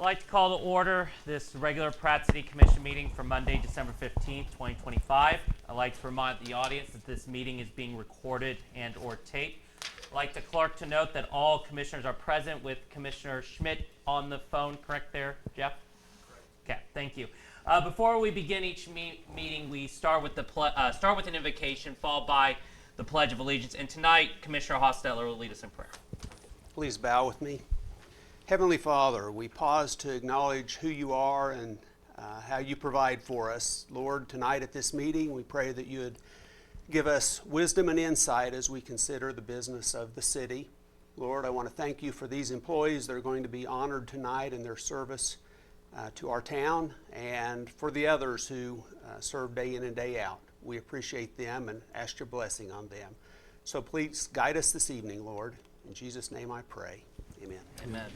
I'd like to call to order this regular Pratt City Commission meeting for Monday, December 15th, 2025. I'd like to remind the audience that this meeting is being recorded and or taped. I'd like the clerk to note that all commissioners are present with Commissioner Schmidt on the phone. Correct there, Jeff? Correct. Okay, thank you. Before we begin each meeting, we start with an invocation followed by the Pledge of Allegiance. And tonight, Commissioner Hostetler will lead us in prayer. Please bow with me. Heavenly Father, we pause to acknowledge who you are and how you provide for us. Lord, tonight at this meeting, we pray that you would give us wisdom and insight as we consider the business of the city. Lord, I want to thank you for these employees that are going to be honored tonight in their service to our town, and for the others who serve day in and day out. We appreciate them and ask your blessing on them. So please guide us this evening, Lord. In Jesus' name I pray. Amen. Amen.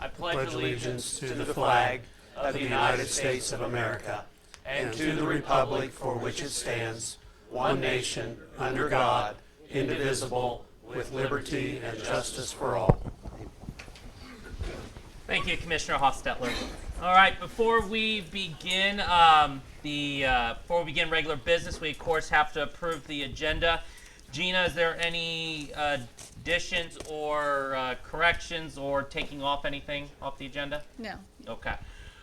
I pledge allegiance to the flag of the United States of America and to the republic for which it stands, one nation, under God, indivisible, with liberty and justice for all. Thank you, Commissioner Hostetler. All right, before we begin regular business, we of course have to approve the agenda. Gina, is there any additions or corrections or taking off anything off the agenda? No. Okay.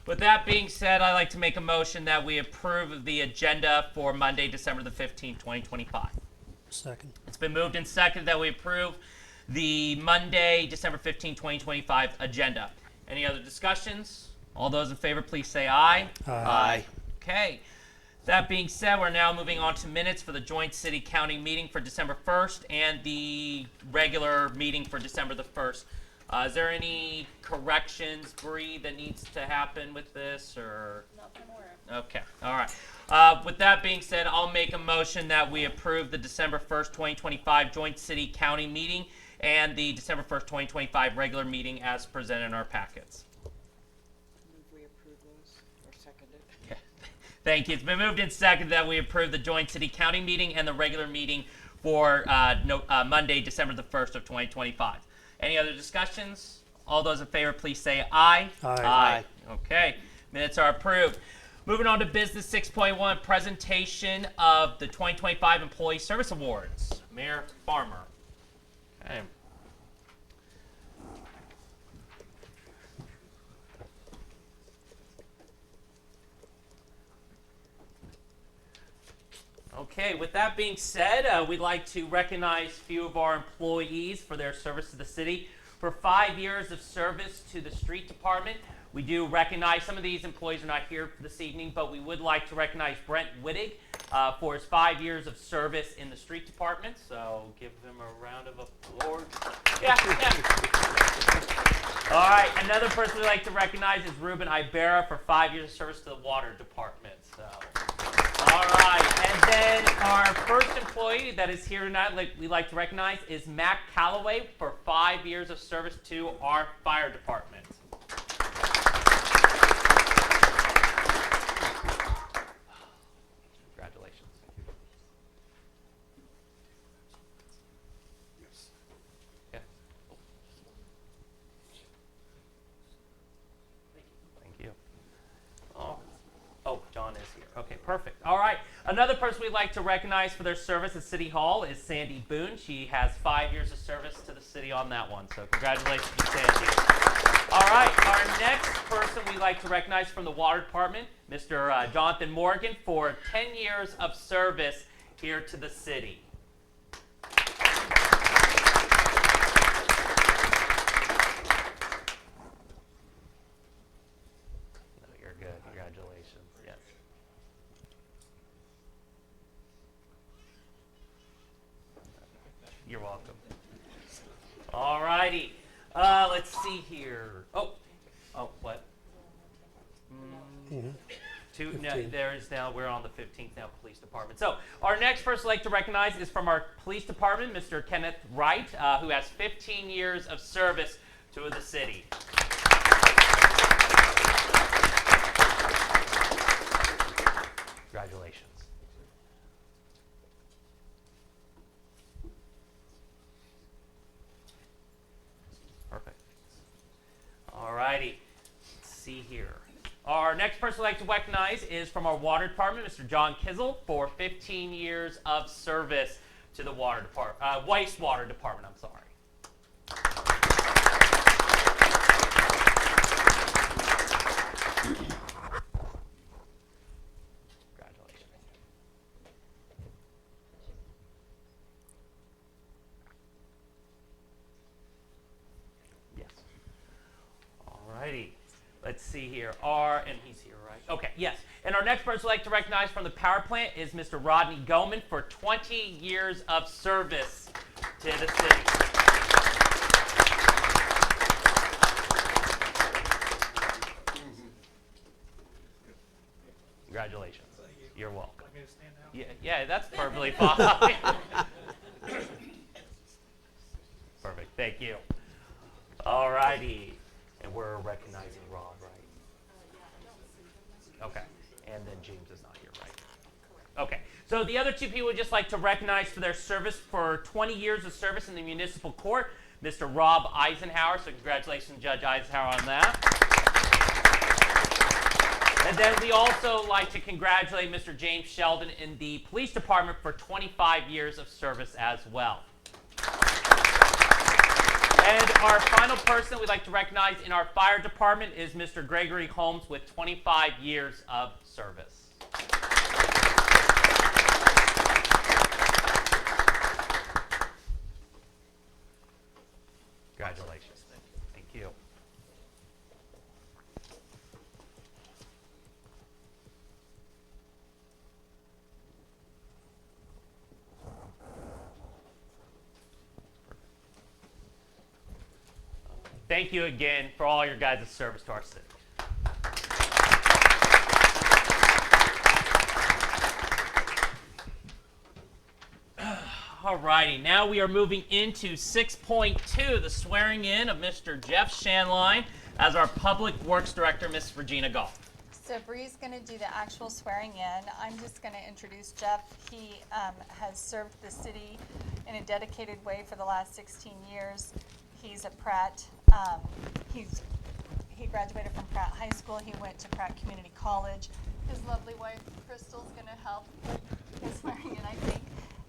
With that being said, I'd like to make a motion that we approve the agenda for Monday, December the 15th, 2025. Second. It's been moved and seconded that we approve the Monday, December 15th, 2025 agenda. Any other discussions? All those in favor, please say aye. Aye. Okay. That being said, we're now moving on to minutes for the joint city-county meeting for December 1st and the regular meeting for December the 1st. Is there any corrections, Bree, that needs to happen with this, or? Not that I'm aware of. Okay, all right. With that being said, I'll make a motion that we approve the December 1st, 2025 joint city-county meeting and the December 1st, 2025 regular meeting as presented in our packets. Move we approve those, or second it. Okay. Thank you. It's been moved and seconded that we approve the joint city-county meeting and the regular meeting for Monday, December the 1st of 2025. Any other discussions? All those in favor, please say aye. Aye. Okay. Minutes are approved. Moving on to business 6.1, presentation of the 2025 Employee Service Awards. Mayor Farmer. Okay. Okay, with that being said, we'd like to recognize a few of our employees for their service to the city. For 5 years of service to the street department, we do recognize some of these employees are not here this evening, but we would like to recognize Brent Wittig for his 5 years of service in the street department. So give him a round of applause. Yeah. All right, another person we'd like to recognize is Ruben Ibarra for 5 years of service to the water department. So. All right, and then our first employee that is here tonight we'd like to recognize is Matt Calloway for 5 years of service to our fire department. Congratulations. Yeah. Thank you. Oh, John is here. Okay, perfect. All right. Another person we'd like to recognize for their service at City Hall is Sandy Boone. She has 5 years of service to the city on that one. So congratulations to Sandy. All right. Our next person we'd like to recognize from the Water Department, Mr. Jonathan Morgan, for 10 years of service here to the city. No, you're good. Congratulations. Yes. You're welcome. All righty. Let's see here. Oh, what? Two. No, there is now. We're on the 15th now. Police department. So our next person I'd like to recognize is from our police department, Mr. Kenneth Wright, who has 15 years of service to the city. Congratulations. our next person we'd like to recognize is from our water department, Mr. John Kizel, for 15 years of service to the water department, wastewater department. I'm sorry. Congratulations. Yes. Alrighty. Let's see here. And he's here, right? Okay, yes. And our next person we'd like to recognize from the power plant is Mr. Rodney Goman for 20 years of service to the city. Congratulations. You're welcome. Yeah, that's perfectly fine. Perfect. Thank you. All righty. And we're recognizing Rob, right? Okay. And then James is not here, right? Okay. So the other two people we'd just like to recognize for their service for 20 years of service in the municipal court, Mr. Rob Eisenhower. So congratulations, Judge Eisenhower, on that. And then we also like to congratulate Mr. James Sheldon in the police department for 25 years of service as well. And our final person we'd like to recognize in our fire department is Mr. Gregory Holmes with 25 years of service. Congratulations. Thank you. Thank you again for all your guys' service to our city. Alrighty, now we are moving into 6.2, the swearing in of Mr. Jeff Shanline as our Public Works Director, Ms. Regina Gall. So Bree's going to do the actual swearing in. I'm just going to introduce Jeff. He has served the city in a dedicated way for the last 16 years. He's at Pratt. He graduated from Pratt High School. He went to Pratt Community College. His lovely wife, Crystal's going to help with his swearing in, I think.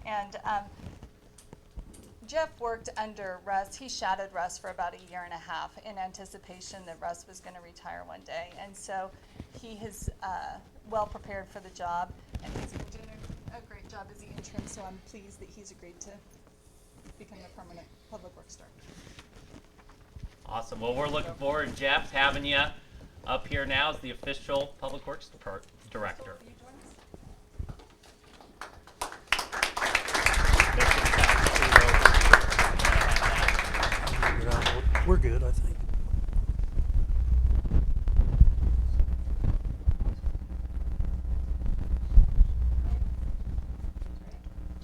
And Jeff worked under Russ. He shadowed Russ for about a year and a half in anticipation that Russ was going to retire one day. And so he is well prepared for the job, and he's been doing a great job as the interim, so I'm pleased that he's agreed to become the permanent Public Works Director. Awesome. Well, we're looking forward, Jeff, having you up here now as the official Public Works Director. We're good, I think.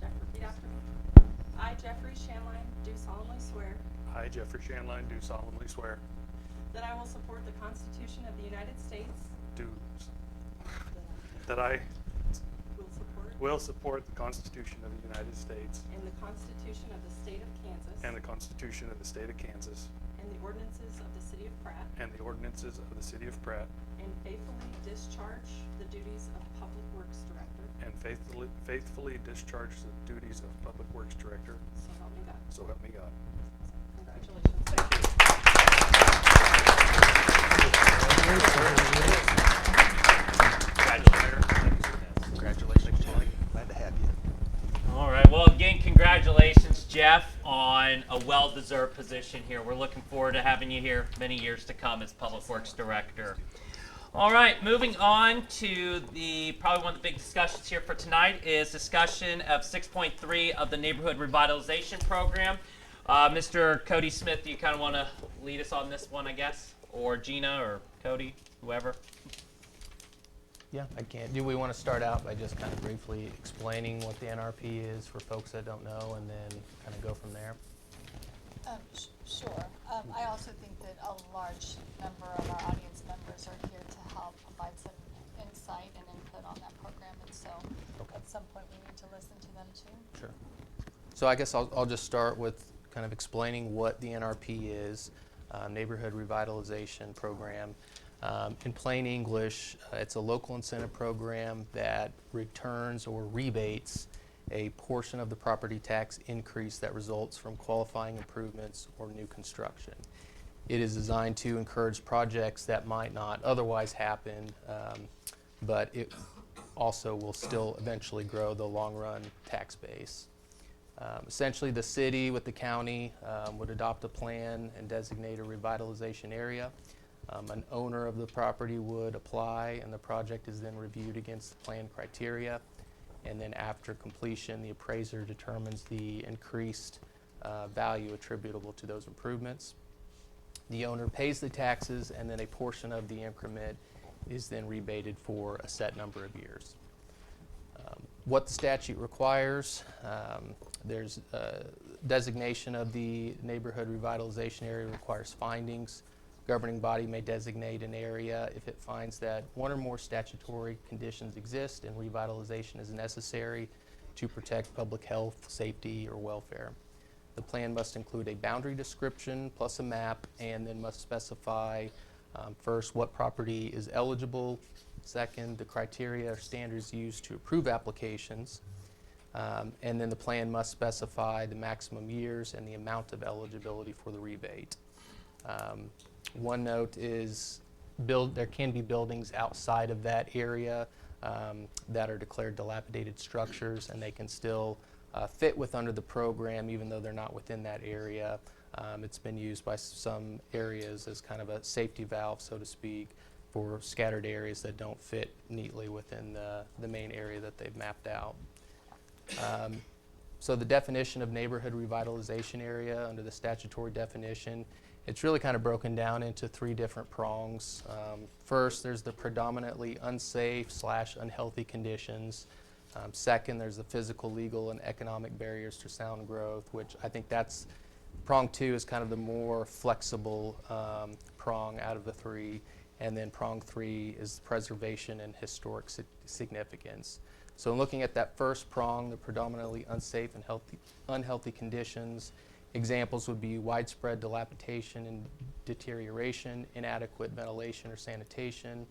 Jeff, repeat after me. I, Jeffrey Shanline, do solemnly swear I, Jeffrey Shanline, do solemnly swear that I will support the Constitution of the United States, that I will support the Constitution of the United States and the Constitution of the State of Kansas, and the Constitution of the State of Kansas and the ordinances of the City of Pratt, and the ordinances of the City of Pratt, and faithfully discharge the duties of Public Works Director. and faithfully discharge the duties of Public Works Director. So help me God. So help me God. Congratulations. Thank you. Congratulations, Tony. Glad to have you. All right. Well, again, congratulations, Jeff, on a well-deserved position here. We're looking forward to having you here many years to come as Public Works Director. All right, moving on to probably one of the big discussions here for tonight is discussion of 6.3 of the Neighborhood Revitalization Program. Mr. Cody Smith, do you kind of want to lead us on this one, I guess? Or Gina or Cody, whoever? Yeah, I can. Do we want to start out by just kind of briefly explaining what the NRP is for folks that don't know, and then kind of go from there? Sure. I also think that a large number of our audience members are here to help provide some insight and input on that program, and so at some point we need to listen to them too. Sure. So I guess I'll just start with kind of explaining what the NRP is, Neighborhood Revitalization Program. In plain English, it's a local incentive program that returns or rebates a portion of the property tax increase that results from qualifying improvements or new construction. It is designed to encourage projects that might not otherwise happen, but it also will still eventually grow the long-run tax base. Essentially, the city with the county would adopt a plan and designate a revitalization area. An owner of the property would apply, and the project is then reviewed against the plan criteria. And then after completion, the appraiser determines the increased value attributable to those improvements. The owner pays the taxes, and then a portion of the increment is then rebated for a set number of years. What the statute requires, there's designation of the neighborhood revitalization area requires findings. Governing body may designate an area if it finds that one or more statutory conditions exist and revitalization is necessary to protect public health, safety, or welfare. The plan must include a boundary description plus a map, and then must specify first what property is eligible, second the criteria or standards used to approve applications, and then the plan must specify the maximum years and the amount of eligibility for the rebate. One note is there can be buildings outside of that area that are declared dilapidated structures, and they can still fit under the program even though they're not within that area. It's been used by some areas as kind of a safety valve, so to speak, for scattered areas that don't fit neatly within the main area that they've mapped out. So the definition of neighborhood revitalization area under the statutory definition, it's really kind of broken down into three different prongs. First, there's the predominantly unsafe / unhealthy conditions. Second, there's the physical, legal, and economic barriers to sound growth, which I think that's prong 2 is kind of the more flexible prong out of the three. And then prong 3 is preservation and historic significance. So in looking at that first prong, the predominantly unsafe and unhealthy conditions, examples would be widespread dilapidation and deterioration, inadequate ventilation or sanitation,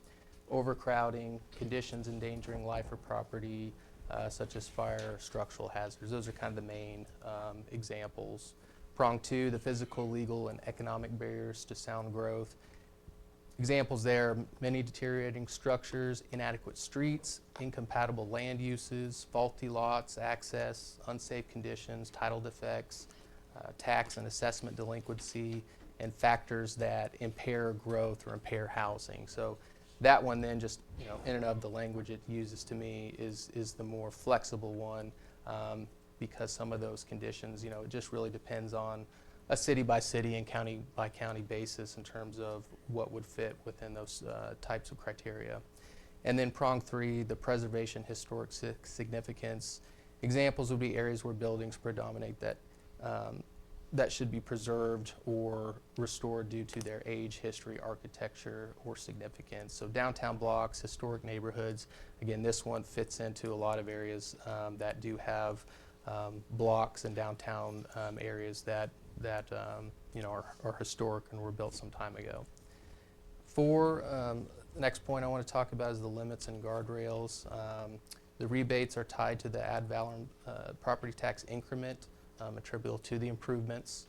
overcrowding, conditions endangering life or property, such as fire or structural hazards. Those are kind of the main examples. Prong 2, the physical, legal, and economic barriers to sound growth. Examples there, many deteriorating structures, inadequate streets, incompatible land uses, faulty lots, access, unsafe conditions, title defects, tax and assessment delinquency, and factors that impair growth or impair housing. So that one then just, in and of the language it uses to me is the more flexible one, because some of those conditions, it just really depends on a city by city and county by county basis in terms of what would fit within those types of criteria. And then prong 3, the preservation historic significance. Examples would be areas where buildings predominate that should be preserved or restored due to their age, history, architecture, or significance. So downtown blocks, historic neighborhoods. Again, this one fits into a lot of areas that do have blocks and downtown areas that are historic and were built some time ago. The next point I want to talk about is the limits and guardrails. The rebates are tied to the ad valorem property tax increment attributable to the improvements.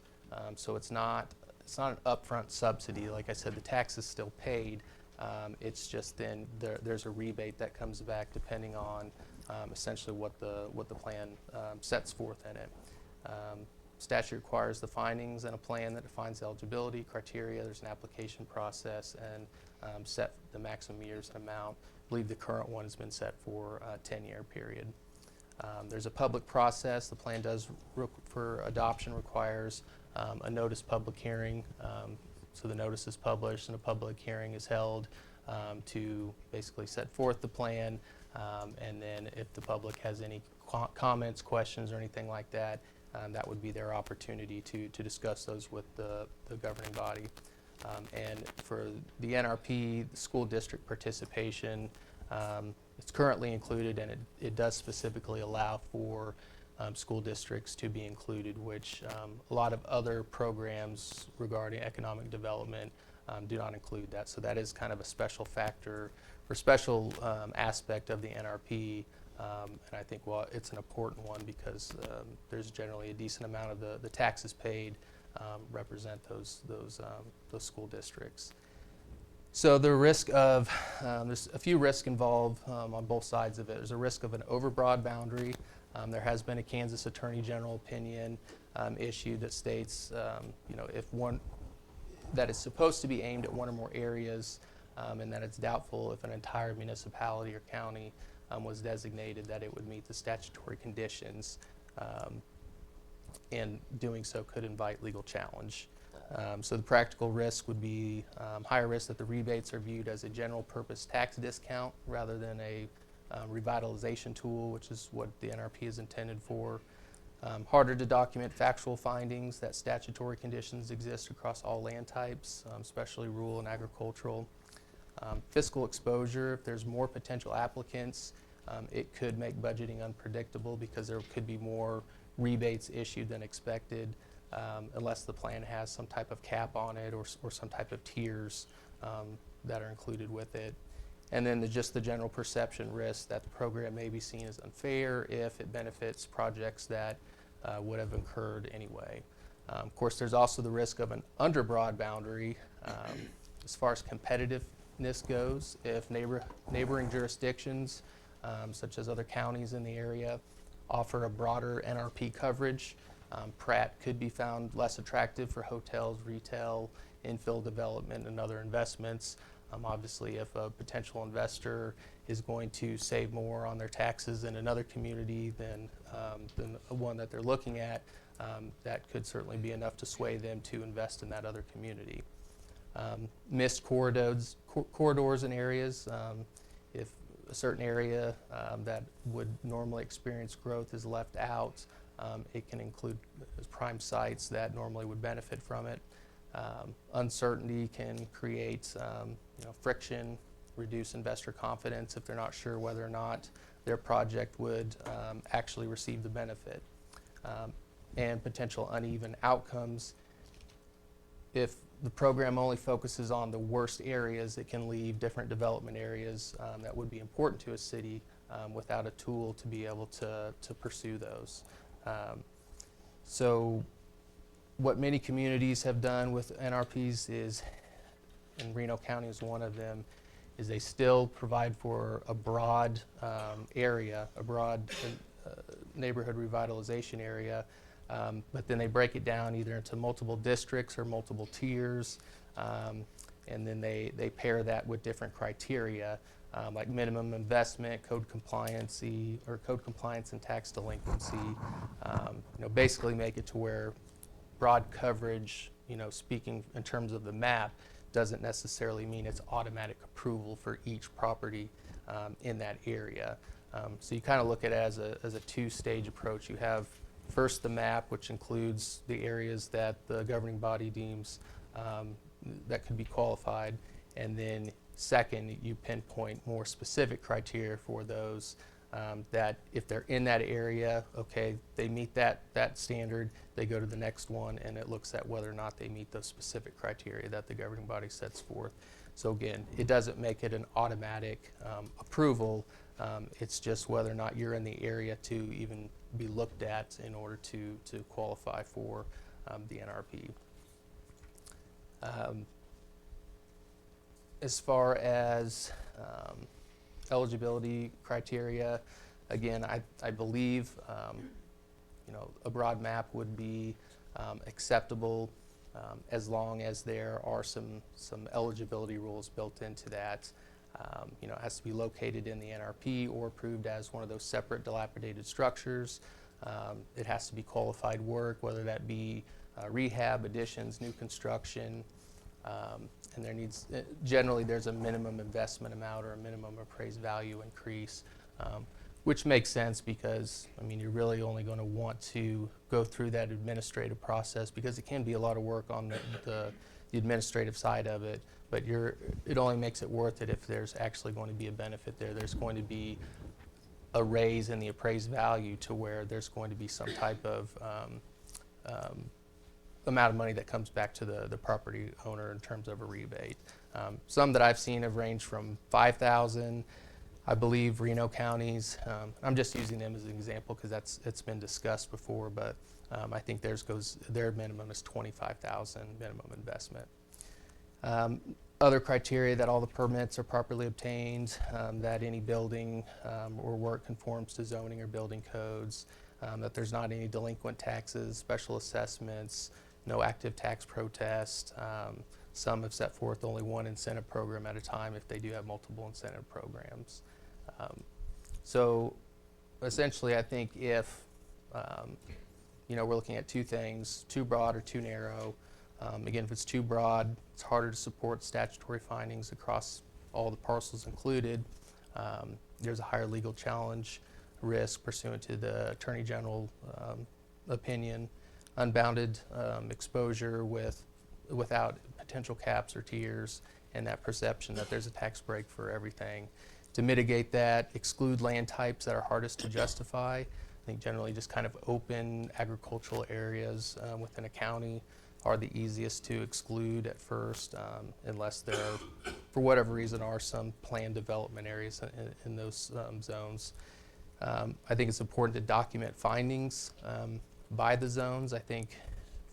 So it's not an upfront subsidy. Like I said, the tax is still paid. It's just then there's a rebate that comes back depending on essentially what the plan sets forth in it. Statute requires the findings in a plan that defines eligibility criteria. There's an application process and set the maximum years and amount. I believe the current one has been set for a 10-year period. There's a public process. The plan for adoption requires a notice public hearing. So the notice is published and a public hearing is held to basically set forth the plan. And then if the public has any comments, questions, or anything like that, that would be their opportunity to discuss those with the governing body. And for the NRP, the school district participation, it's currently included, and it does specifically allow for school districts to be included, which a lot of other programs regarding economic development do not include that. So that is kind of a special factor or special aspect of the NRP. And I think, well, it's an important one because there's generally a decent amount of the taxes paid represent those school districts. So the risk of, there's a few risks involved on both sides of it. There's a risk of an overbroad boundary. There has been a Kansas Attorney General opinion issued that states, if one, that is supposed to be aimed at one or more areas, and that it's doubtful if an entire municipality or county was designated that it would meet the statutory conditions, and doing so could invite legal challenge. So the practical risk would be higher risk that the rebates are viewed as a general purpose tax discount rather than a revitalization tool, which is what the NRP is intended for. Harder to document factual findings that statutory conditions exist across all land types, especially rural and agricultural. Fiscal exposure, if there's more potential applicants, it could make budgeting unpredictable because there could be more rebates issued than expected, unless the plan has some type of cap on it or some type of tiers that are included with it. And then just the general perception risk that the program may be seen as unfair if it benefits projects that would have incurred anyway. Of course, there's also the risk of an underbroad boundary as far as competitiveness goes. If neighboring jurisdictions, such as other counties in the area, offer a broader NRP coverage, Pratt could be found less attractive for hotels, retail, infill development, and other investments. Obviously, if a potential investor is going to save more on their taxes in another community than the one that they're looking at, that could certainly be enough to sway them to invest in that other community. Missed corridors and areas. If a certain area that would normally experience growth is left out, it can include prime sites that normally would benefit from it. Uncertainty can create friction, reduce investor confidence if they're not sure whether or not their project would actually receive the benefit. And potential uneven outcomes. If the program only focuses on the worst areas, it can leave different development areas that would be important to a city without a tool to be able to pursue those. So what many communities have done with NRPs is, and Reno County is one of them, is they still provide for a broad area, a broad neighborhood revitalization area, but then they break it down either into multiple districts or multiple tiers, and then they pair that with different criteria, like minimum investment, code compliance and tax delinquency. Basically make it to where broad coverage, speaking in terms of the map, doesn't necessarily mean it's automatic approval for each property in that area. So you kind of look at it as a two-stage approach. You have first the map, which includes the areas that the governing body deems that could be qualified, and then second, you pinpoint more specific criteria for those that if they're in that area, okay, they meet that standard, they go to the next one, and it looks at whether or not they meet those specific criteria that the governing body sets forth. So again, it doesn't make it an automatic approval. It's just whether or not you're in the area to even be looked at in order to qualify for the NRP. As far as eligibility criteria, again, I believe a broad map would be acceptable as long as there are some eligibility rules built into that. It has to be located in the NRP or approved as one of those separate dilapidated structures. It has to be qualified work, whether that be rehab, additions, new construction, and generally there's a minimum investment amount or a minimum appraised value increase, which makes sense because, you're really only going to want to go through that administrative process because it can be a lot of work on the administrative side of it, but it only makes it worth it if there's actually going to be a benefit there. There's going to be a raise in the appraised value to where there's going to be some type of amount of money that comes back to the property owner in terms of a rebate. Some that I've seen have ranged from $5,000. I believe Reno counties, I'm just using them as an example because it's been discussed before, but I think their minimum is $25,000 minimum investment. Other criteria: that all the permits are properly obtained, that any building or work conforms to zoning or building codes, that there's not any delinquent taxes, special assessments, no active tax protest. Some have set forth only one incentive program at a time if they do have multiple incentive programs. So essentially, I think if we're looking at two things: too broad or too narrow. Again, if it's too broad, it's harder to support statutory findings across all the parcels included. There's a higher legal challenge risk pursuant to the Attorney General opinion. Unbounded exposure without potential caps or tiers, and that perception that there's a tax break for everything. To mitigate that, exclude land types that are hardest to justify. I think generally just kind of open agricultural areas within a county are the easiest to exclude at first, unless there are, for whatever reason, are some planned development areas in those zones. I think it's important to document findings by the zones. I think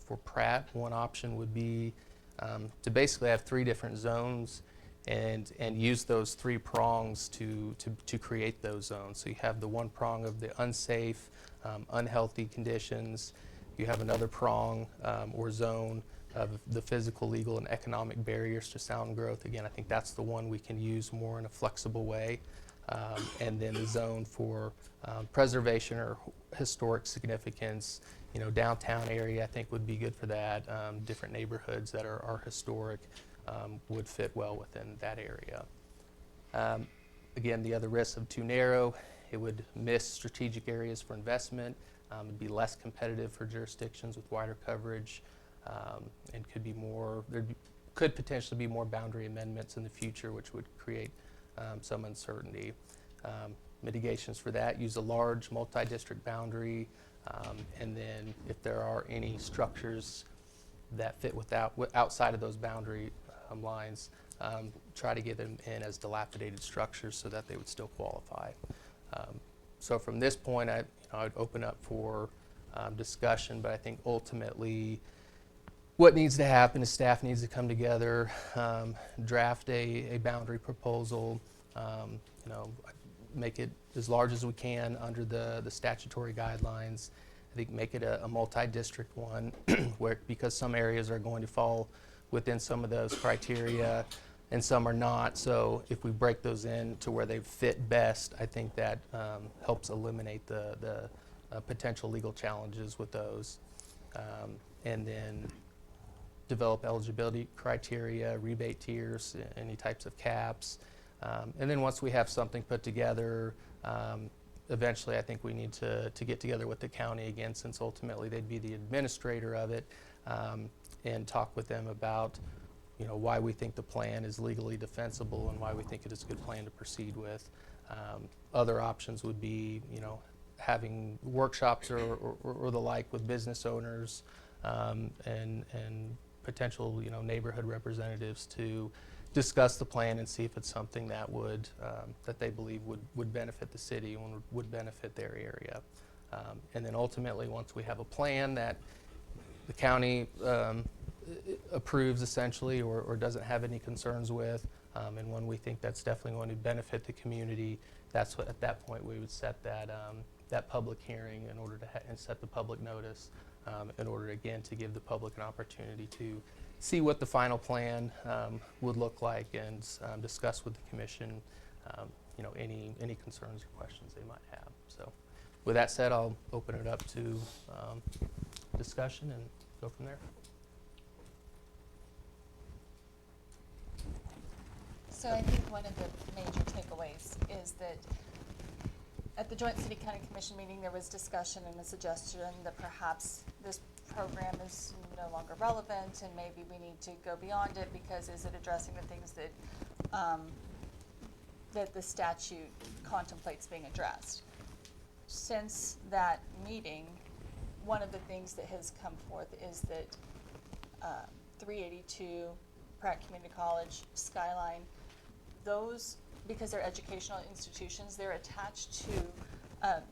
for Pratt, one option would be to basically have 3 different zones and use those 3 prongs to create those zones. So you have the one prong of the unsafe, unhealthy conditions. You have another prong or zone of the physical, legal, and economic barriers to sound growth. Again, I think that's the one we can use more in a flexible way. And then the zone for preservation or historic significance. Downtown area I think would be good for that. Different neighborhoods that are historic would fit well within that area. Again, the other risks of too narrow: it would miss strategic areas for investment. It'd be less competitive for jurisdictions with wider coverage, and could potentially be more boundary amendments in the future, which would create some uncertainty. Mitigations for that: use a large multi-district boundary, and then if there are any structures that fit outside of those boundary lines, try to get them in as dilapidated structures so that they would still qualify. So from this point, I'd open up for discussion, but I think ultimately what needs to happen is staff needs to come together, draft a boundary proposal, make it as large as we can under the statutory guidelines. I think make it a multi-district one because some areas are going to fall within some of those criteria and some are not. So if we break those in to where they fit best, I think that helps eliminate the potential legal challenges with those. And then develop eligibility criteria, rebate tiers, any types of caps. And then once we have something put together, eventually I think we need to get together with the county again, since ultimately they'd be the administrator of it, and talk with them about why we think the plan is legally defensible and why we think it is a good plan to proceed with. Other options would be, having workshops or the like with business owners and potential, neighborhood representatives to discuss the plan and see if it's something that that they believe would benefit the city and would benefit their area. And then ultimately, once we have a plan that the county approves essentially or doesn't have any concerns with, and one we think that's definitely going to benefit the community, that's what, at that point, we would set that public hearing in order to and set the public notice in order, again, to give the public an opportunity to see what the final plan would look like and discuss with the commission any concerns or questions they might have. So with that said, I'll open it up to discussion and go from there. So I think one of the major takeaways is that at the Joint City County Commission meeting, there was discussion and a suggestion that perhaps this program is no longer relevant and maybe we need to go beyond it because is it addressing the things that that the statute contemplates being addressed. Since that meeting, one of the things that has come forth is that 382, Pratt Community College, Skyline, those, because they're educational institutions, they're attached to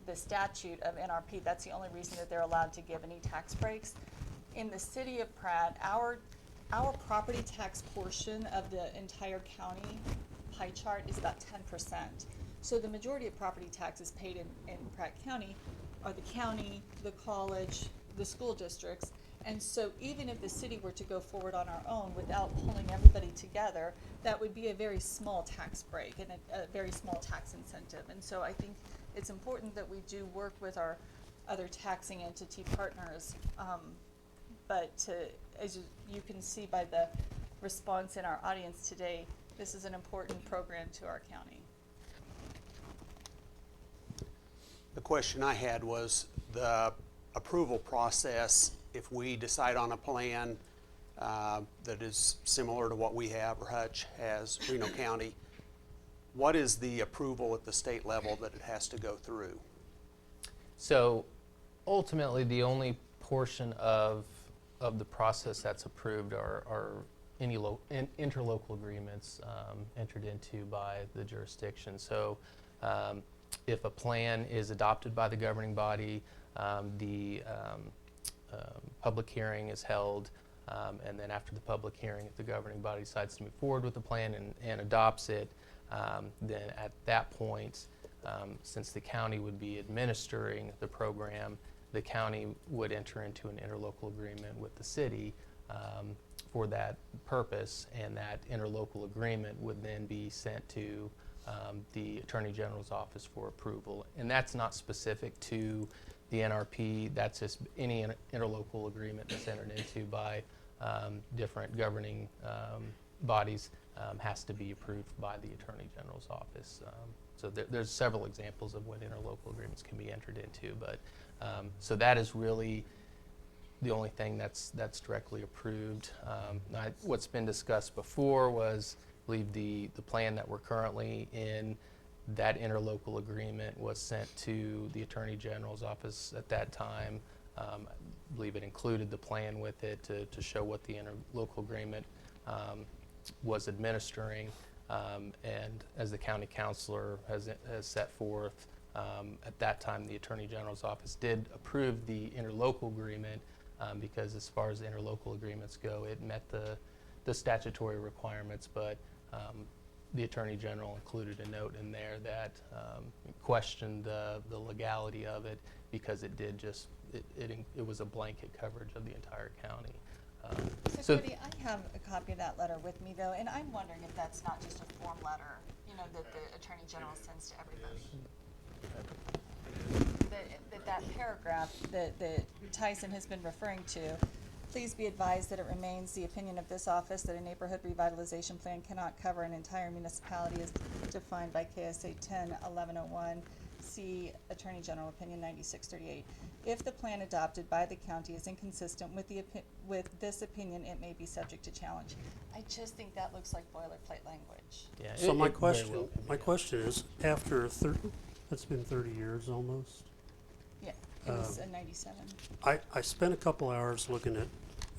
the statute of NRP. That's the only reason that they're allowed to give any tax breaks. In the city of Pratt, our property tax portion of the entire county pie chart is about 10%. So the majority of property taxes paid in Pratt County are the county, the college, the school districts. And so even if the city were to go forward on our own without pulling everybody together, that would be a very small tax break and a very small tax incentive. And so I think it's important that we do work with our other taxing entity partners. But as you can see by the response in our audience today, this is an important program to our county. The question I had was the approval process. If we decide on a plan that is similar to what we have or Hutch has, Reno County, what is the approval at the state level that it has to go through? So ultimately, the only portion of the process that's approved are any interlocal agreements entered into by the jurisdiction. So if a plan is adopted by the governing body, the public hearing is held, and then after the public hearing, if the governing body decides to move forward with the plan and adopts it, then at that point, since the county would be administering the program, the county would enter into an interlocal agreement with the city for that purpose, and that interlocal agreement would then be sent to the Attorney General's office for approval. And that's not specific to the NRP, that's just any interlocal agreement that's entered into by different governing bodies has to be approved by the Attorney General's office. So there's several examples of when interlocal agreements can be entered into, but so that is really the only thing that's directly approved. What's been discussed before was, I believe the plan that we're currently in, that interlocal agreement was sent to the Attorney General's office at that time. I believe it included the plan with it to show what the interlocal agreement was administering. And as the county counselor has set forth, at that time the Attorney General's office did approve the interlocal agreement because as far as the interlocal agreements go, it met the statutory requirements, but the Attorney General included a note in there that questioned the legality of it because it did just, it was a blanket coverage of the entire county. So Cody, I have a copy of that letter with me though, and I'm wondering if that's not just a form letter, you know, that the Attorney General sends to everybody. That paragraph that Tyson has been referring to, please be advised that it remains the opinion of this office that a neighborhood revitalization plan cannot cover an entire municipality as defined by KSA 10-1101. See Attorney General Opinion 9638. If the plan adopted by the county is inconsistent with this opinion, it may be subject to challenge. I just think that looks like boilerplate language. Yeah, So it my very question, well could be, my yeah. question is, after that's been 30 years almost. Yeah, it was a 97. I spent a couple hours looking at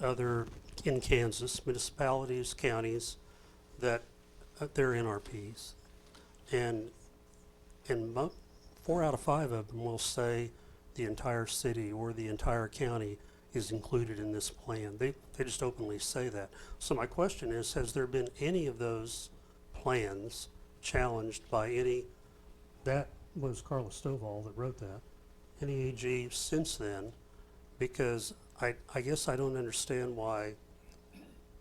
other, in Kansas, municipalities, counties that they're NRPs. And 4 out of 5 of them will say the entire city or the entire county is included in this plan. They just openly say that. So my question is, has there been any of those plans challenged by any, that was Carla Stovall that wrote that, any AG since then? Because I guess I don't understand why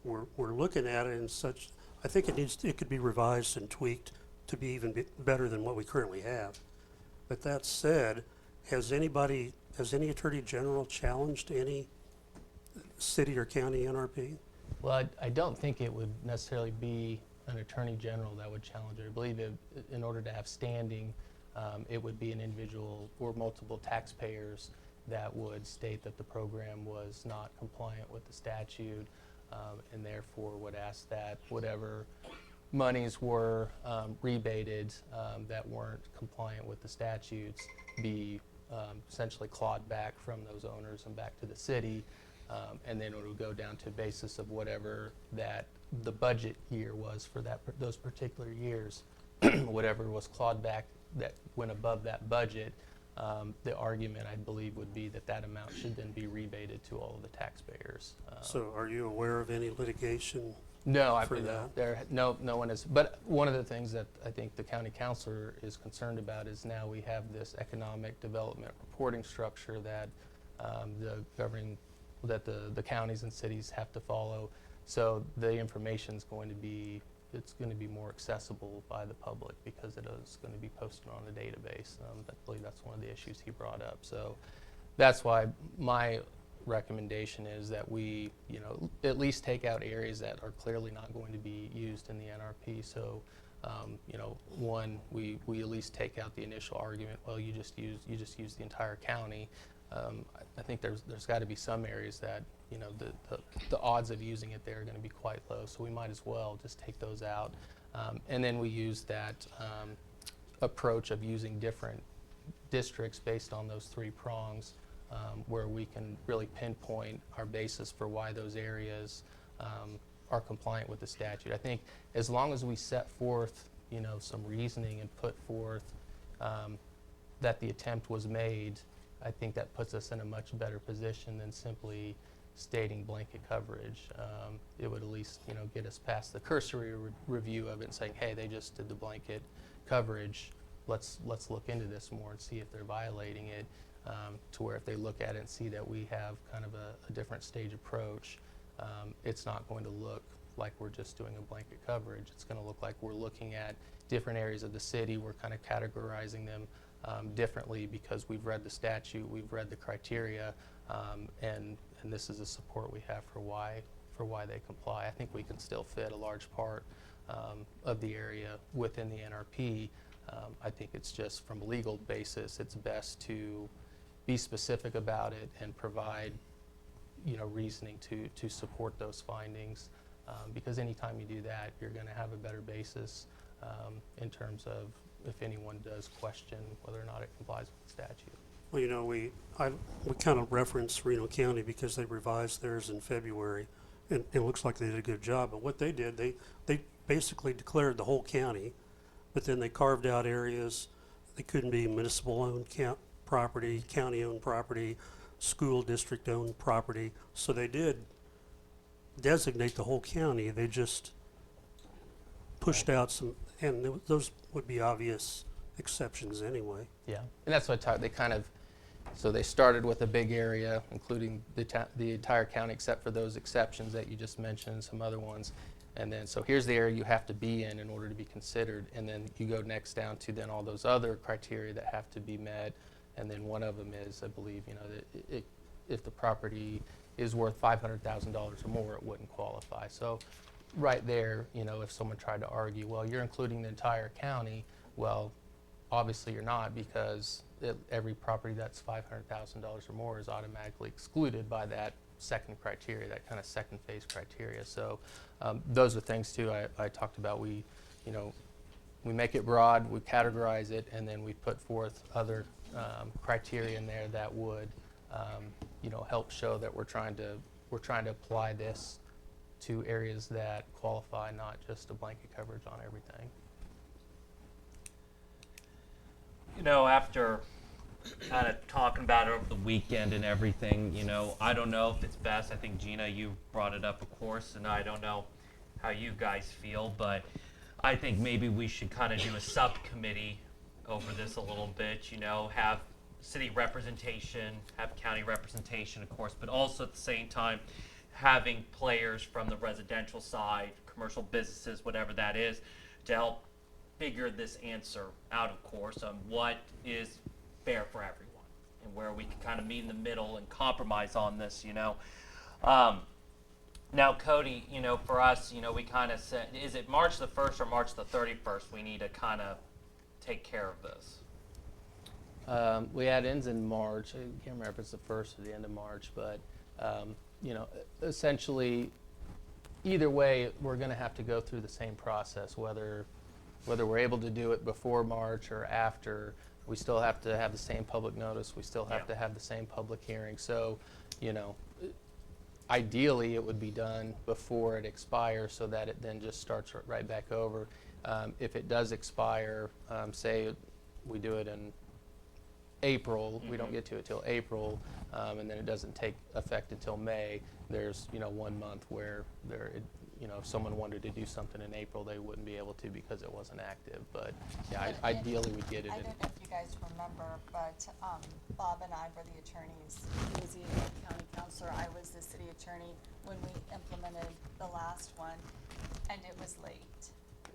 we're looking at it in such, I think it could be revised and tweaked to be even better than what we currently have. But that said, has any Attorney General challenged any city or county NRP? Well, I don't think it would necessarily be an Attorney General that would challenge it. I believe in order to have standing, it would be an individual or multiple taxpayers that would state that the program was not compliant with the statute, and therefore would ask that whatever monies were rebated that weren't compliant with the statutes be essentially clawed back from those owners and back to the city. And then it would go down to a basis of whatever that the budget year was for those particular years. Whatever was clawed back that went above that budget, the argument, I believe, would be that that amount should then be rebated to all of the taxpayers. So are you aware of any litigation? No, for that? no one is. But one of the things that I think the county councilor is concerned about is now we have this economic development reporting structure that the counties and cities have to follow. So the information is going to be more accessible by the public because it is going to be posted on a database. I believe that's one of the issues he brought up. So that's why my recommendation is that we, at least take out areas that are clearly not going to be used in the NRP. So, one, we at least take out the initial argument. Well, you just use the entire county. I think there's got to be some areas that the odds of using it there are going to be quite low. So we might as well just take those out, and then we use that approach of using different districts based on those three prongs. Where we can really pinpoint our basis for why those areas are compliant with the statute. I think as long as we set forth, some reasoning and put forth that the attempt was made, I think that puts us in a much better position than simply stating blanket coverage. It would at least, get us past the cursory review of it and saying, hey, they just did the blanket coverage. Let's look into this more and see if they're violating it. To where if they look at it and see that we have kind of a different stage approach, it's not going to look like we're just doing a blanket coverage. It's going to look like we're looking at different areas of the city. We're kind of categorizing them differently because we've read the statute, we've read the criteria, and this is the support we have for why they comply. I think we can still fit a large part of the area within the NRP. I think it's just from a legal basis, it's best to be specific about it and provide, reasoning to support those findings. Because anytime you do that, you're going to have a better basis in terms of if anyone does question whether or not it complies with the statute. Well, we kind of reference Reno County because they revised theirs in February, and it looks like they did a good job. But what they did, they basically declared the whole county, but then they carved out areas. They couldn't be municipal-owned property, county-owned property, school district-owned property. So they did designate the whole county. They just pushed out some, and those would be obvious exceptions anyway. Yeah, and that's what so they started with a big area, including the entire county, except for those exceptions that you just mentioned, some other ones. And then, so here's the area you have to be in order to be considered. And then you go next down to then all those other criteria that have to be met. And then one of them is, I believe, that if the property is worth $500,000 or more, it wouldn't qualify. So right there, if someone tried to argue, well, you're including the entire county, well, obviously you're not, because every property that's $500,000 or more is automatically excluded by that second criteria, that kind of second phase criteria. So those are things too I talked about. We make it broad, we categorize it, and then we put forth other criteria in there that would help show that we're trying to apply this to areas that qualify, not just a blanket coverage on everything. After kind of talking about it over the weekend and everything, I don't know if it's best. I think, Gina, you brought it up, of course, and I don't know how you guys feel, but I think maybe we should kind of do a subcommittee over this a little bit, have city representation, have county representation, of course, but also at the same time having players from the residential side, commercial businesses, whatever that is, to help figure this answer out, of course, on what is fair for everyone and where we can kind of meet in the middle and compromise on this, Now, Cody, for us, we kind of said, is it March the 1st or March the 31st we need to kind of take care of this? We had ends in March. I can't remember if it's the 1st or the end of March, but essentially, either way, we're going to have to go through the same process, whether we're able to do it before March or after. We still have to have the same public notice. We still have Yeah. to have the same public hearing. So, you know, ideally, it would be done before it expires so that it then just starts right back over. If it does expire, say we do it in April, we don't get to it till April, and then it doesn't take effect until May, there's, you know, 1 month where you know, if someone wanted to do something in April, they wouldn't be able to because it wasn't active. But yeah, ideally we'd get it I in. don't know if you guys remember, but Bob and I were the attorneys. He was the county counselor, I was the city attorney when we implemented the last one, and it was late.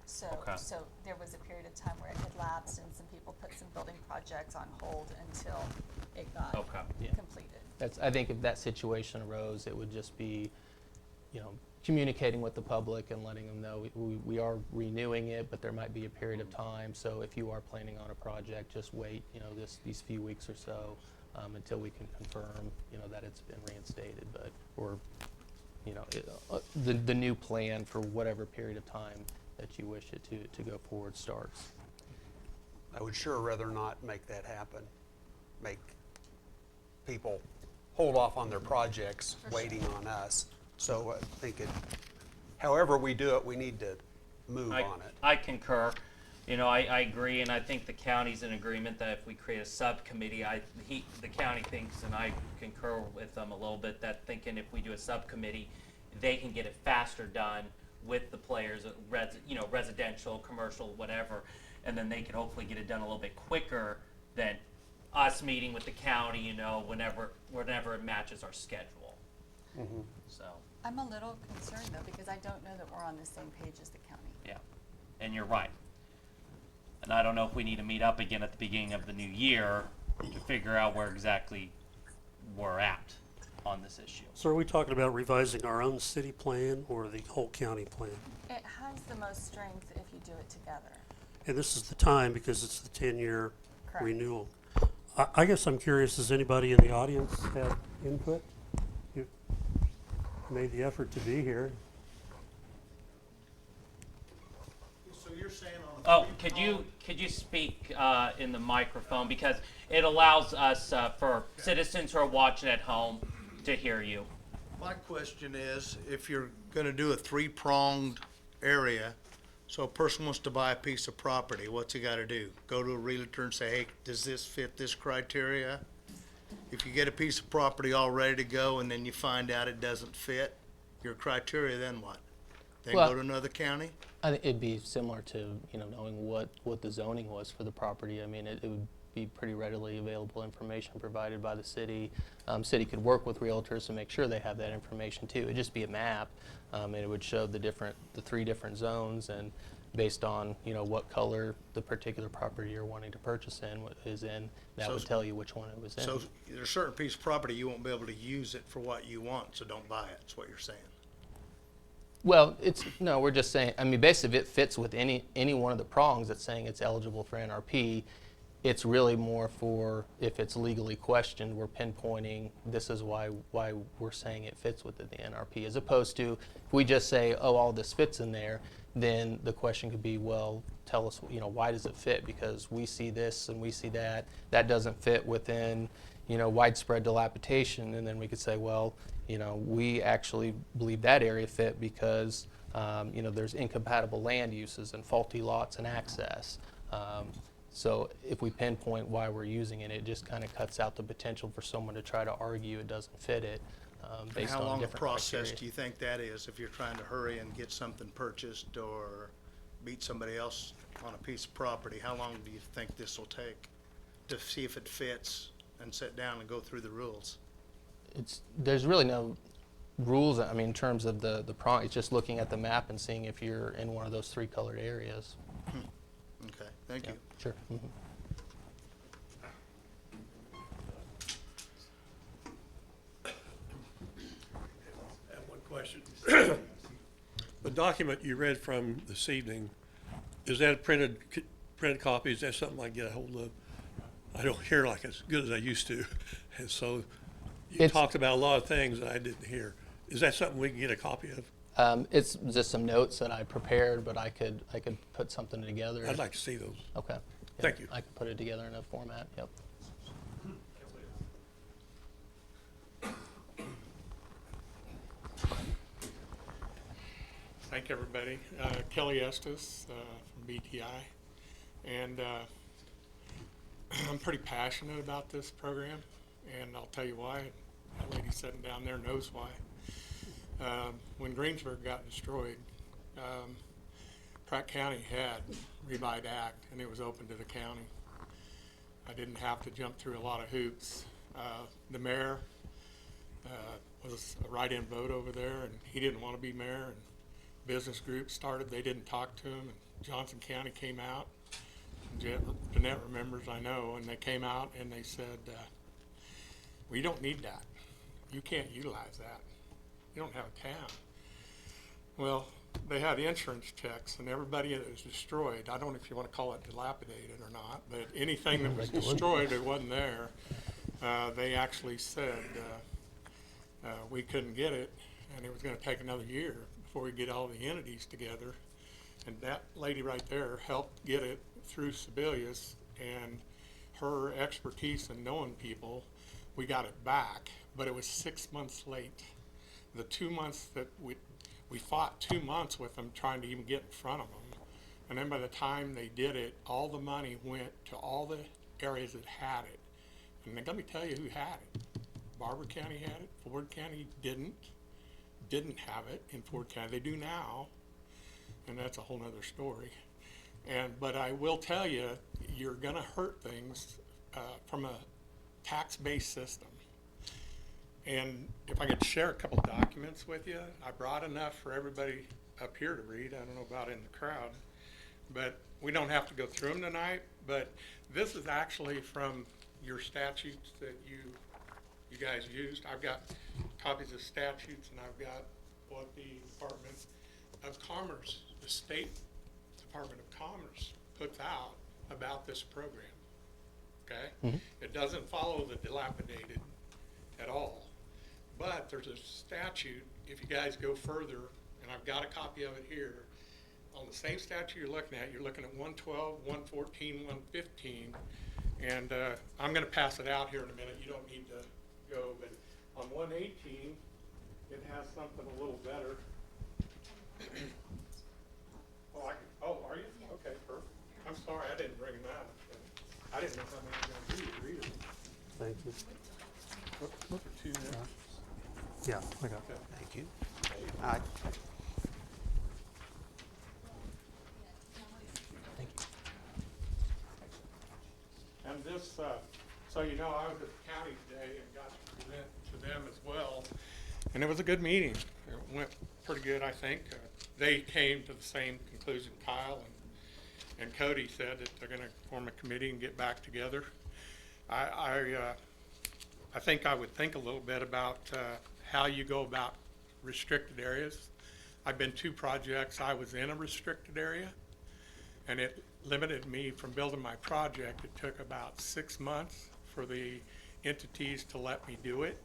So, Okay. so there was a period of time where it had lapsed, and some people put some building projects on hold until it got Okay. Yeah. completed. I think if that situation arose, it would just be, you know, communicating with the public and letting them know we are renewing it, but there might be a period of time. So if you are planning on a project, just wait, you know, these few weeks or so until we can confirm, you know, that it's been reinstated. But or, you know, the new plan for whatever period of time that you wish it to go forward starts. I would sure rather not make that happen. Make people hold off on their projects waiting on us. So I think however we do it, we need to move on it. I concur. You know, I agree, and I think the county's in agreement that if we create a subcommittee, the county thinks, and I concur with them a little bit, that thinking if we do a subcommittee, they can get it faster done with the players, residential, commercial, whatever, and then they can hopefully get it done a little bit quicker than us meeting with the county, you know, whenever it matches our schedule. So, I'm a little concerned though, because I don't know that we're on the same page as the county. yeah, and you're right. And I don't know if we need to meet up again at the beginning of the new year to figure out where exactly we're at on this issue. So are we talking about revising our own city plan or the whole county plan? It has the most strength if you do it together. And this is the time because it's the 10-year Correct. renewal. I guess I'm curious, does anybody in the audience have input? You made the effort to be here. So you're saying on Oh, could you speak in the microphone, because it allows us for citizens who are watching at home to hear you. my question is, if you're gonna do a three-pronged area, so a person wants to buy a piece of property, what's he gotta do? Go to a realtor and say, hey, does this fit this criteria? If you get a piece of property all ready to go and then you find out it doesn't fit your criteria, then what? Then Well- go to another county? I think it'd be similar to, you know, knowing what the zoning was for the property. I mean, it would be pretty readily available information provided by the city. City could work with realtors to make sure they have that information too. It'd just be a map, and it would show the 3 different zones, and based on, you know, what color the particular property you're wanting to purchase is in, that So- would tell you which one it was in. So there's a certain piece of property, you won't be able to use it for what you want, so don't buy it, is what you're saying. Well, we're just saying, I mean, basically if it fits with any one of the prongs that's saying it's eligible for NRP, it's really more for if it's legally questioned, we're pinpointing this is why we're saying it fits within the NRP, as opposed to if we just say, oh, all this fits in there, then the question could be, well, tell us, you know, why does it fit? Because we see this and we see that. That doesn't fit within, you know, widespread dilapidation, and then we could say, well, you know, we actually believe that area fit because, you know, there's incompatible land uses and faulty lots and access. So if we pinpoint why we're using it, it just kind of cuts out the potential for someone to try to argue it doesn't fit it And based how on long a different process criteria. do you think that is, if you're trying to hurry and get something purchased or beat somebody else on a piece of property? How long do you think this will take to see if it fits and sit down and go through the rules? There's really no rules, I mean, in terms of the prong, it's just looking at the map and seeing if you're in one of those 3 colored areas. Okay, thank you. Sure. Mhm. I have one question. The document you read from this evening, is that a printed copy? Is that something I can get a hold of? I don't hear like as good as I used to, and so you It's- talked about a lot of things that I didn't hear. Is that something we can get a copy of? It's just some notes that I prepared, but I could put something together. I'd like to see those. Okay. Thank you. I can put it together in a format, yep. Thank everybody. Kelly Estes from BTI. And I'm pretty passionate about this program, and I'll tell you why. That lady sitting down there knows why. When Greensburg got destroyed, Pratt County had Revive Act, and it was open to the county. I didn't have to jump through a lot of hoops. The mayor was a write-in vote over there, and he didn't want to be mayor. And business groups started, they didn't talk to him, and Johnson County came out. Jeanette remembers, I know, and they came out and they said, we don't need that. You can't utilize that. You don't have a town. Well, they had insurance checks, and everybody that was destroyed, I don't know if you want to call it dilapidated or not, but anything that was destroyed that wasn't there, they actually said we couldn't get it, and it was going to take another year before we get all the entities together. And that lady right there helped get it through Sebelius, and her expertise in knowing people, we got it back, but it was 6 months late. The 2 months that we fought 2 months with them trying to even get in front of them. And then by the time they did it, all the money went to all the areas that had it. And let me tell you who had it. Barber County had it, Ford County didn't have it in Ford County. They do now, and that's a whole nother story. But I will tell you, you're gonna hurt things from a tax-based system. And if I could share a couple documents with you, I brought enough for everybody up here to read. I don't know about in the crowd, but we don't have to go through them tonight. But this is actually from your statutes that you guys used. I've got copies of statutes, and I've got what the Department of Commerce, the State Department of Commerce, puts out about this program. Okay? It doesn't follow the dilapidated at all. But there's a statute, if you guys go further, and I've got a copy of it here, on the same statute you're looking at 112, 114, 115, and I'm going to pass it out here in a minute. You don't need to go, but on 118, it has something a little better. Oh, are you? Okay, perfect. I'm sorry, I didn't bring that. I didn't know how many were going to read it. Thank you. Look at two there. Yeah, I got that. Thank you. And this, so you know, I was at the county today and got to present to them as well. And it was a good meeting. It went pretty good, I think. They came to the same conclusion Kyle and Cody said, that they're going to form a committee and get back together. I think I would think a little bit about how you go about restricted areas. I've been 2 projects. I was in a restricted area, and it limited me from building my project. It took about 6 months for the entities to let me do it.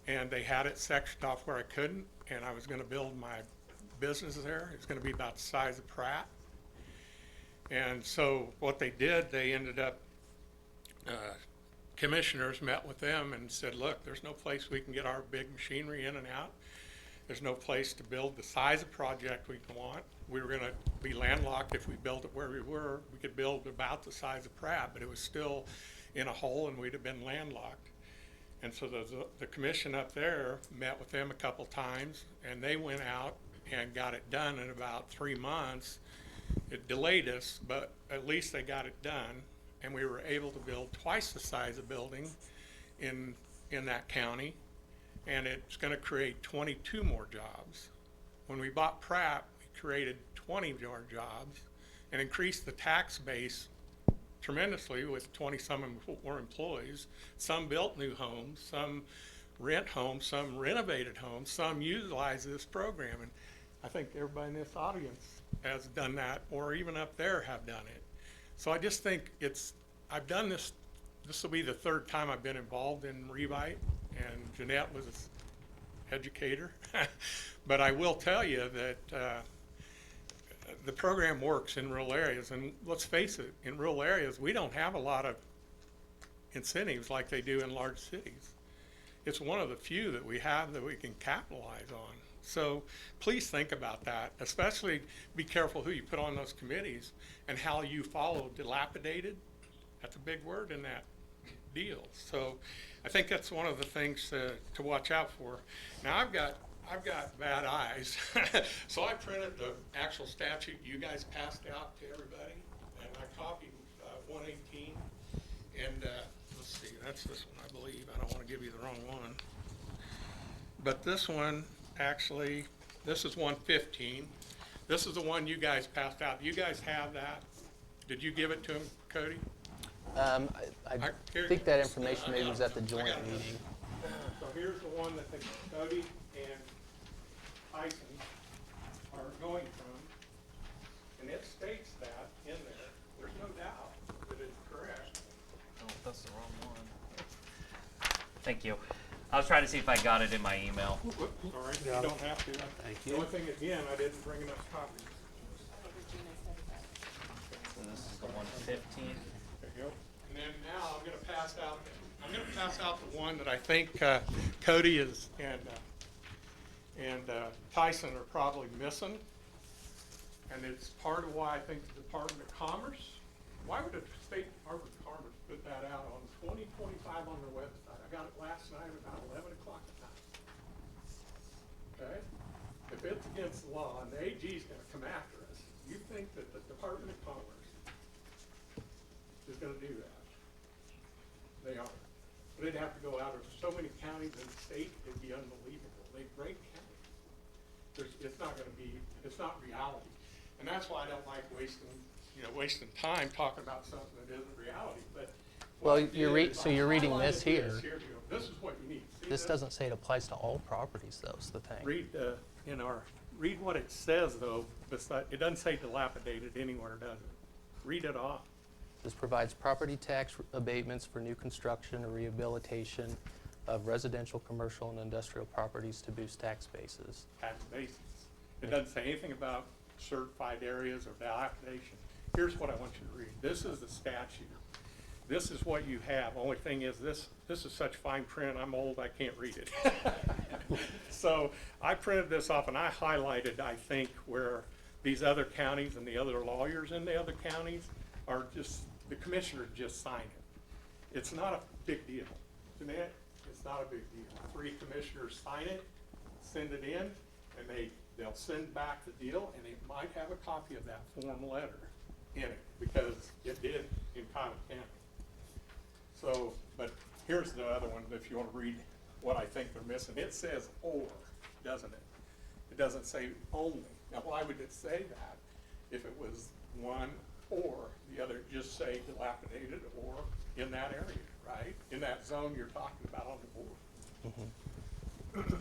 And they had it sectioned off where I couldn't, and I was going to build my business there. It's going to be about the size of Pratt. And so what they did, they ended up, commissioners met with them and said, look, there's no place we can get our big machinery in and out. There's no place to build the size of project we want. We were going to be landlocked if we built it where we were. We could build about the size of Pratt, but it was still in a hole and we'd have been landlocked. And so the commission up there met with them a couple times, and they went out and got it done in about 3 months. It delayed us, but at least they got it done, and we were able to build twice the size of building in that county, and it's going to create 22 more jobs. When we bought Pratt, we created 20 more jobs and increased the tax base tremendously with 20-some more employees. Some built new homes, some rent homes, some renovated homes, some utilize this program. And I think everybody in this audience has done that, or even up there have done it. So I just think I've done this will be the 3rd time I've been involved in Revite, and Jeanette was an educator. But I will tell you that the program works in rural areas, and let's face it, in rural areas, we don't have a lot of incentives like they do in large cities. It's one of the few that we have that we can capitalize on. So please think about that, especially be careful who you put on those committees and how you follow dilapidated. That's a big word in that deal. So I think that's one of the things to watch out for. Now I've got bad eyes, so I printed the actual statute you guys passed out to everybody, and I copied 118, and let's see, that's this one, I believe. I don't want to give you the wrong one. But this one, actually, this is 115. This is the one you guys passed out. You guys have that? Did you give it to him, Cody? I Here- think that information maybe was at the joint got it. meeting. So here's the one that Cody and Tyson are going from, and it states that in there. There's no doubt that it's correct. Oh, that's the wrong one. Thank you. I was trying to see if I got it in my email. All right, you don't have to. Thank The you. only thing, again, I didn't bring enough copies. So this is the 115. There you go. And then now I'm gonna pass out the one that I think Cody is and Tyson are probably missing. And it's part of why I think the Department of Commerce, why would the State Department of Commerce put that out on 2025 on their website? I got it last night about 11 o'clock at night. Okay? If it's against the law and the AG is gonna come after us, you think that the Department of Commerce is gonna do that? They aren't. But it'd have to go out of so many counties in the state, it'd be unbelievable. They break counties. It's not gonna be, it's not reality. And that's why I don't like wasting time talking about something that isn't reality, but. Well, what I did is so I you're reading highlighted this here. Here you go. This is what you need. See This doesn't say it applies to all properties, though, is the thing. Read, read what it says, though, it doesn't say dilapidated anywhere, does it? Read it off. This provides property tax abatements for new construction or rehabilitation of residential, commercial, and industrial properties to boost tax bases. Tax basis. It doesn't say anything about certified areas or dilapidation. Here's what I want you to read. This is the statute. This is what you have. Only thing is this is such fine print, I'm old, I can't read it. So I printed this off and I highlighted, I think, where these other counties and the other lawyers in the other counties are just, the commissioners just sign it. It's not a big deal. Jeanette, it's not a big deal. 3 commissioners sign it, send it in, and they'll send back the deal, and they might have a copy of that form letter in it, because it did in Kyle County. So, but here's the other one, if you want to read what I think they're missing. It says or, doesn't it? It doesn't say only. Now, why would it say that if it was one or the other? Just say dilapidated or in that area, right? In that zone you're talking about on the board.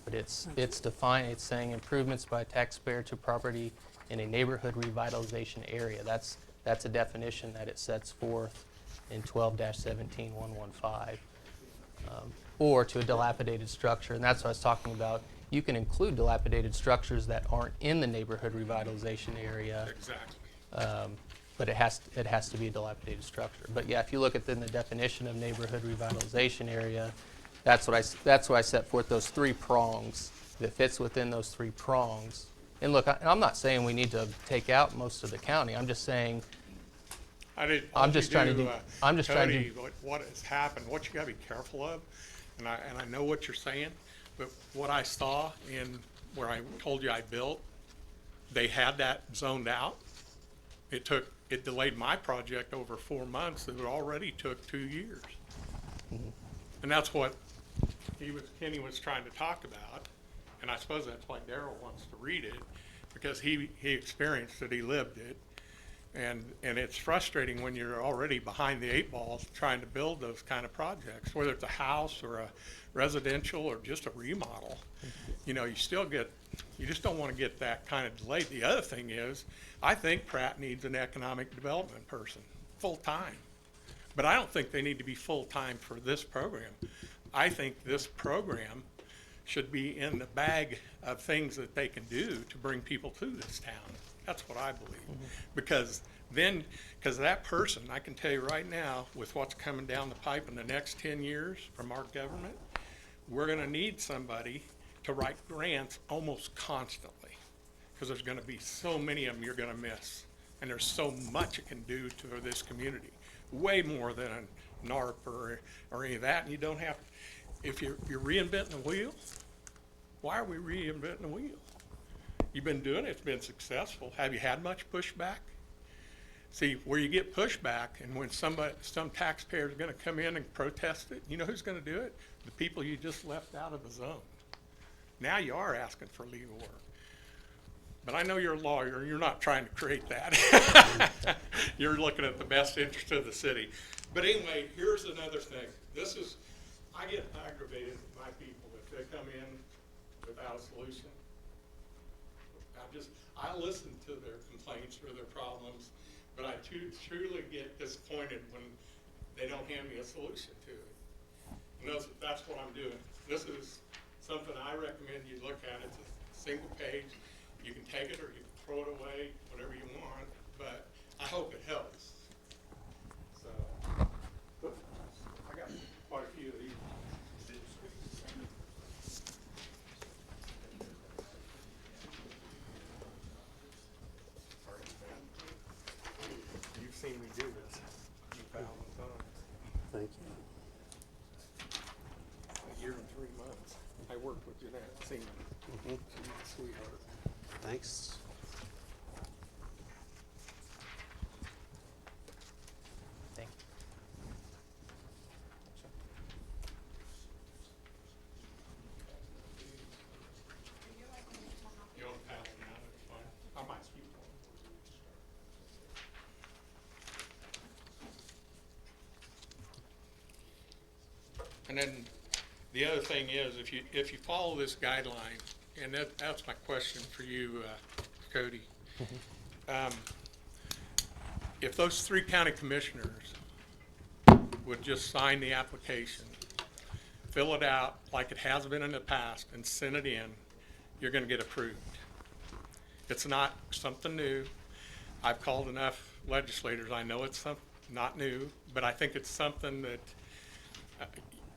But it's defined, it's saying improvements by taxpayer to property in a neighborhood revitalization area. That's a definition that it sets forth in 12-17-115. Or to a dilapidated structure, and that's what I was talking about. You can include dilapidated structures that aren't in the neighborhood revitalization area. Exactly. But it has to be a dilapidated structure. But yeah, if you look at the definition of neighborhood revitalization area, that's what I set forth, those 3 prongs. If it fits within those 3 prongs. And look, I'm not saying we need to take out most of the county. I'm just saying I'm just trying to do. Cody, what has happened, what you gotta be careful of, and I know what you're saying, but what I saw in where I told you I built, they had that zoned out. It delayed my project over 4 months. It already took 2 years. And that's what Kenny was trying to talk about, and I suppose that's why Darrell wants to read it, because he experienced it, he lived it. And it's frustrating when you're already behind the 8 balls trying to build those kind of projects, whether it's a house or a residential or just a remodel. You know, you just don't want to get that kind of delay. The other thing is, I think Pratt needs an economic development person, full-time. But I don't think they need to be full-time for this program. I think this program should be in the bag of things that they can do to bring people to this town. That's what I believe. Because that person, I can tell you right now, with what's coming down the pipe in the next 10 years from our government, we're gonna need somebody to write grants almost constantly. Because there's gonna be so many of them you're gonna miss. And there's so much it can do to this community. Way more than a NARP or any of that. And you don't have, if you're reinventing the wheel, why are we reinventing the wheel? You've been doing it, it's been successful. Have you had much pushback? See, where you get pushback and when some taxpayer is gonna come in and protest it, you know who's gonna do it? The people you just left out of the zone. Now you are asking for legal work. But I know you're a lawyer and you're not trying to create that. You're looking at the best interest of the city. But anyway, here's another thing. I get aggravated with my people if they come in without a solution. I listen to their complaints or their problems, but I truly get disappointed when they don't hand me a solution to it. And that's what I'm doing. This is something I recommend you look at. It's a single page. You can take it or you can throw it away, whatever you want, but I hope it helps. So, I got quite a few of these. You've seen me do this a thousand times. Thank you. A year and 3 months. I worked with Jeanette Seaman. She's a sweetheart. Thanks. Thank you. You want to pass them out? It's fine. I might keep one. And then the other thing is, if you follow this guideline, and that's my question for you, Cody. If those 3 county commissioners would just sign the application, fill it out like it has been in the past, and send it in, you're gonna get approved. It's not something new. I've called enough legislators. I know it's not new, but I think it's something that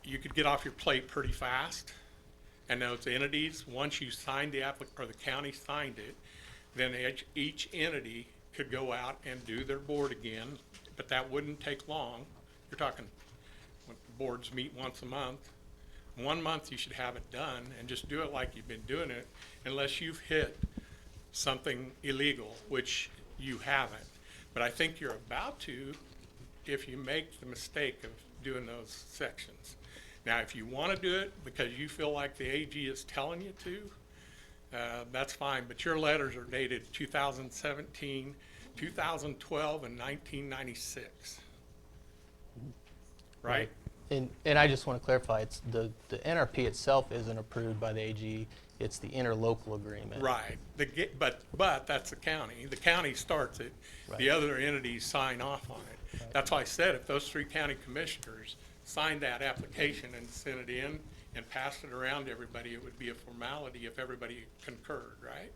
you could get off your plate pretty fast. And those entities, once you signed the or the county signed it, then each entity could go out and do their board again, but that wouldn't take long. You're talking, when boards meet once a month. 1 month you should have it done and just do it like you've been doing it, unless you've hit something illegal, which you haven't. But I think you're about to if you make the mistake of doing those sections. Now, if you want to do it because you feel like the AG is telling you to, that's fine, but your letters are dated 2017, 2012, and 1996. Right? And I just want to clarify, it's the NRP itself isn't approved by the AG, it's the interlocal agreement. Right. But that's the county. The county starts it. Right. The other entities sign off on it. Right. That's why I said if those 3 county commissioners signed that application and sent it in and passed it around to everybody, it would be a formality if everybody concurred, right?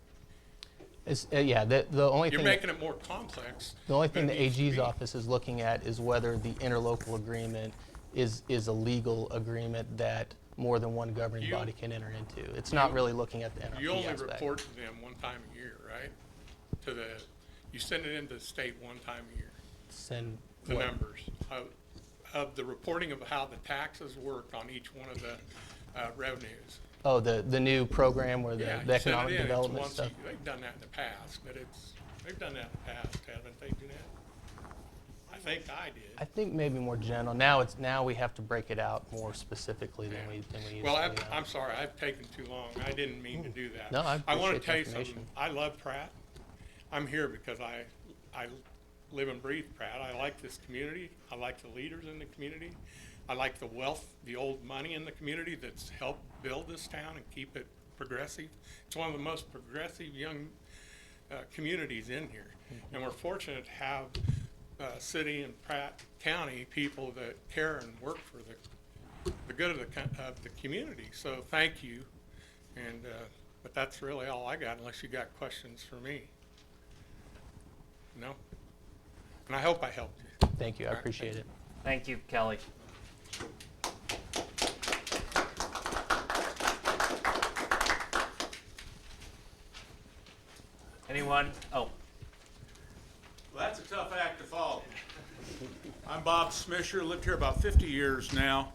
Yeah, the only You're thing. making it more complex. The only than thing it the needs to AG's be. office is looking at is whether the interlocal agreement is a legal agreement that more than one governing You- body can enter into. It's not really looking at the NRP You only aspect. report to them one time a year, right? You send it into the state one time a year, Send the what? numbers of the reporting of how the taxes work on each one of the revenues. Oh, the new program where Yeah, the you send economic it in. It's development once stuff. they've done that in the past, but they've done that in the past, haven't they, Jeanette? I think I did. I think maybe more general. Now we have to break it out more specifically than we used Well, to. I'm sorry, I've taken too long. I didn't mean to do that. No, I want to appreciate the tell you something. information. I love Pratt. I'm here because I live and breathe Pratt. I like this community. I like the leaders in the community. I like the wealth, the old money in the community that's helped build this town and keep it progressive. It's one of the most progressive young communities in here. And we're fortunate to have city and Pratt County people that care and work for the good of the community. So thank you And, but that's really all I got, unless you got questions for me. No? And I hope I helped you. Thank you, I All right, appreciate it. Thank you, Kelly. Anyone? Oh, Well, that's a tough act to follow. I'm Bob Smisher, lived here about 50 years now.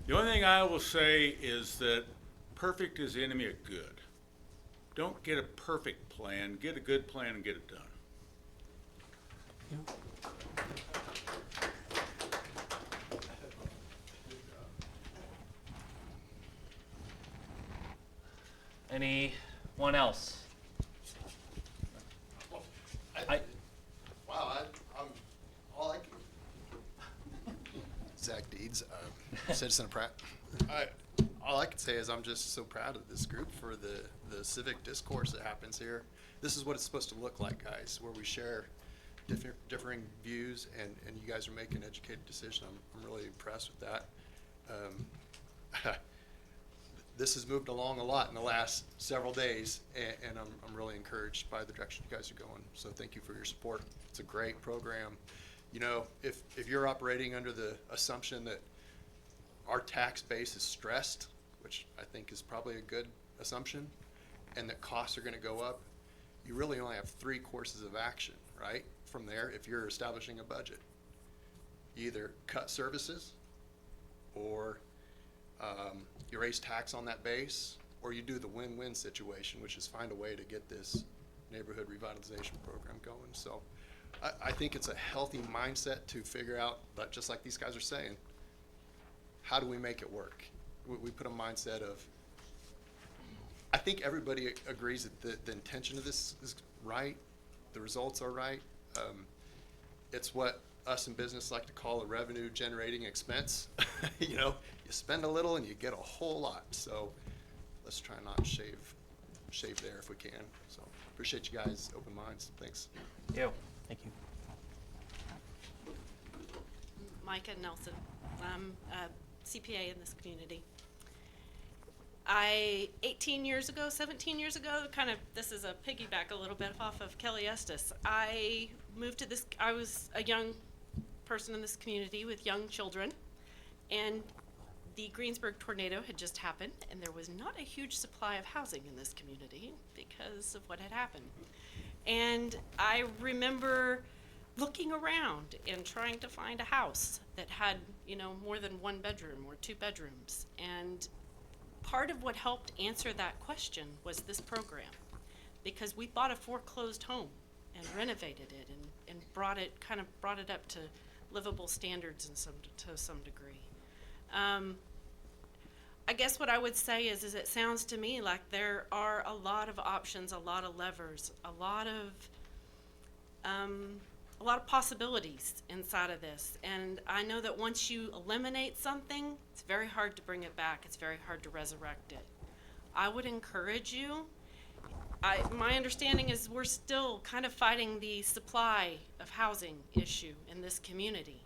The only thing I will say is that perfect is the enemy of good. Don't get a perfect plan, get a good plan and get it done. anyone else? Zach Deeds, citizen of Pratt. All I can say is I'm just so proud of this group for the civic discourse that happens here. This is what it's supposed to look like, guys, where we share differing views, and you guys are making an educated decision. I'm really impressed with that. This has moved along a lot in the last several days, and I'm really encouraged by the direction you guys are going. So thank you for your support. It's a great program. You know, if you're operating under the assumption that our tax base is stressed, which I think is probably a good assumption, and that costs are going to go up, you really only have 3 courses of action, right? From there, if you're establishing a budget, you either cut services, or you raise tax on that base, or you do the win-win situation, which is find a way to get this neighborhood revitalization program going. So I think it's a healthy mindset to figure out, but just like these guys are saying, how do we make it work? We put a mindset of, I think everybody agrees that the intention of this is right, the results are right. It's what us in business like to call a revenue generating expense. You know, you spend a little and you get a whole lot. So let's try not to shave there if we can. So appreciate you guys, open minds. Thanks. You. Thank you. Micah Nelson. I'm a CPA in this community. 17 years ago, this is a piggyback a little bit off of Kelly Estes. I moved to this, I was a young person in this community with young children, and the Greensburg tornado had just happened, and there was not a huge supply of housing in this community because of what had happened. And I remember looking around and trying to find a house that had, you know, more than 1 bedroom or 2 bedrooms. And part of what helped answer that question was this program, because we bought a foreclosed home and renovated it and brought it up to livable standards to some degree. I guess what I would say is it sounds to me like there are a lot of options, a lot of levers, a lot of possibilities inside of this. And I know that once you eliminate something, it's very hard to bring it back. It's very hard to resurrect it. I would encourage you. My understanding is we're still kind of fighting the supply of housing issue in this community.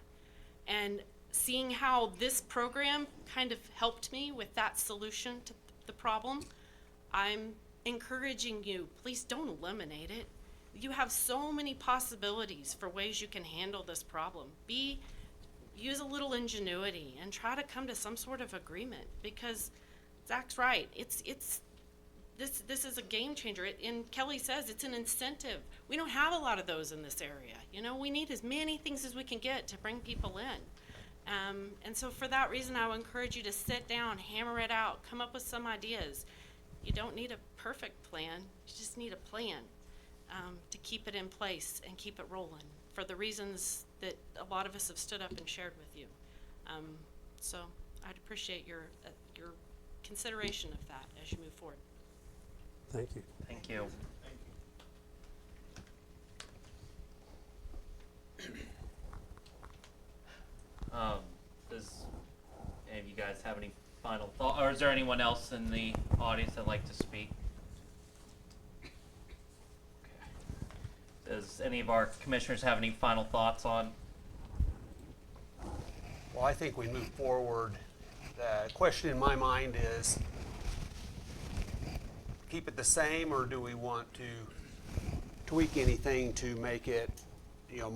And seeing how this program kind of helped me with that solution to the problem, I'm encouraging you, please don't eliminate it. You have so many possibilities for ways you can handle this problem. Use a little ingenuity and try to come to some sort of agreement, because Zach's right. This is a game changer. And Kelly says it's an incentive. We don't have a lot of those in this area. You know, we need as many things as we can get to bring people in. And so for that reason, I would encourage you to sit down, hammer it out, come up with some ideas. You don't need a perfect plan. You just need a plan to keep it in place and keep it rolling for the reasons that a lot of us have stood up and shared with you. So I'd appreciate your consideration of that as you move forward. Thank you. Thank you. Does any of you guys have any final thought, or is there anyone else in the audience that'd like to speak? Okay. Does any of our commissioners have any final thoughts on? Well, I think we move forward. The question in my mind is, keep it the same, or do we want to tweak anything to make it,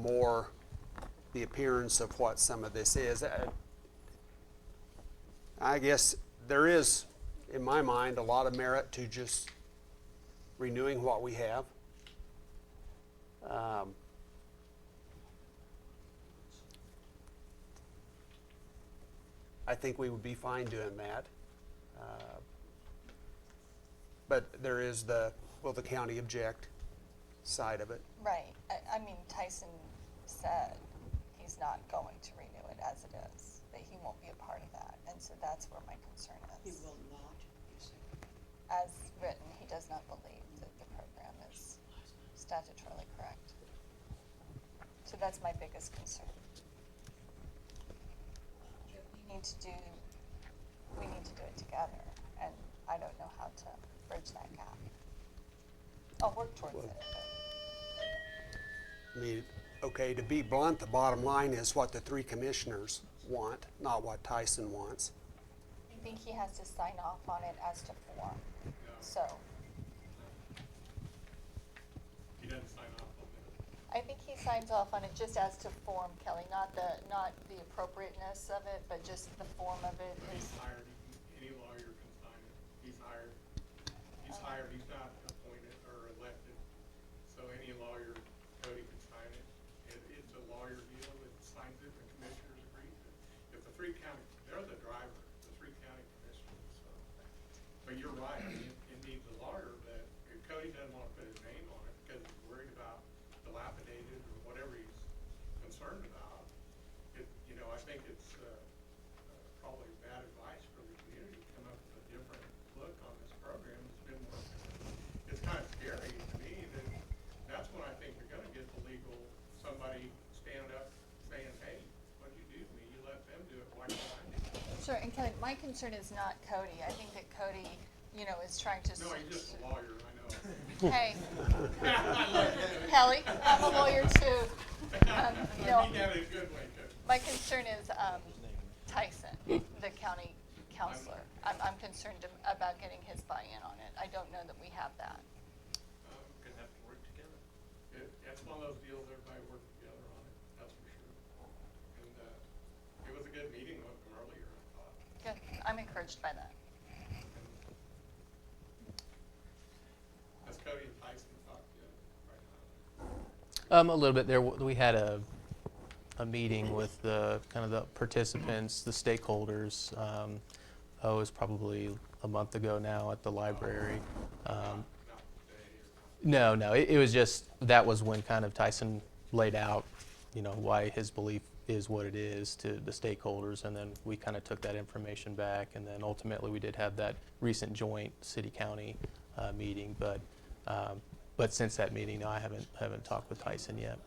more the appearance of what some of this is? I guess there is, in my mind, a lot of merit to just renewing what we have. I think we would be fine doing that. But there is will the county object side of it. Right. I mean, Tyson said he's not going to renew it as it is, that he won't be a part of that. And so that's where my concern He is. will not, you say. As written, he does not believe that the program is statutorily correct. So that's my biggest concern. We need to do it together, and I don't know how to bridge that gap. I'll work towards it, but I mean, okay, to be blunt, the bottom line is what the three commissioners want, not what Tyson wants. I think he has to sign off on it as to form, so. He doesn't sign off on it. I think he signs off on it just as to form, Kelly, not the appropriateness of it, but just the form of it is. He's hired, any lawyer can sign it. He's hired. He's hired, he's not appointed or elected. So any lawyer, Cody can sign it. It's a lawyer deal that signs it, the commissioners agree to it. If the three county, they're the driver, the three county commissioners, so. But you're right, I mean, it needs a lawyer, but if Cody doesn't want to put his name on it because he's worried about dilapidated or whatever he's concerned about, I think it's probably bad advice for the community to come up with a different look on this program. It's been more, it's kind of scary to me that that's when I think you're gonna get the legal, somebody stand up saying, hey, what'd you do to me? You let them do it, why can't I do it? Sure, and Kelly, my concern is not Cody. I think that Cody, is trying to. No, he's just a lawyer, I know. Hey, Kelly, I'm a lawyer too. I mean that in a good way, too. My concern is Tyson, the county counselor. I'm concerned about getting his buy-in on it. I don't know that we have that. Gonna have to work together. It's one of those deals, everybody work together on it, that's for sure. And, it was a good meeting with them earlier, I thought. Good. I'm encouraged by that. Has Cody and Tyson talked yet, right now? A little bit there. We had a meeting with the kind of the participants, the stakeholders. It was probably a month ago now at the library. No, it was just, that was when kind of Tyson laid out, why his belief is what it is to the stakeholders, and then we kind of took that information back, and then ultimately we did have that recent joint city-county meeting, but since that meeting, no, I haven't talked with Tyson yet.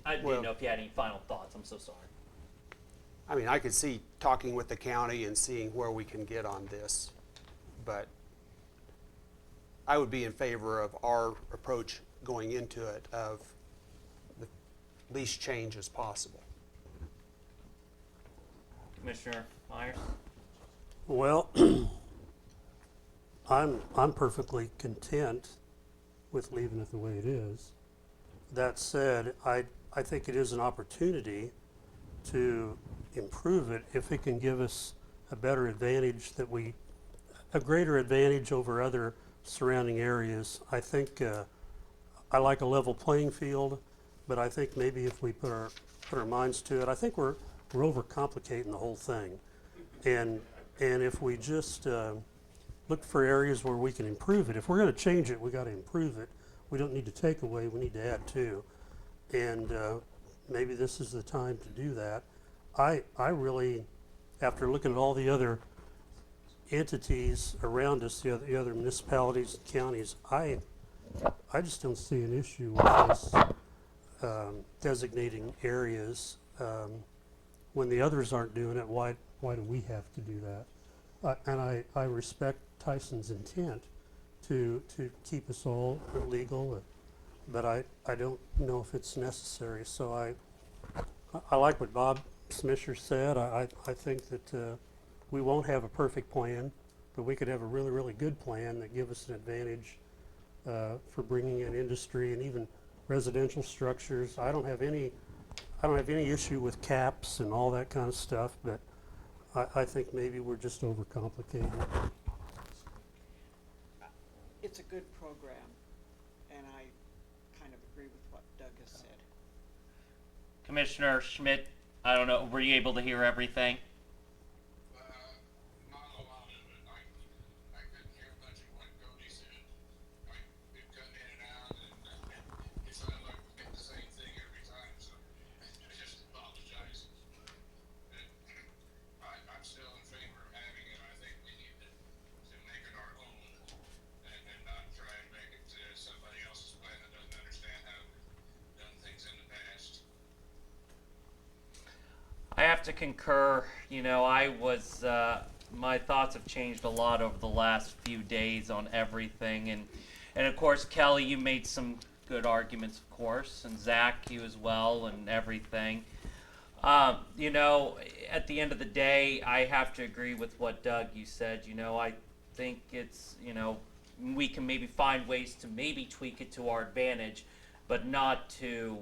I didn't Well- know if you had any final thoughts. I'm so sorry. I mean, I could see talking with the county and seeing where we can get on this, but I would be in favor of our approach going into it of the least change as possible. Commissioner Myers? Well, I'm perfectly content with leaving it the way it is. That said, I think it is an opportunity to improve it if it can give us a better advantage a greater advantage over other surrounding areas. I think, I like a level playing field, but I think maybe if we put our minds to it, I think we're overcomplicating the whole thing. And if we just look for areas where we can improve it, if we're gonna change it, we gotta improve it. We don't need to take away, we need to add to. And maybe this is the time to do that. I really, after looking at all the other entities around us, the other municipalities and counties, I just don't see an issue with this designating areas. When the others aren't doing it, why do we have to do that? And I respect Tyson's intent to keep us all legal, but I don't know if it's necessary. So I like what Bob Smisher said, I think that we won't have a perfect plan, but we could have a really, really good plan that give us an advantage for bringing in industry and even residential structures. I don't have any issue with caps and all that kind of stuff, but I think maybe we're just overcomplicating it. It's a good program, and I kind of agree with what Doug has said. Commissioner Schmidt, I don't know, were you able to hear everything? Not a lot of it. I couldn't hear much of what Cody said. It cut in and out, and it sounded like we get the same thing every time, so I just apologize. I'm still in favor of having it. I think we need to make it our own and not try and make it somebody else's plan that doesn't understand how we've done things in the past. I have to concur. You know, my thoughts have changed a lot over the last few days on everything. And of course, Kelly, you made some good arguments, of course, and Zach, you as well, and everything. You know, at the end of the day, I have to agree with what Doug, you said. You know, I think it's, you know, we can maybe find ways to maybe tweak it to our advantage, but not to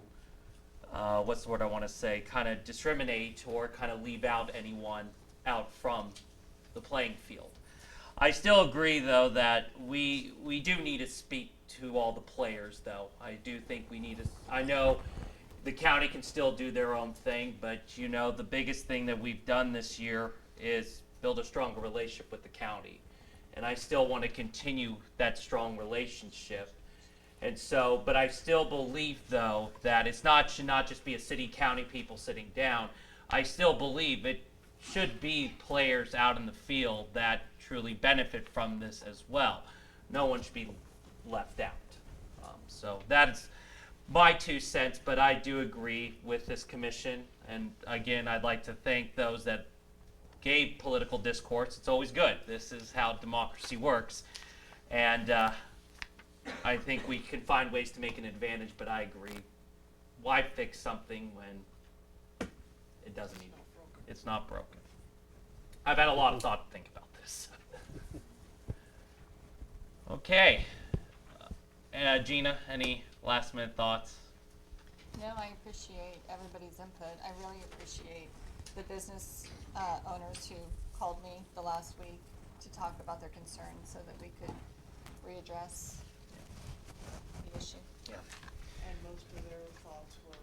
what's the word I want to say, kind of discriminate or kind of leave out anyone out from the playing field. I still agree, though, that we do need to speak to all the players, though. I do think we need to, I know the county can still do their own thing, but, you know, the biggest thing that we've done this year is build a stronger relationship with the county. And I still want to continue that strong relationship. And so, but I still believe, though, that should not just be a city county people sitting down. I still believe it should be players out in the field that truly benefit from this as well. No one should be left out. So that's my 2 cents, but I do agree with this commission. And again, I'd like to thank those that gave political discourse. It's always good. This is how democracy works. And I think we can find ways to make an advantage, but I agree. Why fix something when it doesn't even, it's not broken? I've had a lot of thought to think about this. Okay. Gina, any last minute thoughts? No, I appreciate everybody's input. I really appreciate the business owners who called me the last week to talk about their concerns so that we could readdress the issue. Yeah. And most of their thoughts were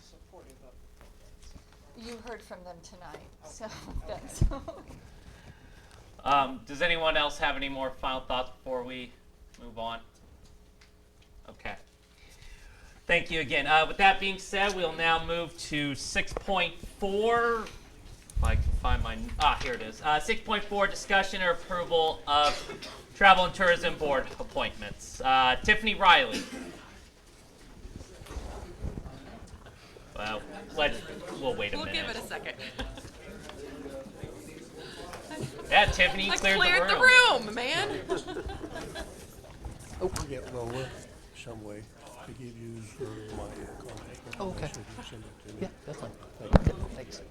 supportive of the program. You heard from them tonight, so Okay. that's. Does anyone else have any more final thoughts before we move on? Okay. Thank you again. With that being said, we'll now move to 6.4. If I can find my, here it is. 6.4, discussion or approval of Travel and Tourism Board appointments. Tiffany Riley. Well, we'll wait a minute. We'll give it a second. Yeah, Tiffany I cleared cleared the the room. room, man. Oh, get lower some way to give you my contact. Oh, okay. So you can send it to me. Yeah, that's fine. Thanks.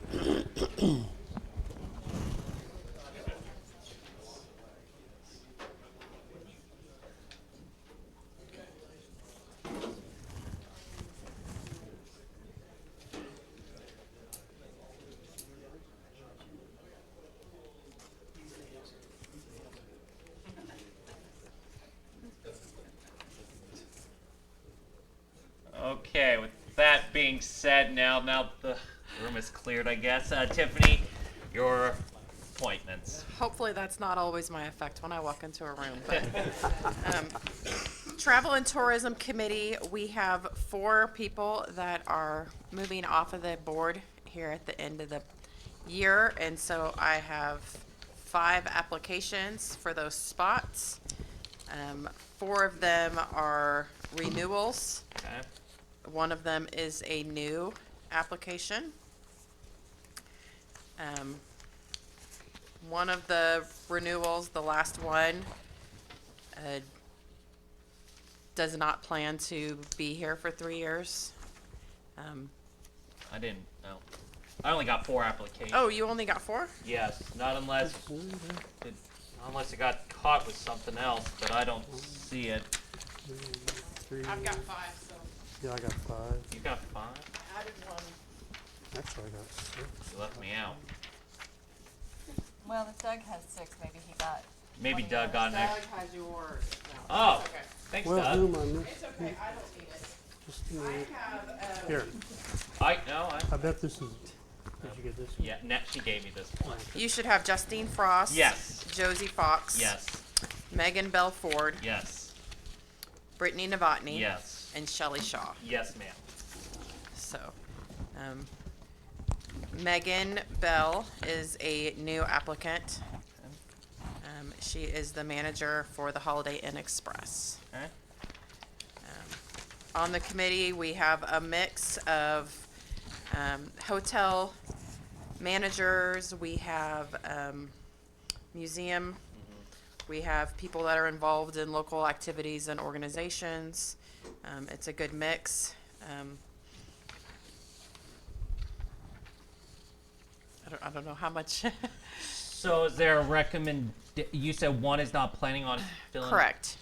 Okay, with that being said, now the room is cleared, I guess. Tiffany, your appointments. Hopefully that's not always my effect when I walk into a room, but, Travel and Tourism Committee, we have 4 people that are moving off of the board here at the end of the year, and so I have 5 applications for those spots. 4 of them are renewals. Okay. One of them is a new application. One of the renewals, the last one, does not plan to be here for 3 years. I didn't know. I only got 4 applications. Oh, you only got 4? Yes, not unless it got caught with something else, but I don't see it. I've got 5, so Yeah, I got 5. You got 5? I added 1. Actually, I got 6. You left me out. Well, if Doug has 6, maybe he got. Maybe 20 Doug got an Doug extra. has yours. No, Oh, it's okay. thanks, Well, who Doug. am I missing? It's okay, I don't need it. Just a I minute. have, Here, I I bet this is, did you get this one? yeah, she gave me this one. you should have Justine Frost. Yes. Josie Fox. Yes. Megan Bell Ford. Yes. Brittany Novotny. Yes. And Shelley Shaw. Yes, ma'am. So, Megan Bell is a new applicant. She is the manager for the Holiday Inn Express. Okay. On the committee, we have a mix of hotel managers, we have museum, we have people that are involved in local activities and organizations. It's a good mix. I don't know how much. So is there a you said one is not planning on filling? Correct.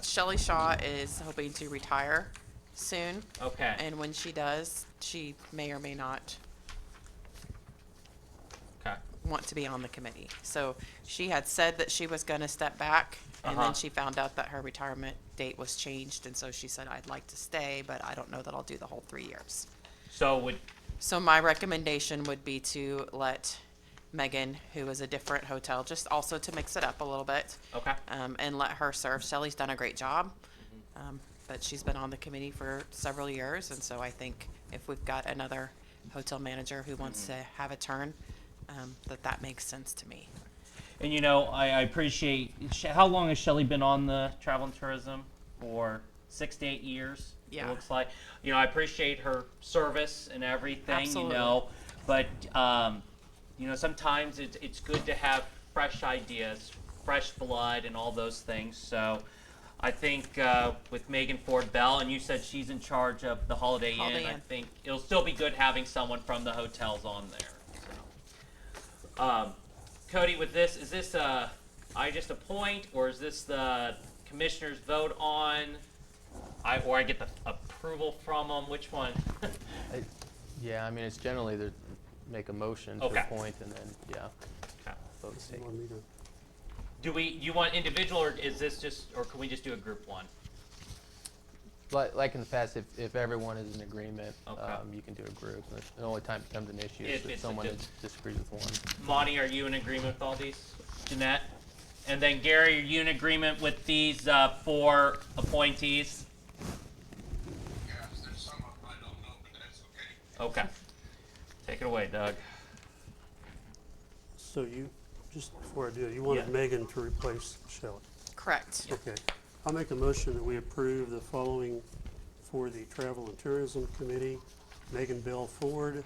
Shelley Shaw is hoping to retire soon. Okay. And when she does, she may or may not Okay. want to be on the committee. So she had said that she was going to step back, and Uh-huh. then she found out that her retirement date was changed, and so she said, I'd like to stay, but I don't know that I'll do the whole 3 years. So my recommendation would be to let Megan, who is a different hotel, just also to mix it up a little bit. Okay. And let her serve. Shelley's done a great job, but she's been on the committee for several years, and so I think if we've got another hotel manager who wants to have a turn, that makes sense to me. And I appreciate, how long has Shelley been on the travel and tourism? For 6 to 8 years, Yeah. it looks like. I appreciate her service and everything, Absolutely. but, sometimes it's good to have fresh ideas, fresh blood, and all those things. So I think with Megan Ford Bell, and you said she's in charge of the Holiday Holiday Inn, I Inn. think it'll still be good having someone from the hotels on there. So, Cody, with this, is this I just appoint, or is this the commissioners vote on, or I get the approval from them? Which one? Yeah, I mean, it's generally the, make a motion to Okay. appoint and then, yeah, Okay. vote to take. Do you want individual, or is this or can we just do a group one? Like in the past, if everyone is in agreement, Okay. you can do a group. The only time it becomes an issue If is if it's a someone dis- disagrees with one. Monty, are you in agreement with all these? Jeanette? And then Gary, are you in agreement with these 4 appointees? Yes, there's some of them I don't know, but that's okay. Okay. Take it away, Doug. So you, just before I do it, you wanted Yeah. Megan to replace Shelley? Correct. Okay. I'll make a motion that we approve the following for the Travel and Tourism Committee: Megan Bell Ford,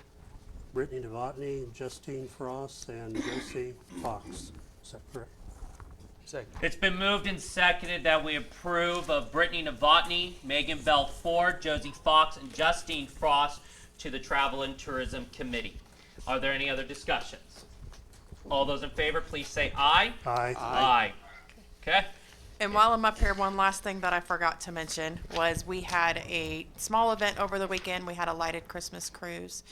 Brittany Novotny, Justine Frost, and Josie Fox. Is that correct? Second. It's been moved and seconded that we approve of Brittany Novotny, Megan Bell Ford, Josie Fox, and Justine Frost to the Travel and Tourism Committee. Are there any other discussions? All those in favor, please say aye. Aye. Aye. Okay. And while I'm up here, one last thing that I forgot to mention was we had a small event over the weekend. We had a lighted Christmas cruise,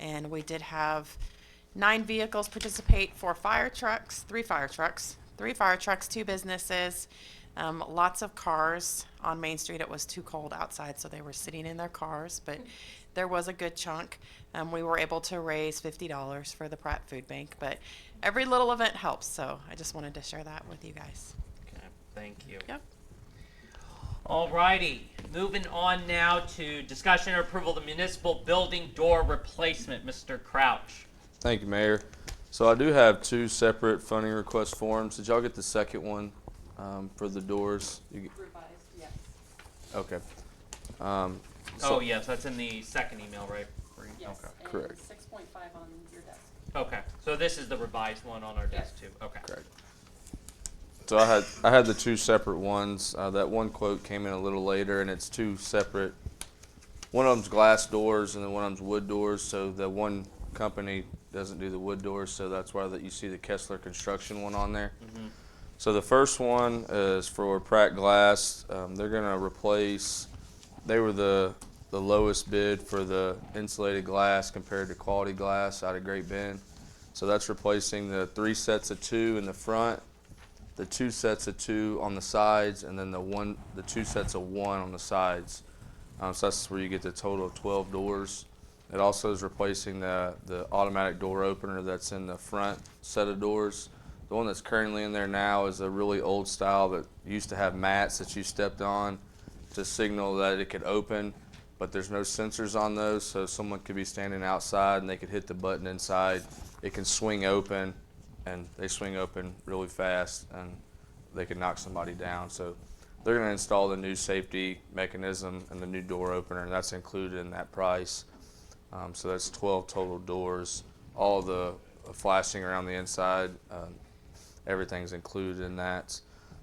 and we did have 9 vehicles participate, 4 fire trucks, 3 fire trucks, 2 businesses, lots of cars on Main Street. It was too cold outside, so they were sitting in their cars, but there was a good chunk. We were able to raise $50 for the Pratt Food Bank, but every little event helps, so I just wanted to share that with you guys. Okay. Thank you. Yep. Alrighty, moving on now to discussion or approval of the municipal building door replacement. Mr. Crouch. Thank you, Mayor. So I do have 2 separate funding request forms. Did y'all get the second one for the doors? Revised, yes. Okay. Oh, yes, that's in the second email, right? Okay. Correct. 6.5 on your desk. Okay, so this is the revised one on our desk too. Okay. Correct. So I had the 2 separate ones. That one quote came in a little later, and it's 2 separate. One of them's glass doors, and then one of them's wood doors. So the one company doesn't do the wood doors, so that's why that you see the Kessler Construction one on there. So the first one is for Pratt Glass. They're gonna replace, they were the lowest bid for the insulated glass compared to Quality Glass out of Great Bend. So that's replacing the 3 sets of 2 in the front, the 2 sets of 2 on the sides, and then the 2 sets of 1 on the sides. So that's where you get the total of 12 doors. It also is replacing the automatic door opener that's in the front set of doors. The one that's currently in there now is a really old style that used to have mats that you stepped on to signal that it could open, but there's no sensors on those, so someone could be standing outside and they could hit the button inside. It can swing open, and they swing open really fast, and they can knock somebody down. So they're going to install the new safety mechanism and the new door opener, and that's included in that price. So that's 12 total doors. All the flashing around the inside, everything's included in that.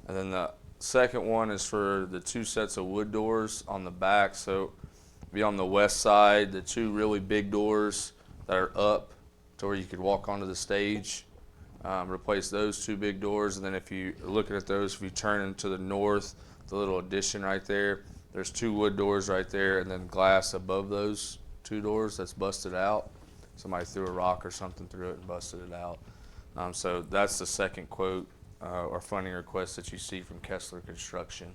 And then the second one is for the 2 sets of wood doors on the back. So be on the west side, the 2 really big doors that are up to where you could walk onto the stage. Replace those 2 big doors, and then if you are looking at those, if you turn into the north, the little addition right there, there's 2 wood doors right there, and then glass above those 2 doors that's busted out. Somebody threw a rock or something through it and busted it out. So that's the second quote or funding request that you see from Kessler Construction.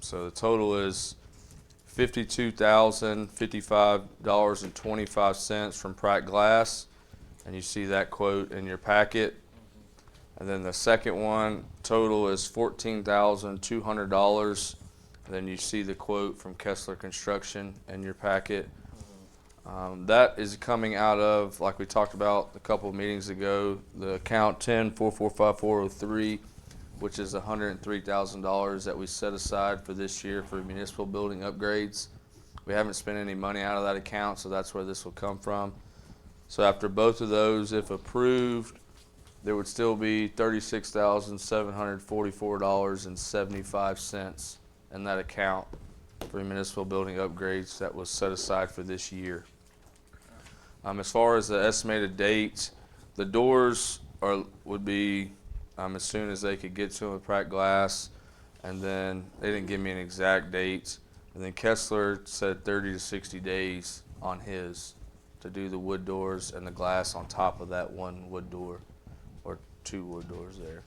So the total is $52,055.25 from Pratt Glass, and you see that quote in your packet. And then the second one total is $14,200, and then you see the quote from Kessler Construction in your packet. That is coming out of, like we talked about a couple of meetings ago, the account 10-445403, which is $103,000 that we set aside for this year for municipal building upgrades. We haven't spent any money out of that account, so that's where this will come from. So after both of those, if approved, there would still be $36,744.75 in that account for municipal building upgrades that was set aside for this year. As far as the estimated date, the doors would be as soon as they could get to them with Pratt Glass, and then they didn't give me an exact date. And then Kessler said 30 to 60 days on his to do the wood doors and the glass on top of that 1 wood door, or 2 wood doors there.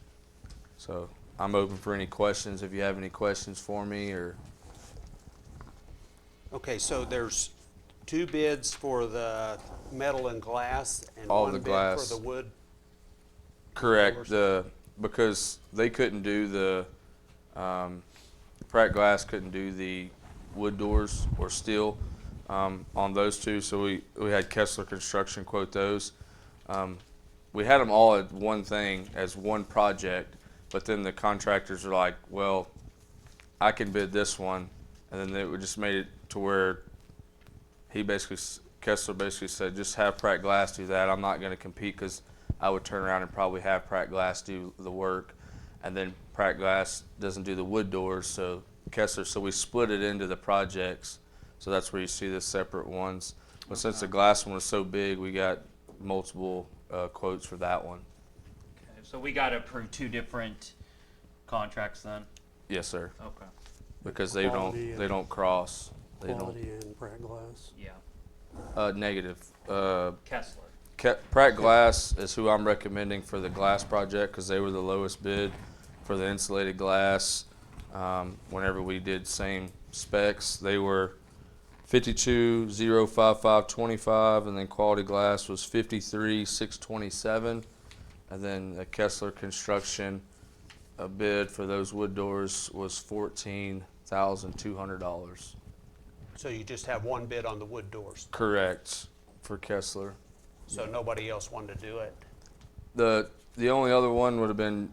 So I'm open for any questions if you have any questions for me. Or Okay, so there's 2 bids for the metal and glass and All 1 the bid glass. for the wood? correct, because they couldn't do the Pratt Glass couldn't do the wood doors or steel on those 2, so we had Kessler Construction quote those. We had them all at one thing as one project, but then the contractors are like, well, I can bid this one, and then they just made it to where Kessler basically said, just have Pratt Glass do that. I'm not going to compete, because I would turn around and probably have Pratt Glass do the work, and then Pratt Glass doesn't do the wood doors, so Kessler, so we split it into the projects, so that's where you see the separate ones. But since the glass one was so big, we got multiple quotes for that one. Okay, so we got to approve 2 different contracts then? Yes, sir. Okay. Because they Quality don't cross. They don't. Quality and Pratt Glass. Yeah. Negative. Kessler. Pratt Glass is who I'm recommending for the glass project, because they were the lowest bid for the insulated glass. Whenever we did same specs, they were 52,055.25, and then Quality Glass was 53,627, and then the Kessler Construction bid for those wood doors was $14,200. So you just have 1 bid on the wood doors, Correct, for Kessler. so nobody else wanted to do it? The only other one would have been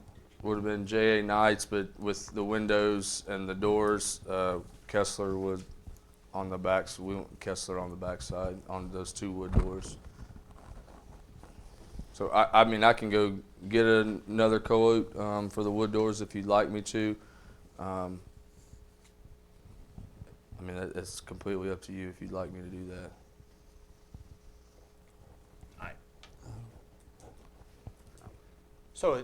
J.A. Knight's, but with the windows and the doors, Kessler would on the back. So we went Kessler on the back side on those 2 wood doors. So I mean, I can go get another quote for the wood doors if you'd like me to. I mean, it's completely up to you if you'd like me to do that. So,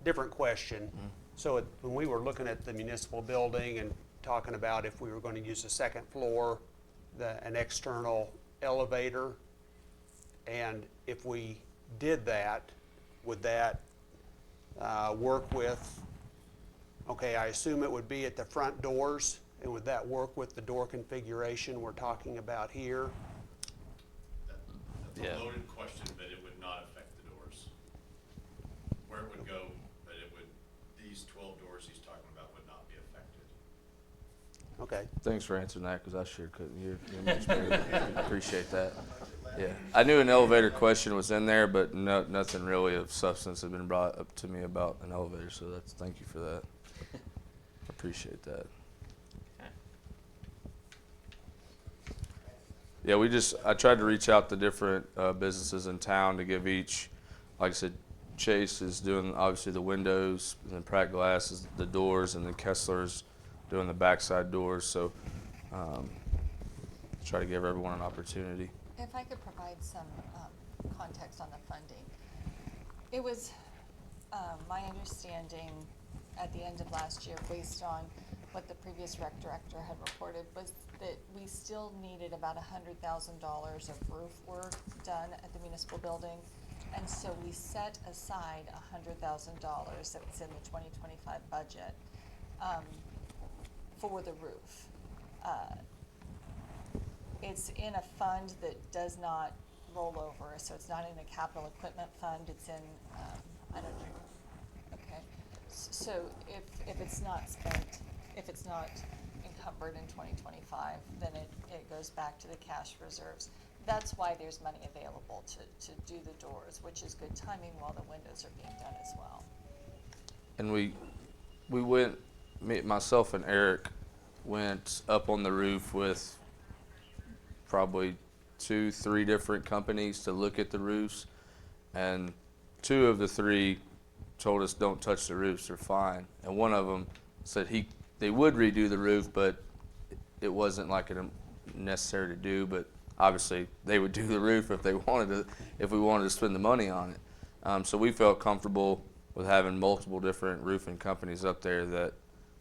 different question. So when we were looking at the municipal building and talking about if we were going to use the second floor, an external elevator, and if we did that, would that work with, okay, I assume it would be at the front doors, and would that work with the door configuration we're talking about here? That's a loaded question, but it would not affect the doors. Where it would go, but it would, these 12 doors he's talking about would not be affected. Okay. Thanks for answering that, because I sure couldn't. You're much better. Appreciate that. Yeah, I knew an elevator question was in there, but nothing really of substance had been brought up to me about an elevator. So thank you for that. Appreciate that. Yeah, I tried to reach out to different businesses in town to give each, like I said, Chase is doing obviously the windows, and then Pratt Glass is the doors, and then Kessler's doing the backside doors. So try to give everyone an opportunity. If I could provide some context on the funding. It was my understanding at the end of last year, based on what the previous rec director had reported, was that we still needed about $100,000 of roof work done at the municipal building. And so we set aside $100,000 that was in the 2025 budget for the roof. It's in a fund that does not roll over, so it's not in a capital equipment fund, it's in, I don't know, okay. So if it's not spent, if it's not encumbered in 2025, then it goes back to the cash reserves. That's why there's money available to do the doors, which is good timing while the windows are being done as well. And we went, myself and Eric went up on the roof with probably 2-3 different companies to look at the roofs, and 2 of the 3 told us don't touch the roofs, they're fine. And one of them said they would redo the roof, but it wasn't like necessary to do, but obviously they would do the roof if we wanted to spend the money on it. So we felt comfortable with having multiple different roofing companies up there, that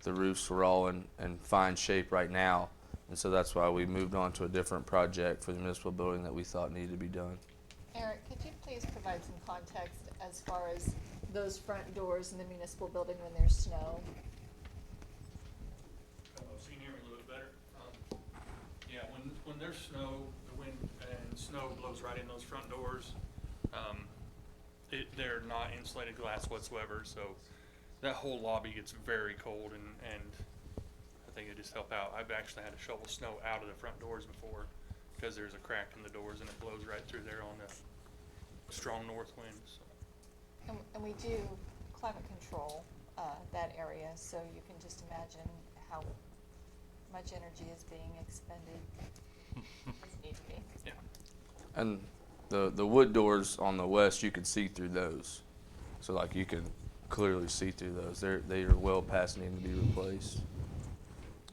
the roofs were all in fine shape right now. And so that's why we moved on to a different project for the municipal building that we thought needed to be done. Eric, could you please provide some context as far as those front doors in the municipal building when there's snow? So you can hear me a little bit better? Yeah, when there's snow, the wind and snow blows right in those front doors. They're not insulated glass whatsoever, so that whole lobby gets very cold, and I think it just help out. I've actually had to shovel snow out of the front doors before because there's a crack in the doors and it blows right through there on the strong north wind. So. And we do climate control that area, so you can just imagine how much energy is being expended. As need to be. Yeah. And the wood doors on the west, you can see through those. So like you can clearly see through those. They are well past needing to be replaced.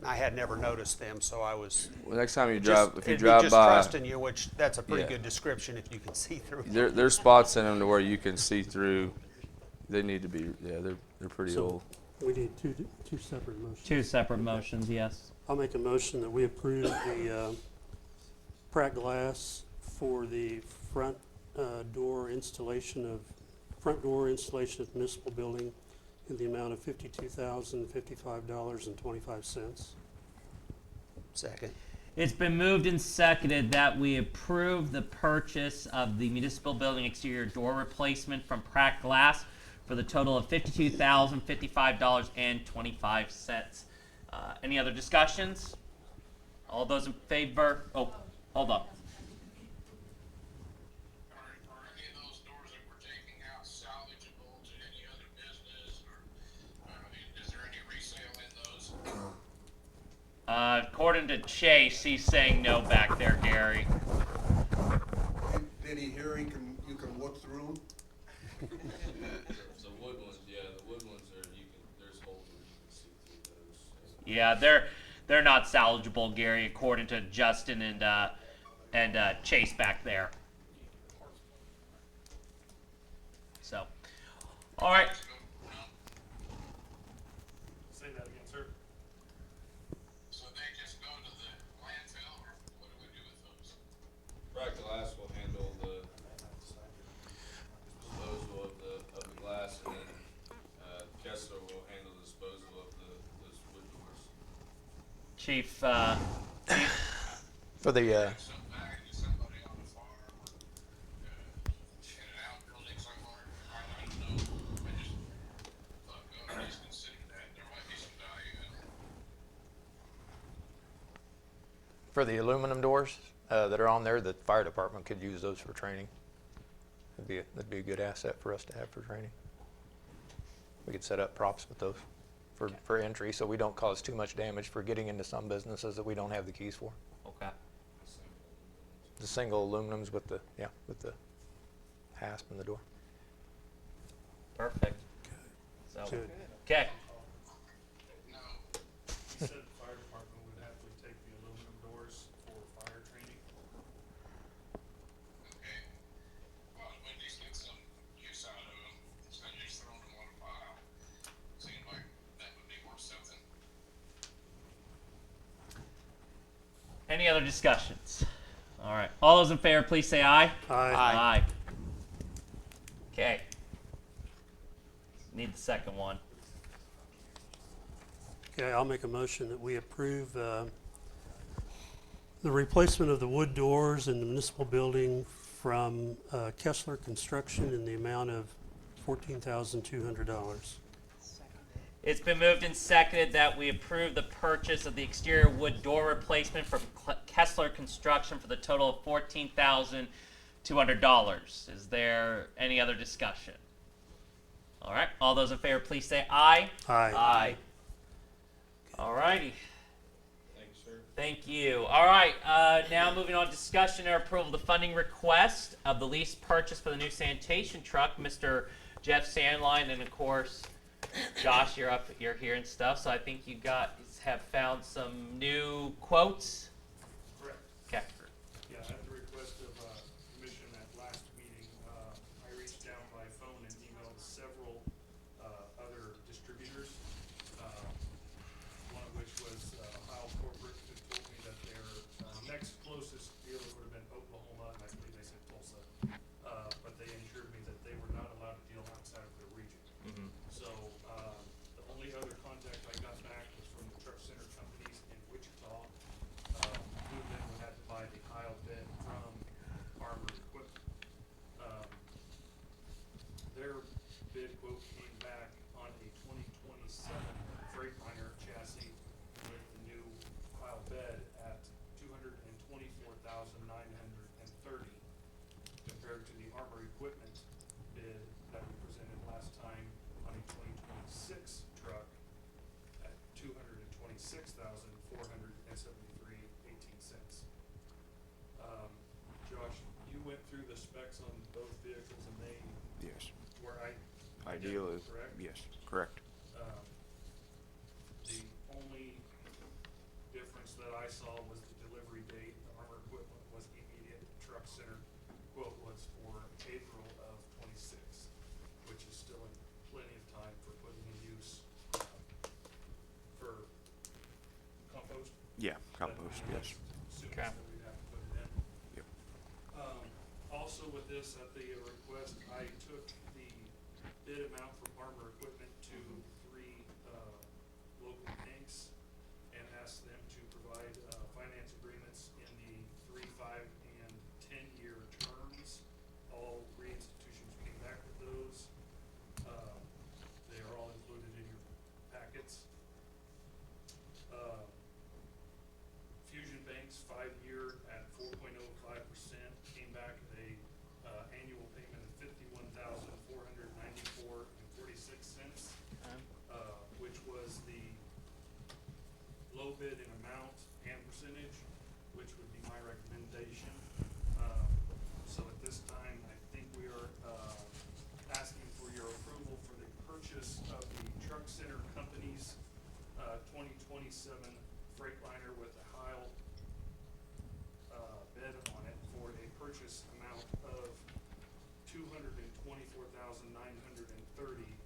I had never noticed them, so I was. Well, next time you just- drive, if you it'd be drive just by, trusting you, which that's a pretty Yeah. good description if you can see through them. there's spots in them to where you can see through. They need to be, they're pretty So old. we need two separate motions. 2 separate motions, yes. I'll make a motion that we approve the Pratt Glass for the front door installation of the municipal building in the amount of $52,055.25. Second. It's been moved and seconded that we approve the purchase of the municipal building exterior door replacement from Pratt Glass for the total of $52,055.25. Any other discussions? All those in favor? Oh, hold on. Are any of those doors that we're taking out salvageable to any other business, or is there any resale in those? According to Chase, he's saying no back there, Gary. Did he hear you can look through them? The wood ones, the wood ones there's holes where you can see through those. Yeah, they're not salvageable, Gary, according to Justin and Chase back there. So, All right. Say that again, sir. So they just go to the landfill, or what do we do with those? Pratt Glass will handle the disposal of the glass, and then Kessler will handle the disposal of those wood doors. Chief, For the, Some back to somebody on the farm, or, in an outbuilding somewhere, I don't know, I just thought, oh, he's considered that, there might be some value in it. for the aluminum doors that are on there, the fire department could use those for training. That'd be a good asset for us to have for training. We could set up props with those for entry, so we don't cause too much damage for getting into some businesses that we don't have the keys for. okay. The single aluminums with the hasp in the door. Perfect. So, Good. okay. He said the fire department would happily take the aluminum doors for fire training. Okay. Well, we at least get some use out of them, instead of just throwing them on a pile. Seemed like that would be worth something. Any other discussions? All right. All those in favor, please say aye. Aye. Aye. Okay. Need the second one. Okay, I'll make a motion that we approve the replacement of the wood doors in the municipal building from Kessler Construction in the amount of $14,200. It's been moved and seconded that we approve the purchase of the exterior wood door replacement from Kessler Construction for the total of $14,200. Is there any other discussion? All right. All those in favor, please say aye. Aye. Aye. All righty. Thanks, sir. Thank you. All right. Now moving on to discussion or approval of the funding request of the lease purchase for the new sanitation truck, Mr. Jeff Sandline, and of course, Josh, you're here and stuff. So I think you have found some new quotes. Correct. Okay. Yeah, at the request of, commission at last meeting, I reached out by phone and emailed several, other distributors. One of which was, Ohio Corporate, who told me that their, next closest dealer would have been Oklahoma, and I believe they said Tulsa. But they assured me that they were not allowed to deal outside of their region. So, the only other contact I got back was from the truck center companies in Wichita, who then would have to buy the Heil bed from Armored Equipment. Their bid quote came back on a 2027 Freightliner chassis with the new Heil bed at $224,930 compared to the Armored Equipment bid that we presented last time on a 2026 truck at $226,473.18. Josh, you went through the specs on both vehicles and they Yes. were Ideal identical, is, correct? yes, correct. The only difference that I saw was the delivery date. The Armor Equipment was immediate. Truck Center quote was for April of '26, which is still in plenty of time for putting in use, for compost. Yeah, compost, yes. Soon Okay. that we'd have to put it in. Yep. Also with this, at the request, I took the bid amount from Armor Equipment to 3 local banks and asked them to provide finance agreements in the 3, 5, and 10-year terms. All 3 institutions came back with those. They are all included in your packets. Fusion Bank's 5-year at 4.05% came back at a annual payment of $51,494.46, which was the low bid in amount and percentage, which would be my recommendation. So at this time, I think we are asking for your approval for the purchase of the Truck Center Company's 2027 Freightliner with a Heil bid on it for a purchase amount of $224,930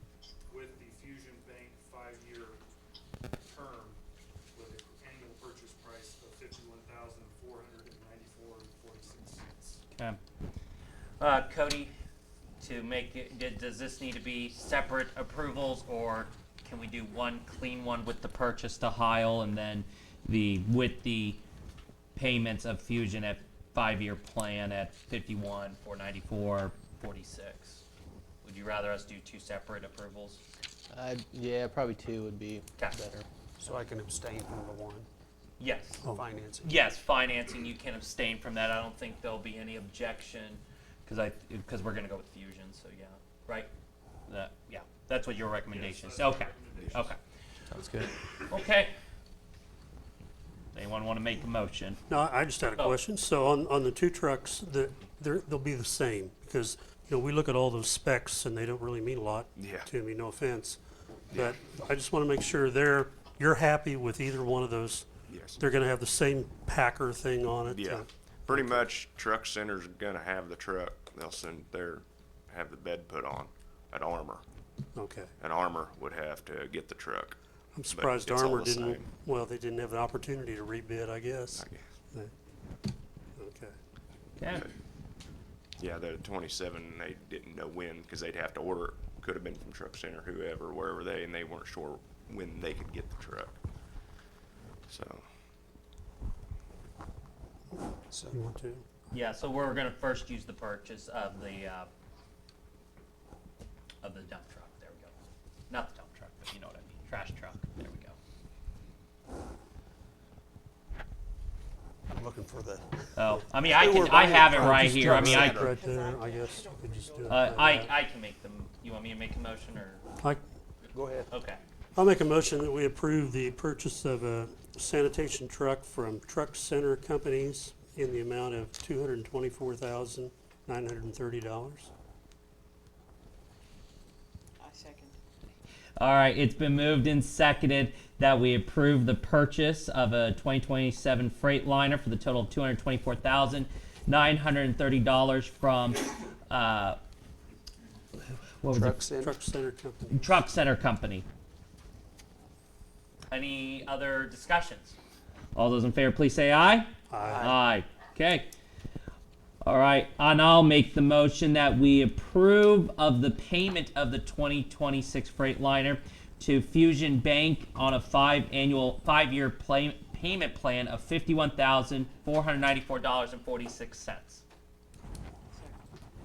Cody, to make it, does this need to be separate approvals, or can we do one clean one with the purchase to Heil and then with the payments of Fusion at 5-year plan at 51, 494, 46? Would you rather us do 2 separate approvals? Yeah, probably 2 would be Okay. better. So I can abstain from the one, Yes. financing. Yes, financing, you can abstain from that. I don't think there'll be any objection, because we're gonna go with Fusion, so yeah, right? Yeah, that's what your recommendation is. Okay, okay. Sounds good. Okay. Anyone want to make a motion? No, I just had a Oh. question. So on the 2 trucks, they'll be the same, because, we look at all those specs and they don't really mean a lot Yeah. to me, no offense. But I just want to make sure you're happy with either one of those. Yes. They're gonna have the same Packer thing on it. Yeah. Pretty much Truck Center's gonna have the truck. They'll have the bed put on at Armor. Okay. And Armor would have to get the truck. I'm But surprised it's all Armor the didn't, same. well, they didn't have an opportunity to rebid, I guess. Okay. Okay. Yeah, the 27, they didn't know when, because they'd have to order it. Could have been from Truck Center, whoever, wherever and they weren't sure when they could get the truck. So, You want to? Yeah, so we're gonna first use the purchase of the dump truck. There we go. Not the dump truck, but you know what I mean. Trash truck. There we go. I'm looking for the. Oh, I mean, They were I have it buying right just here. I trucks mean, that are- Right there, I guess we could just do it. like that. I can make them. You want me to make a motion or? Go ahead. Okay. I'll make a motion that we approve the purchase of a sanitation truck from Truck Center Companies in the amount of $224,930. I second. All right, it's been moved and seconded that we approve the purchase of a 2027 Freightliner for the total of $224,930 from what was Truck it? Center. Truck Center Company. Truck Center Company. Any other discussions? All those in favor, please say aye. Aye. Okay. All right, and I'll make the motion that we approve of the payment of the 2026 Freightliner to Fusion Bank on a 5-year payment plan of $51,494.46.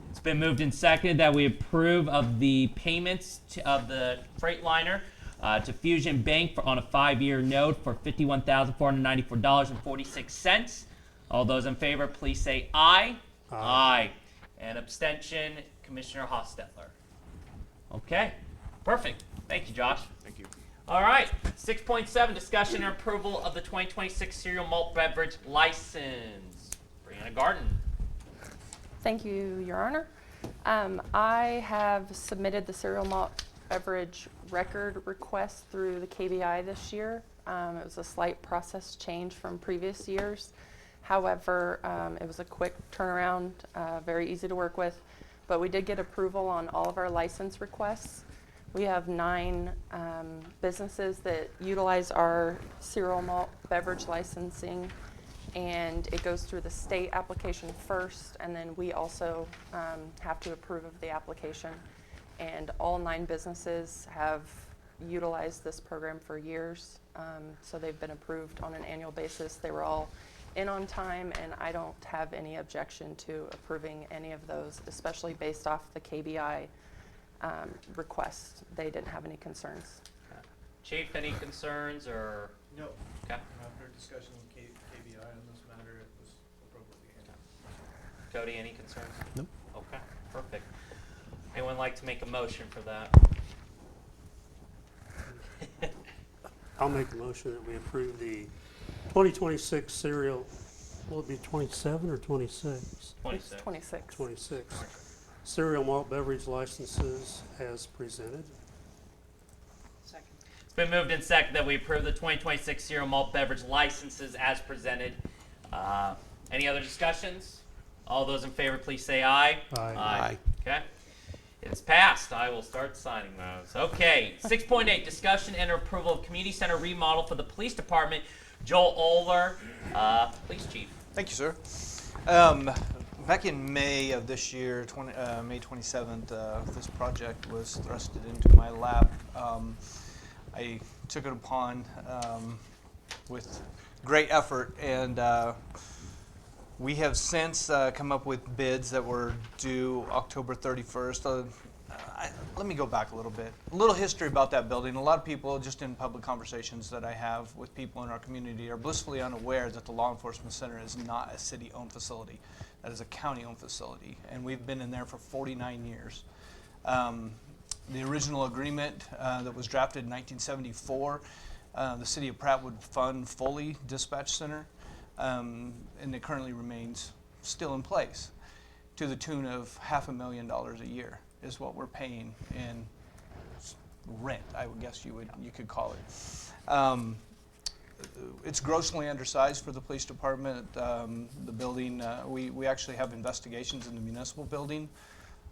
It's been moved and seconded that we approve of the payments of the Freightliner to Fusion Bank on a 5-year note for $51,494.46. All those in favor, please say aye. Aye. And abstention, Commissioner Hostetler. Okay, perfect. Thank you, Josh. thank you. All right, 6.7, discussion and approval of the 2026 cereal malt beverage license. Brianna Garden. Thank you, Your Honor. I have submitted the cereal malt beverage record request through the KBI this year. It was a slight process change from previous years. However, it was a quick turnaround, very easy to work with, but we did get approval on all of our license requests. We have 9 businesses that utilize our cereal malt beverage licensing, and it goes through the state application first, and then we also have to approve of the application. And all 9 businesses have utilized this program for years, so they've been approved on an annual basis. They were all in on time, and I don't have any objection to approving any of those, especially based off the KBI request. They didn't have any concerns. Chief, any concerns or? No. Okay. After discussion with KBI on this matter, it was appropriately handled. Cody, any concerns? Nope. Okay, perfect. Anyone like to make a motion for that? I'll make a motion that we approve the 2026 cereal, will it be 27 or 26? 26. 26. 26. Cereal malt beverage licenses as presented. Second. It's been moved and seconded that we approve the 2026 cereal malt beverage licenses as presented. Any other discussions? All those in favor, please say aye. Aye. Okay. It's passed. I will start signing those. Okay. 6.8, discussion and approval of community center remodel for the police department. Joel Oler, police chief. Thank you, sir. Back in May of this year, May 27th, this project was thrusted into my lap. I took it upon with great effort, and we have since come up with bids that were due October 31st. Let me go back a little bit. A little history about that building. A lot of people, just in public conversations that I have with people in our community, are blissfully unaware that the Law Enforcement Center is not a city-owned facility. That is a county-owned facility, and we've been in there for 49 years. The original agreement that was drafted in 1974, the city of Pratt would fund fully dispatch center, and it currently remains still in place to the tune of $500,000 a year is what we're paying in rent, I would guess you could call it. It's grossly undersized for the police department. The building, we actually have investigations in the municipal building.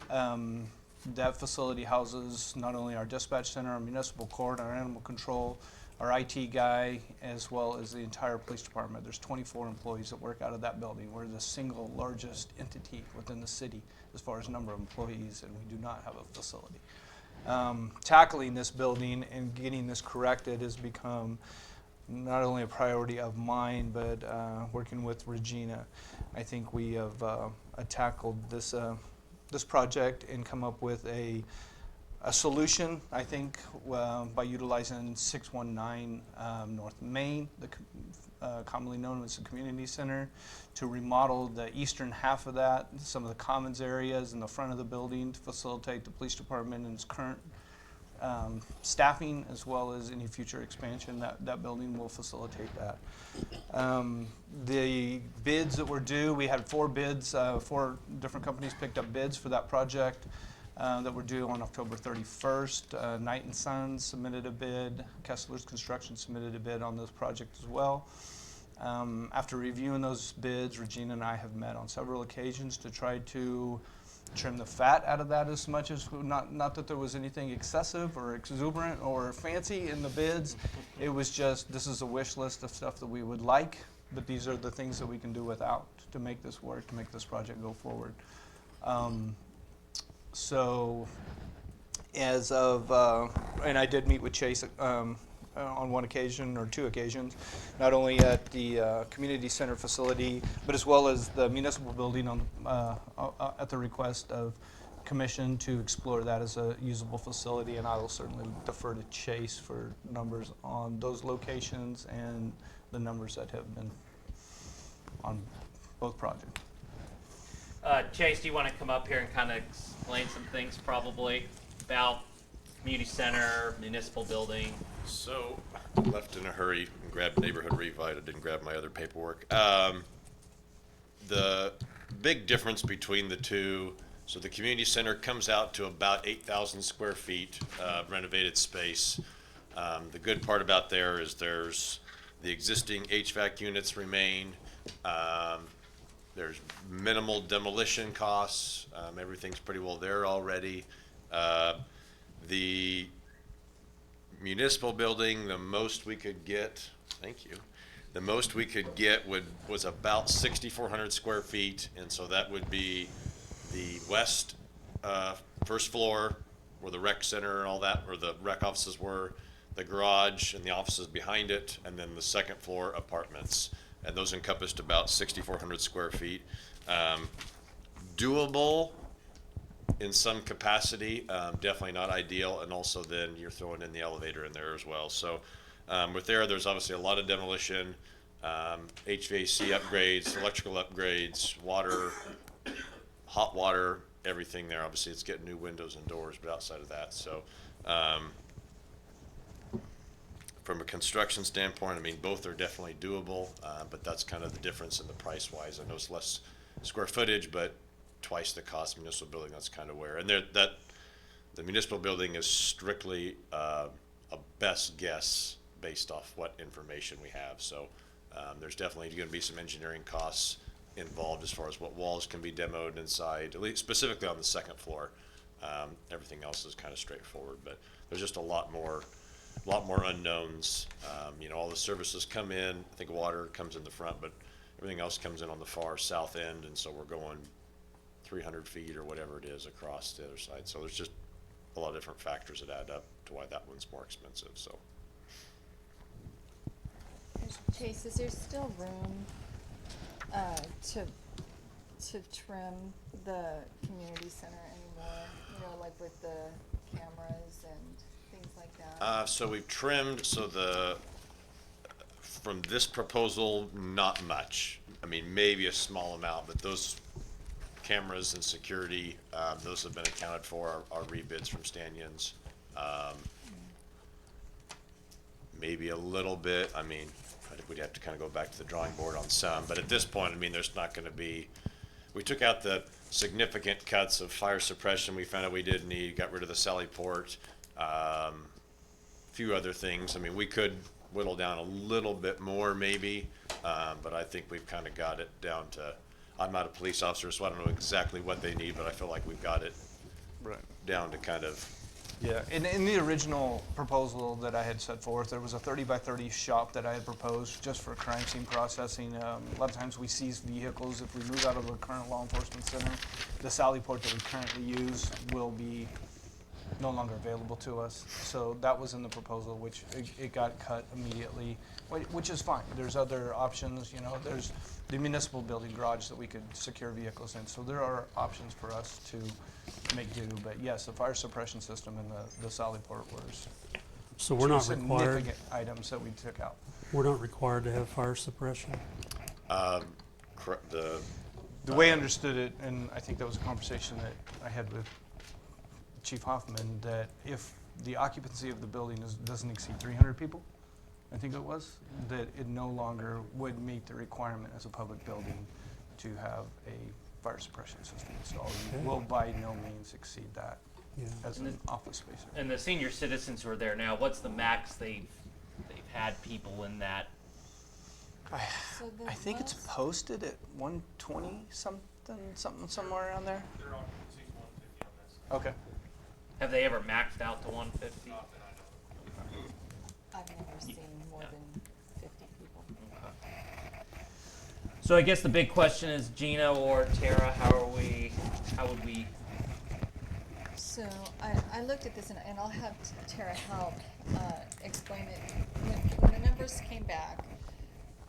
That facility houses not only our dispatch center, our municipal court, our animal control, our IT guy, as well as the entire police department. There's 24 employees that work out of that building. We're the single largest entity within the city as far as number of employees, and we do not have a facility. Tackling this building and getting this corrected has become not only a priority of mine, but working with Regina. I think we have tackled this project and come up with a solution, I think, by utilizing 619 North Main, commonly known as the community center, to remodel the eastern half of that, some of the commons areas in the front of the building to facilitate the police department and its current staffing, as well as any future expansion. That building will facilitate that. The bids that were due, we had 4 bids, 4 different companies picked up bids for that project that were due on October 31st. Knight and Sons submitted a bid. Kessler's Construction submitted a bid on this project as well. After reviewing those bids, Regina and I have met on several occasions to try to trim the fat out of that as much as, not that there was anything excessive or exuberant or fancy in the bids. It was just, this is a wish list of stuff that we would like, but these are the things that we can do without to make this work, to make this project go forward. So as of, and I did meet with Chase on one occasion or 2 occasions, not only at the community center facility, but as well as the municipal building at the request of commission to explore that as a usable facility, and I will certainly defer to Chase for numbers on those locations and the numbers that have been on both projects. Chase, do you want to come up here and kind of explain some things probably about community center, municipal building? So, left in a hurry and grabbed neighborhood revite. I didn't grab my other paperwork. The big difference between the two, so the community center comes out to about 8,000 square feet renovated space. The good part about there is there's the existing HVAC units remain. There's minimal demolition costs. Everything's pretty well there already. The municipal building, the most we could get, thank you, the most we could get was about 6,400 square feet, and so that would be the west first floor where the rec center and all that, where the rec offices were, the garage and the offices behind it, and then the second floor apartments. And those encompassed about 6,400 square feet. Doable in some capacity, definitely not ideal, and also then you're throwing in the elevator in there as well. So with there's obviously a lot of demolition, HVAC upgrades, electrical upgrades, water, hot water, everything there. Obviously it's getting new windows and doors, but outside of that, so from a construction standpoint, I mean, both are definitely doable, but that's kind of the difference in the price wise. I know it's less square footage, but twice the cost of municipal building, that's kind of where. And the municipal building is strictly a best guess based off what information we have. So there's definitely going to be some engineering costs involved as far as what walls can be demoed inside, at least specifically on the second floor. Everything else is kind of straightforward, but there's just a lot more unknowns. You know, all the services come in. I think water comes in the front, but everything else comes in on the far south end, and so we're going 300 feet or whatever it is across the other side. So there's just a lot of different factors that add up to why that one's more expensive, so. Chase, is there still room to trim the community center anymore? You know, like with the cameras and things like that? So we've trimmed, from this proposal, not much. I mean, maybe a small amount, but those cameras and security, those have been accounted for, our rebids from Stanion's. Maybe a little bit, I mean, we'd have to kind of go back to the drawing board on some, but at this point, I mean, there's not gonna be, we took out the significant cuts of fire suppression we found out we did need, got rid of the Sally Port, few other things. I mean, we could whittle down a little bit more maybe, but I think we've kind of got it down to, I'm not a police officer, so I don't know exactly what they need, but I feel like we've got it down to kind of. Yeah, in the original proposal that I had set forth, there was a 30 by 30 shop that I had proposed just for crime scene processing. A lot of times we seize vehicles if we move out of the current law enforcement center. The Sally Port that we currently use will be no longer available to us. So that was in the proposal, which it got cut immediately, which is fine. There's other options, you know, there's the municipal building garage that we could secure vehicles in. So there are options for us to make do, but yes, the fire suppression system and the Sally Port was So we're not required, significant items that we took out. we're not required to have fire suppression? The way I understood it, and I think that was a conversation that I had with Chief Hoffman, that if the occupancy of the building doesn't exceed 300 people, I think it was, that it no longer would meet the requirement as a public building to have a fire suppression system installed. Okay. Will by no means exceed that Yeah. as an office space. And the senior citizens who are there now, what's the max they've had people in that? I think it's posted at 120 something somewhere around there. They're on seats 150 on this. Okay. Have they ever maxed out to 150? I've never seen more than 50 people. So I guess the big question is, Gina or Tara, how would we? So I looked at this, and I'll have Tara help explain it. When the numbers came back,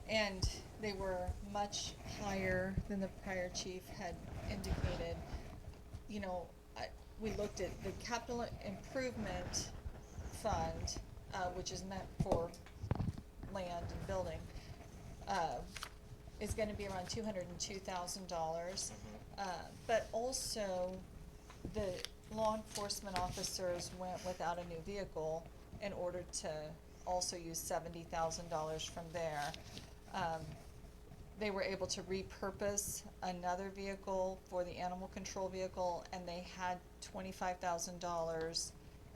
and they were much higher than the prior chief had indicated, you know, we looked at the capital improvement fund, which is meant for land and building, is gonna be around $202,000. But also, the law enforcement officers went without a new vehicle in order to also use $70,000 from there. They were able to repurpose another vehicle for the animal control vehicle, and they had $25,000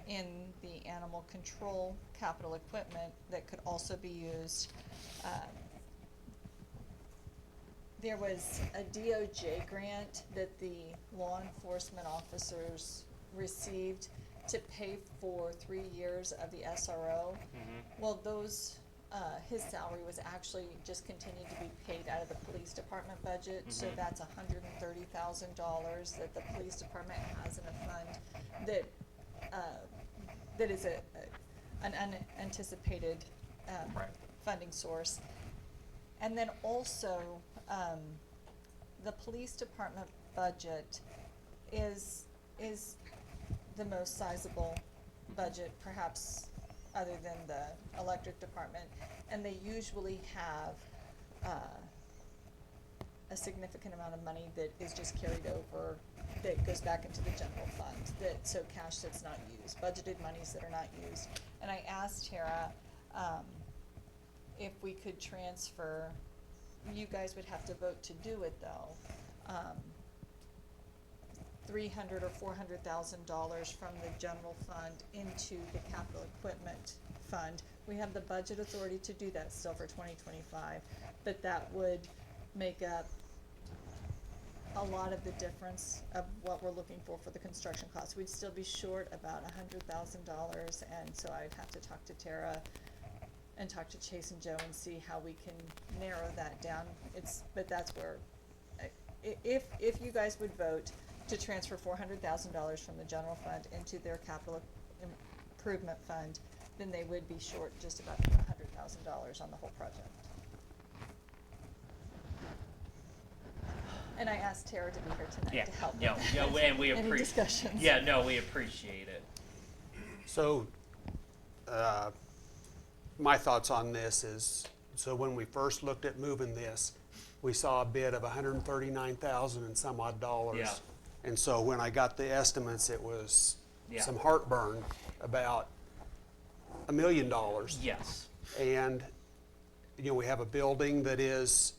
in the animal control capital equipment that could also be used. There was a DOJ grant that the law enforcement officers received to pay for 3 years of the SRO. Well, those, his salary was actually just continued to be paid out of the police department budget, so that's $130,000 that the police department has in a fund that, that is an unanticipated, funding source. And then also, the police department budget is the most sizable budget, perhaps other than the electric department, and they usually have a significant amount of money that is just carried over, that goes back into the general fund, so cash that's not used, budgeted monies that are not used. And I asked Tara if we could transfer, you guys would have to vote to do it though, $300,000 or $400,000 from the general fund into the capital equipment fund. We have the budget authority to do that still for 2025, but that would make up a lot of the difference of what we're looking for the construction costs. We'd still be short about $100,000, and so I'd have to talk to Tara and talk to Chase and Joe and see how we can narrow that down. But that's where if you guys would vote to transfer $400,000 from the general fund into their capital improvement fund, then they would be short just about $100,000 on the whole project. And I asked Tara to be here tonight Yeah, to help yeah, with yeah, that. and we Any appreciate. discussions? Yeah, no, we appreciate it. So, my thoughts on this is, so when we first looked at moving this, we saw a bid of $139,000 and some odd dollars. Yeah. And so when I got the estimates, it was Yeah. some heartburn about $1 million. Yes. And, you know, we have a building that is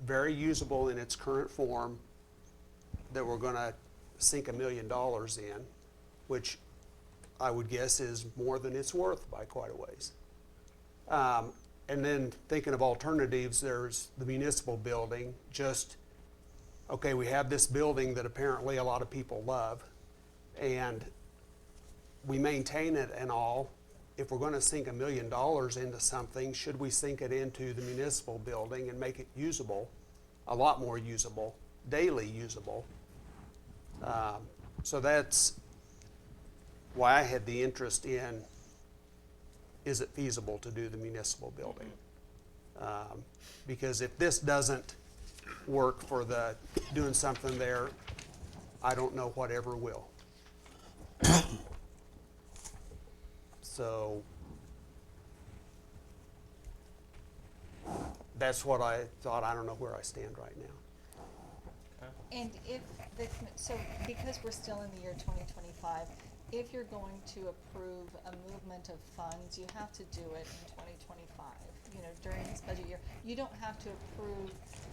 very usable in its current form that we're gonna sink $1 million in, which I would guess is more than it's worth by quite a ways. And then thinking of alternatives, there's the municipal building, okay, we have this building that apparently a lot of people love, and we maintain it and all. If we're gonna sink $1 million into something, should we sink it into the municipal building and make it usable, a lot more usable, daily usable? So that's why I had the interest in, is it feasible to do the municipal building? Because if this doesn't work for doing something there, I don't know what ever will. So that's what I thought. I don't know where I stand right now. And if so because we're still in the year 2025, if you're going to approve a movement of funds, you have to do it in 2025, during this budget year. You don't have to approve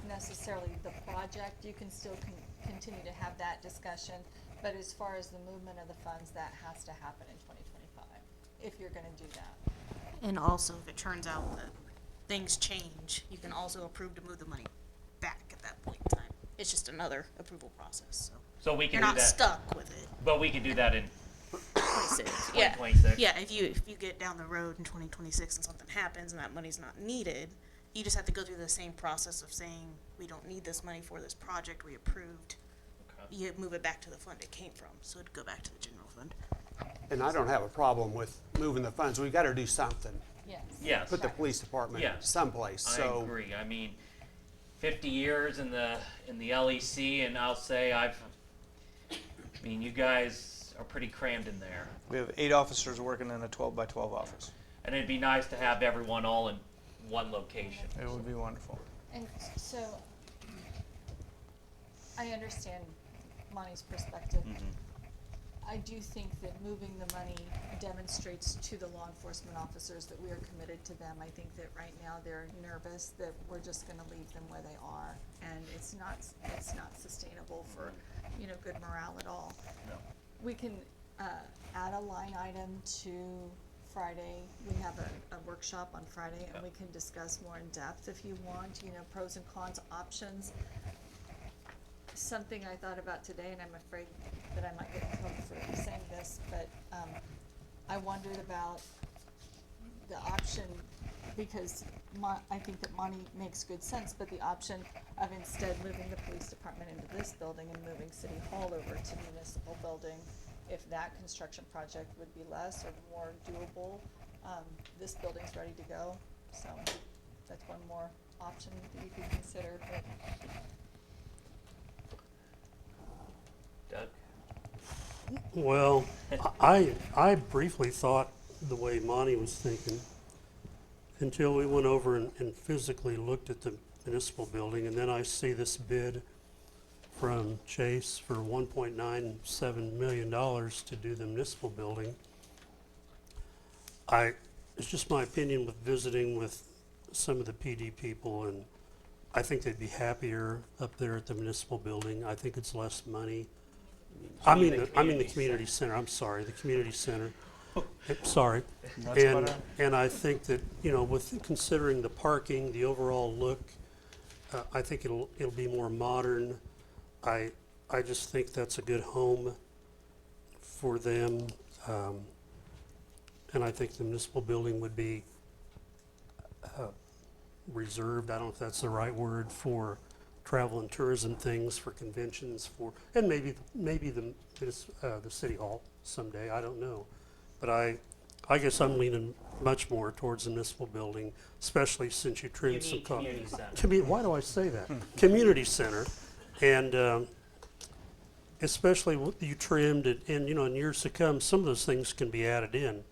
necessarily the project. You can still continue to have that discussion. But as far as the movement of the funds, that has to happen in 2025, if you're gonna do that. And also, if it turns out that things change, you can also approve to move the money back at that point in time. It's just another approval process, So we can you're do not that. stuck with it. But we can do that in 26. Yeah. 2026. Yeah, if you get down the road in 2026 and something happens and that money's not needed, you just have to go through the same process of saying, we don't need this money for this project we approved. Okay. You move it back to the fund it came from, so it'd go back to the general fund. And I don't have a problem with moving the funds. We gotta do something. Yes. Yes. Put the police department Yes. someplace, I so. agree. I mean, 50 years in the LEC, and I'll say you guys are pretty crammed in there. We have 8 officers working in a 12-by-12 office. And it'd be nice to have everyone all in one location. It would be wonderful. And so, I understand Monty's perspective. I do think that moving the money demonstrates to the law enforcement officers that we are committed to them. I think that right now they're nervous that we're just gonna leave them where they are, and it's not sustainable for, good morale at all. No. We can, add a line item to Friday. We have a workshop on Friday, and we can discuss more in depth if you want, pros and cons, options. Something I thought about today, and I'm afraid that I might get in trouble for saying this, but I wondered about the option, because I think that Monty makes good sense, but the option of instead moving the police department into this building and moving City Hall over to municipal building, if that construction project would be less or more doable. This building's ready to go, so that's one more option that you could consider, but. Doug? Well, I briefly thought the way Monty was thinking until we went over and physically looked at the municipal building, and then I see this bid from Chase for $1.97 million to do the municipal building. It's just my opinion with visiting with some of the PD people, and I think they'd be happier up there at the municipal building. I think it's less money. I mean the community center, I'm sorry, the community center. Sorry. That's better. And I think that, with considering the parking, the overall look, I think it'll be more modern. I just think that's a good home for them. And I think the municipal building would be reserved, I don't know if that's the right word, for travel and tourism things for conventions and maybe the city hall someday, I don't know. But I guess I'm leaning much more towards the municipal building, especially since you trimmed some mean community center. Why do I say that? Community center, and especially what you trimmed and in years to come, some of those things can be added in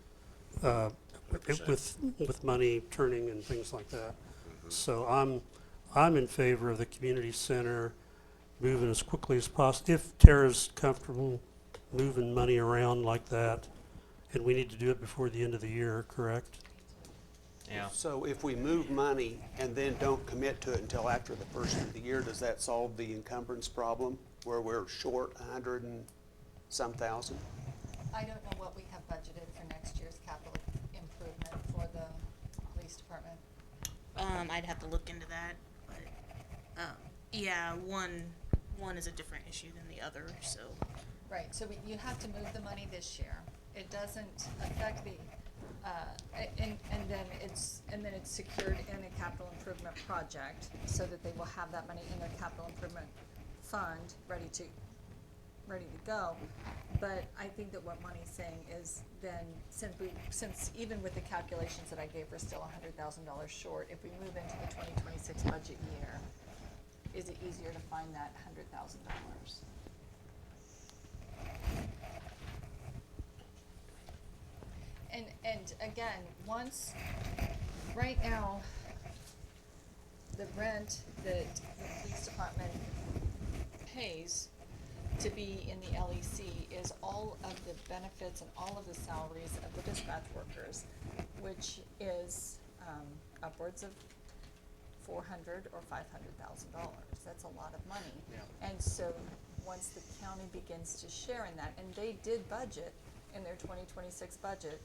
with money turning and things like that. So I'm in favor of the community center moving as quickly as possible. If Tara's comfortable moving money around like that, and we need to do it before the end of the year, correct? Yeah. So if we move money and then don't commit to it until after the first of the year, does that solve the encumbrance problem where we're short 100 and some thousand? I don't know what we have budgeted for next year's capital improvement for the police department. I'd have to look into that, but, yeah, one is a different issue than the other, so. Right, so you have to move the money this year. It doesn't affect the, and then it's secured in a capital improvement project so that they will have that money in their capital improvement fund ready to go. But I think that what Monty's saying is then, since even with the calculations that I gave, we're still $100,000 short, if we move into the 2026 budget year, is it easier to find that $100,000? And again, right now, the rent that the police department pays to be in the LEC is all of the benefits and all of the salaries of the dispatch workers, which is upwards of $400,000 or $500,000. That's a lot of money. Yeah. And so once the county begins to share in that, and they did budget in their 2026 budget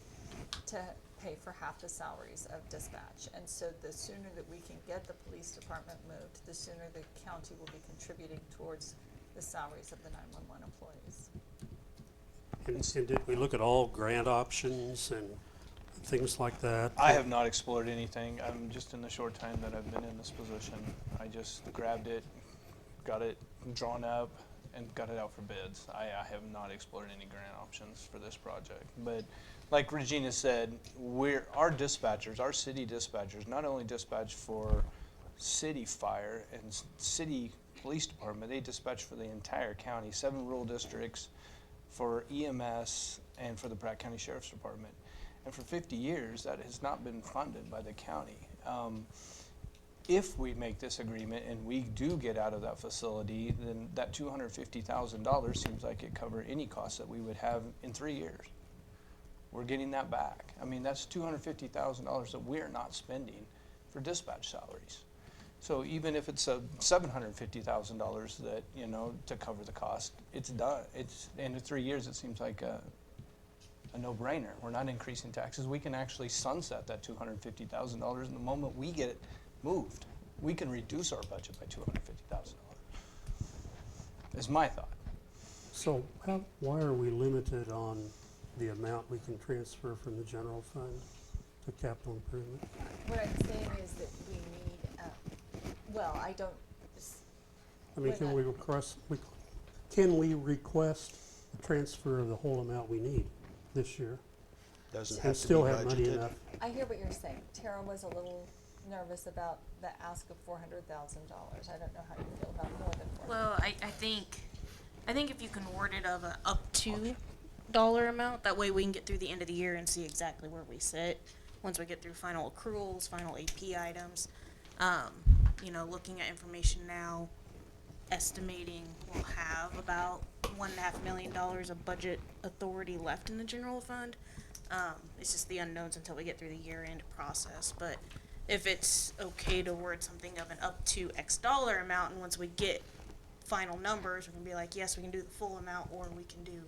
to pay for half the salaries of dispatch. And so the sooner that we can get the police department moved, the sooner the county will be contributing towards the salaries of the 911 employees. And did we look at all grant options and things like that? I have not explored anything. I'm just in the short time that I've been in this position. I just grabbed it, got it drawn up, and got it out for bids. I have not explored any grant options for this project. But like Regina said, our dispatchers, our city dispatchers, not only dispatch for city fire and city police department, they dispatch for the entire county, 7 rural districts, for EMS, and for the Pratt County Sheriff's Department. And for 50 years, that has not been funded by the county. If we make this agreement and we do get out of that facility, then that $250,000 seems like it cover any costs that we would have in 3 years. We're getting that back. I mean, that's $250,000 that we're not spending for dispatch salaries. So even if it's a $750,000 that, to cover the cost, it's done. It's in 3 years, it seems like a no-brainer. We're not increasing taxes. We can actually sunset that $250,000 in the moment we get it moved. We can reduce our budget by $250,000. Is my thought. So why are we limited on the amount we can transfer from the general fund to capital improvement? What I'm saying is that we need, I don't. I mean, can we request a transfer of the whole amount we need this year? Doesn't And have to be still have money budgeted. enough? I hear what you're saying. Tara was a little nervous about the ask of $400,000. I don't know how you feel about more than $400,000. Well, I think if you can word it of a up to dollar amount, that way we can get through the end of the year and see exactly where we sit. Once we get through final accruals, final AP items, looking at information now, estimating we'll have about $1.5 million of budget authority left in the general fund. It's just the unknowns until we get through the year-end process. But if it's okay to word something of an up to X dollar amount, and once we get final numbers, we can be like, yes, we can do the full amount, or we can do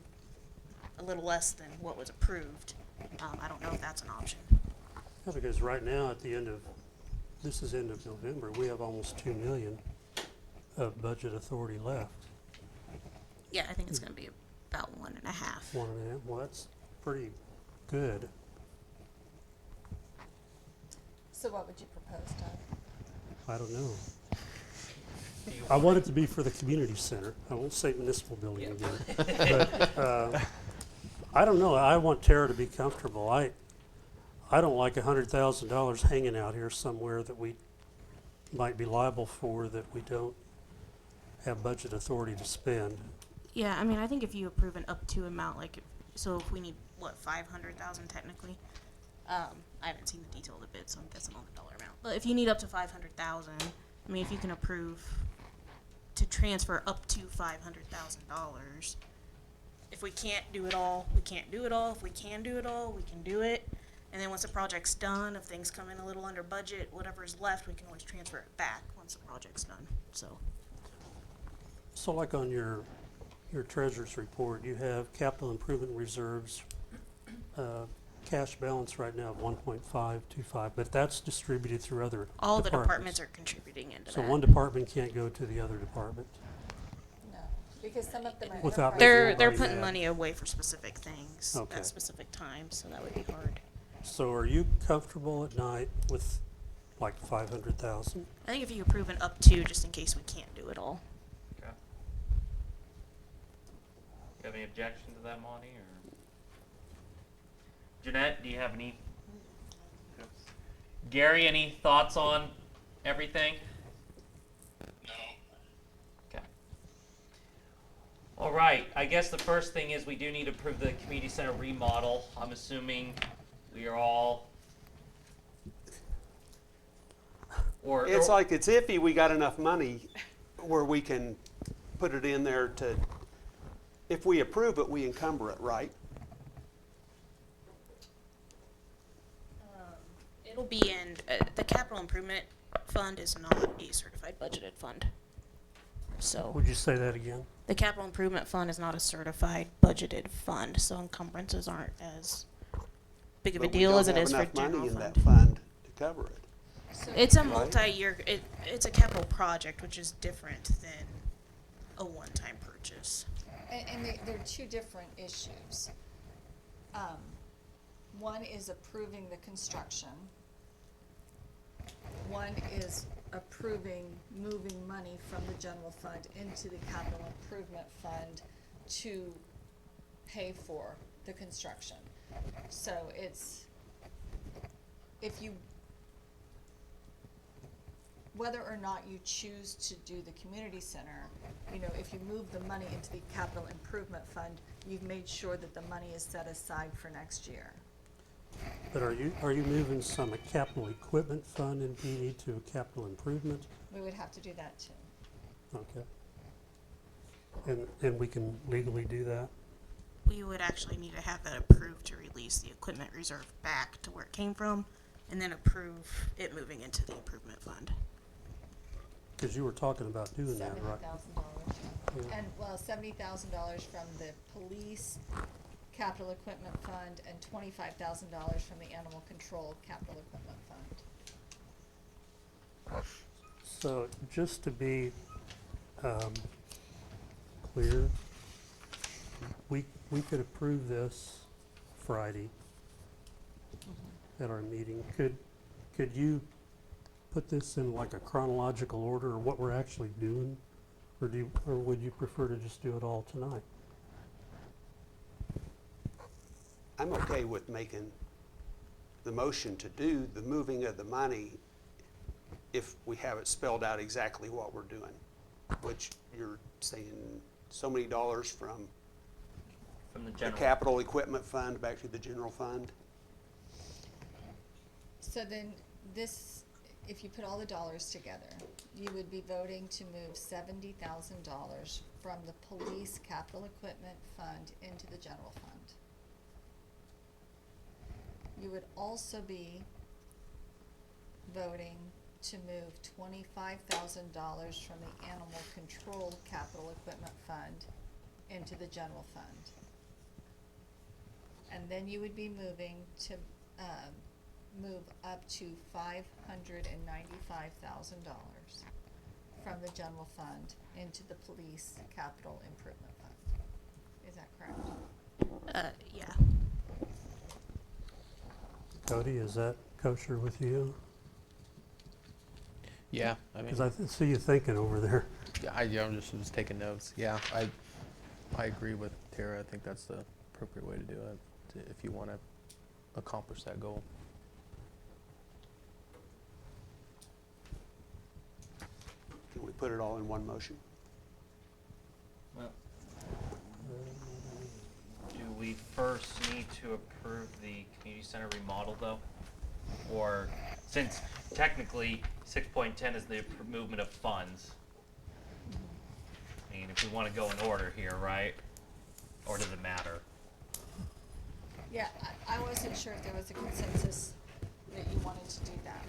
a little less than what was approved. I don't know if that's an option. Yeah, because right now, this is end of November, we have almost $2 million of budget authority left. Yeah, I think it's going to be about 1.5. 1.5. Well, that's pretty good. So what would you propose, Doug? I don't know. I want it to be for the community center. I won't say municipal building again. But, I don't know. I want Tara to be comfortable. I don't like $100,000 hanging out here somewhere that we might be liable for that we don't have budget authority to spend. Yeah, I mean, I think if you approve an up to amount, like, so if we need, what, 500,000 technically? I haven't seen the detail of the bid, so I'm guessing on the dollar amount. But if you need up to 500,000, I mean, if you can approve to transfer up to $500,000, if we can't do it all, we can't do it all. If we can do it all, we can do it. And then once the project's done, if things come in a little under budget, whatever's left, we can always transfer it back once the project's done, so. So like on your treasurer's report, you have capital improvement reserves, cash balance right now of 1.525, but that's distributed through other departments. All the departments are contributing into So that. one department can't go to the other department. No, because some of them are. Without enterprise- They're Right, putting yeah. money away for specific things Okay. at specific times, so that would be hard. So are you comfortable at night with like 500,000? I think if you approve an up to, just in case we can't do it all. Okay. You have any objection to that, Monty, or? Jeanette, do you have any? Gary, any thoughts on everything? No. Okay. All right, I guess the first thing is we do need to approve the community center remodel. I'm assuming we are all, It's like it's iffy we got enough money where we can put it in there to, if we approve it, we encumber it, right? It'll be in, the capital improvement fund is not a certified budgeted fund. So, Would you say that again? the capital improvement fund is not a certified budgeted fund, so encumbrances aren't as big of a But we deal don't as it have is for enough money general in fund. that fund to cover it. It's a Right. multi-year, it's a capital project, which is different than a one-time purchase. And they're two different issues. One is approving the construction. One is approving moving money from the general fund into the capital improvement fund to pay for the construction. So it's, if you, whether or not you choose to do the community center, you know, if you move the money into the capital improvement fund, you've made sure that the money is set aside for next year. But are you moving some capital equipment fund in PD to a capital improvement? We would have to do that too. Okay. And we can legally do that? We would actually need to have that approved to release the equipment reserve back to where it came from, and then approve it moving into the improvement fund. Because you were talking about doing that, right? $70,000. Yeah. And, well, $70,000 from the police capital equipment fund and $25,000 from the animal control capital equipment fund. So just to be clear, we could approve this Friday at our meeting. Could you put this in like a chronological order or what we're actually doing? Or would you prefer to just do it all tonight? I'm okay with making the motion to do the moving of the money if we have it spelled out exactly what we're doing, which you're saying so many dollars from the the general. capital equipment fund back to the general fund. So then this, if you put all the dollars together, you would be voting to move $70,000 from the police capital equipment fund into the general fund. You would also be voting to move $25,000 from the animal control capital equipment fund into the general fund. And then you would be moving to, move up to $595,000 from the general fund into the police capital improvement fund. Is that correct? Yeah. Cody, is that kosher with you? Yeah, I mean, Because I see you thinking over there. I'm just taking notes. Yeah, I agree with Tara. I think that's the appropriate way to do it if you want to accomplish that goal. Can we put it all in one motion? Well, do we first need to approve the community center remodel though? Or, since technically 6.10 is the movement of funds, I mean, if we want to go in order here, right? Or does it matter? Yeah, I wasn't sure if there was a consensus that you wanted to do that.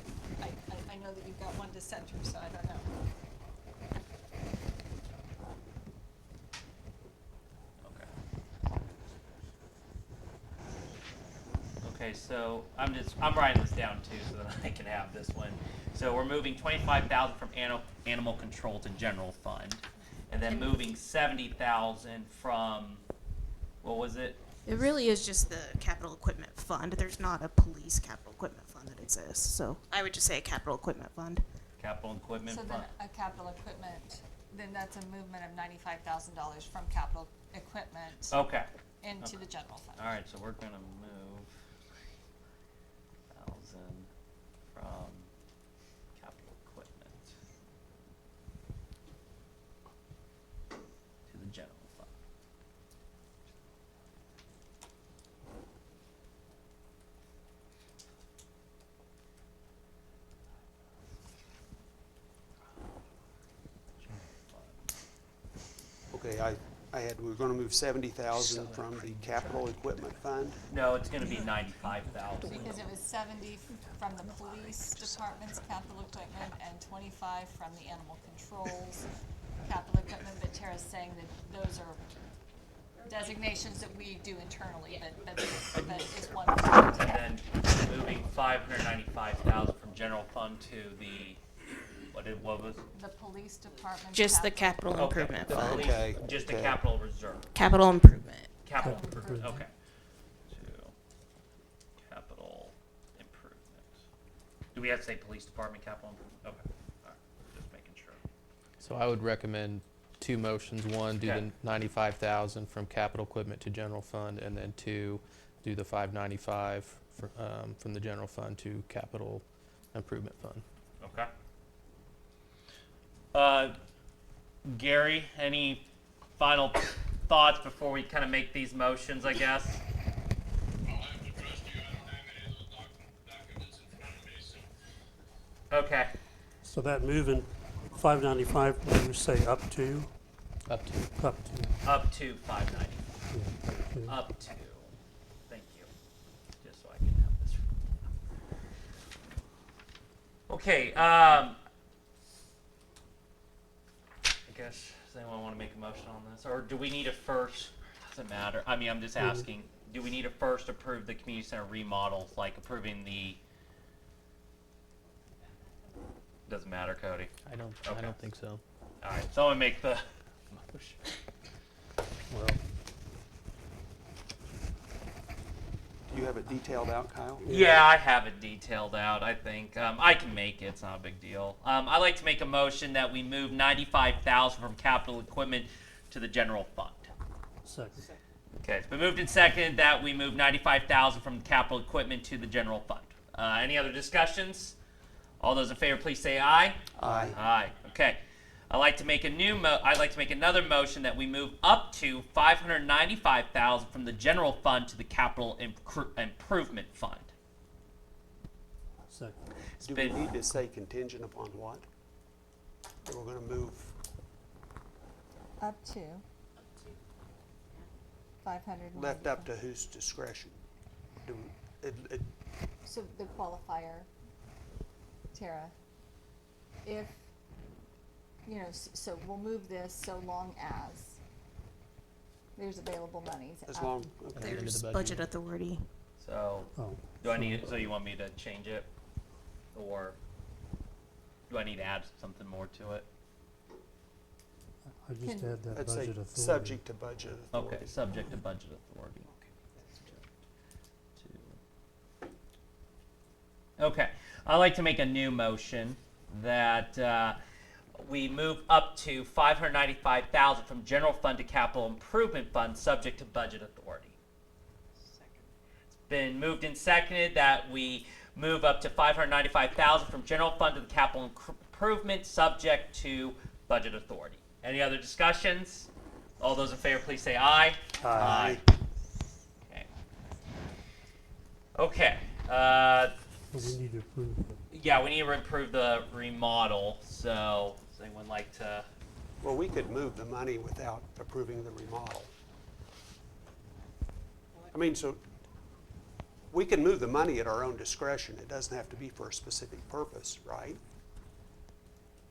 I know that you've got one dissenter, so I don't know. Okay, so I'm writing this down too, so that I can have this one. So we're moving 25,000 from animal control to general fund, and then moving 70,000 from, what was it? It really is just the capital equipment fund. There's not a police capital equipment fund that exists, so I would just say a capital equipment fund. Capital equipment So fund. then a capital equipment, then that's a movement of $95,000 from capital equipment Okay. into the general fund. All right, so we're gonna move 1,000 from capital equipment to the general fund. Okay, we're gonna move 70,000 from the capital equipment fund. No, it's gonna be 95,000. Because it was 70 from the police department's capital equipment and 25 from the animal controls capital equipment, but Tara's saying that those are designations that we do internally, but it's one. And then moving 595,000 from general fund to the, what was? The police department. Just the capital Okay, improvement the fund. police- Okay, Just the okay. capital reserve. Capital improvement. Capital improvement, okay. To capital improvement. Do we have to say police department capital improvement? Okay, all right, just making sure. So I would recommend two motions. One, do Okay. the 95,000 from capital equipment to general fund, and then two, do the 595 from the general fund to capital improvement fund. Okay. Gary, any final thoughts before we kind of make these motions, I guess? I'll have to trust you. I don't have any of those documents in front of me, so. Okay. So that moving 595, did you say up to? Up to. Up to. Up to 590. Yeah. Up to. Thank you. Just so I can have this. Okay. I guess, does anyone want to make a motion on this? Or do we need to first, doesn't matter. I mean, I'm just asking, do we need to first approve the community center remodel, like approving the, doesn't matter, Cody? I don't think so. All right, someone make the motion. Well, Do you have it detailed out, Kyle? Yeah, I have it detailed out, I think. I can make it, it's not a big deal. I'd like to make a motion that we move 95,000 from capital equipment to the general fund. second. Okay, it's been moved and seconded that we move 95,000 from capital equipment to the general fund. Any other discussions? All those in favor, please say aye. Aye. Aye. Okay. I'd like to make another motion that we move up to 595,000 from the general fund to the capital improvement fund. Second. Do we need to say contingent upon what? That we're gonna move, Up to 500. left up to whose discretion? Do we, So the qualifier, Tara, if, so we'll move this so long as there's available monies. as long, okay. There's budget authority. So, Oh, so you want me to change it? Or do I need to add something more to it? I just Can- add that I'd say budget authority. subject to budget authority. Okay, subject to budget authority. Okay, I'd like to make a new motion that we move up to $595,000 from general fund to capital improvement fund, subject to budget authority. It's been moved and seconded that we move up to $595,000 from general fund to the capital improvement, subject to budget authority. Any other discussions? All those in favor, please say aye. Aye. Okay. Okay. We need to approve it. Yeah, we need to improve the remodel. So, does anyone like to? Well, we could move the money without approving the remodel. I mean, so we can move the money at our own discretion. It doesn't have to be for a specific purpose, right?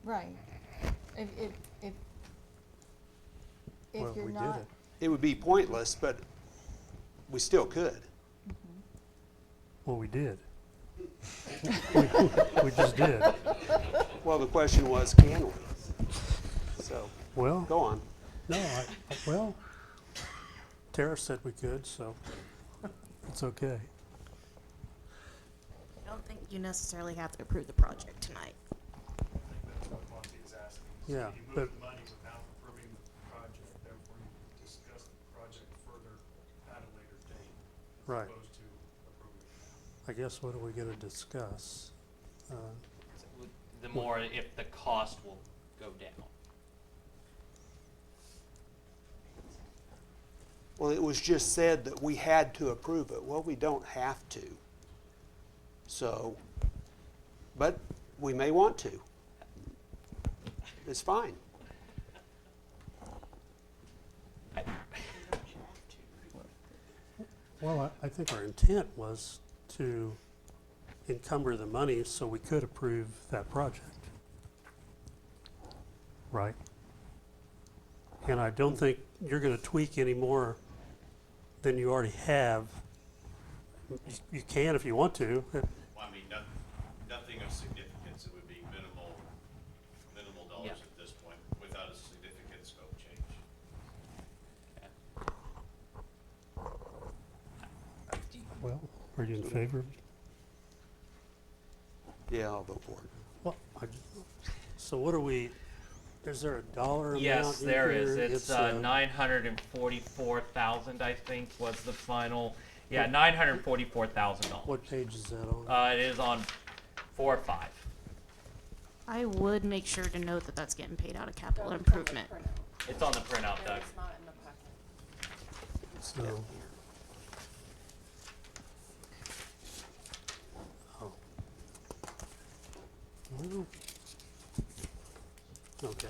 Right. If Well, you're we did not. it. It would be pointless, but we still could. Well, we did. We just did. Well, the question was, can we? So, Well, go on. no, well, Tara said we could, so it's okay. I don't think you necessarily have to approve the project tonight. That's what Monty's asking. So Yeah, you but- move the money without approving the project, therefore you discuss the project further at a later date. Right. As opposed to approving it now. I guess what are we gonna discuss? The more if the cost will go down. Well, it was just said that we had to approve it. Well, we don't have to. So, but we may want to. It's fine. Well, I think our intent was to encumber the money so we could approve that project. Right? And I don't think you're gonna tweak any more than you already have. You can if you want to. Well, I mean, nothing of significance, it would be minimal dollars Yeah. at this point, without a significant scope change. Well, are you in favor of it? Yeah, I'll vote for it. Well, so what are we, is there a dollar amount Yes, in there is. here? It's 944,000, I think, was the final. Yeah, What- $944,000. What page is that on? It is on 4 or 5. I would make sure to note that that's getting paid out of capital improvement. It's on the printout, Doug. It's not in the packet. So. Oh. Well. Okay.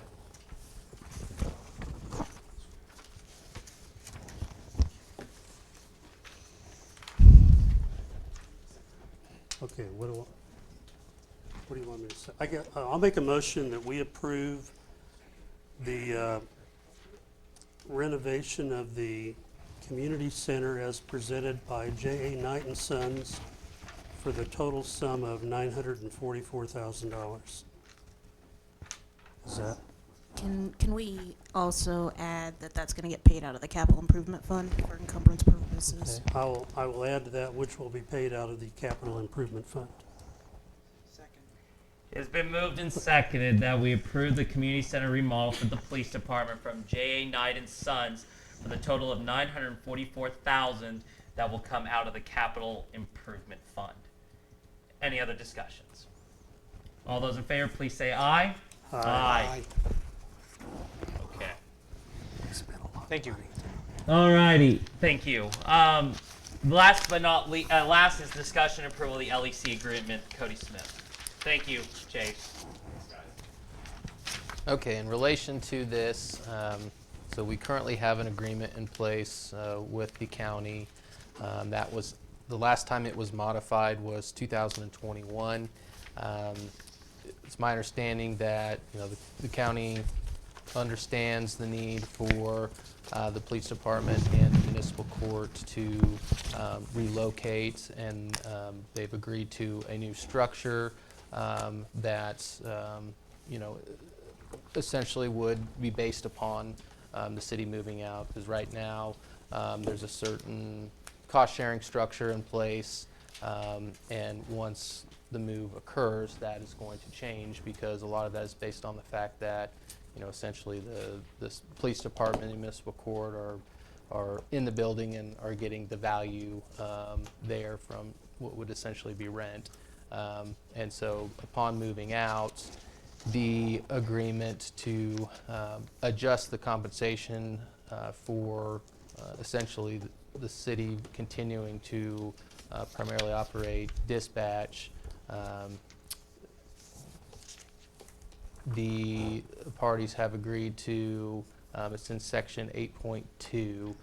Okay, what do you want me to say? I'll make a motion that we approve the renovation of the community center as presented by J.A. Knight and Sons for the total sum of $944,000. Is that? Can we also add that that's gonna get paid out of the capital improvement fund for encumbrance purposes? Okay. I will add to that, which will be paid out of the capital improvement fund. It's been moved and seconded that we approve the community center remodel for the police department from J.A. Knight and Sons for the total of $944,000 that will come out of the capital improvement fund. Any other discussions? All those in favor, please say aye. Aye. Okay. Thank you. Alrighty, thank you. Last but not least, last is discussion and approval of the LEC agreement, Cody Smith. Thank you, Chase. Okay, in relation to this, so we currently have an agreement in place with the county. That was, the last time it was modified was 2021. It's my understanding that, the county understands the need for the police department and the municipal court to relocate, and they've agreed to a new structure that, essentially would be based upon the city moving out. Because right now, there's a certain cost-sharing structure in place And once the move occurs, that is going to change because a lot of that is based on the fact that, essentially the police department and municipal court are in the building and are getting the value there from what would essentially be rent. And so upon moving out, the agreement to adjust the compensation for essentially the city continuing to primarily operate dispatch. The parties have agreed to, it's in section 8.2,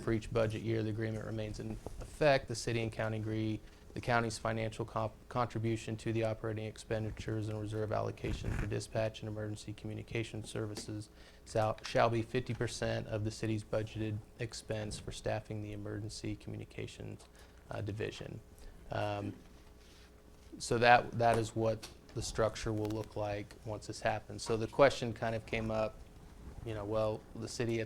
for each budget year the agreement remains in effect. The city and county agree the county's financial contribution to the operating expenditures and reserve allocation for dispatch and emergency communication services shall be 50% of the city's budgeted expense for staffing the emergency communications division. So that is what the structure will look like once this happens. So the question kind of came up, well, the city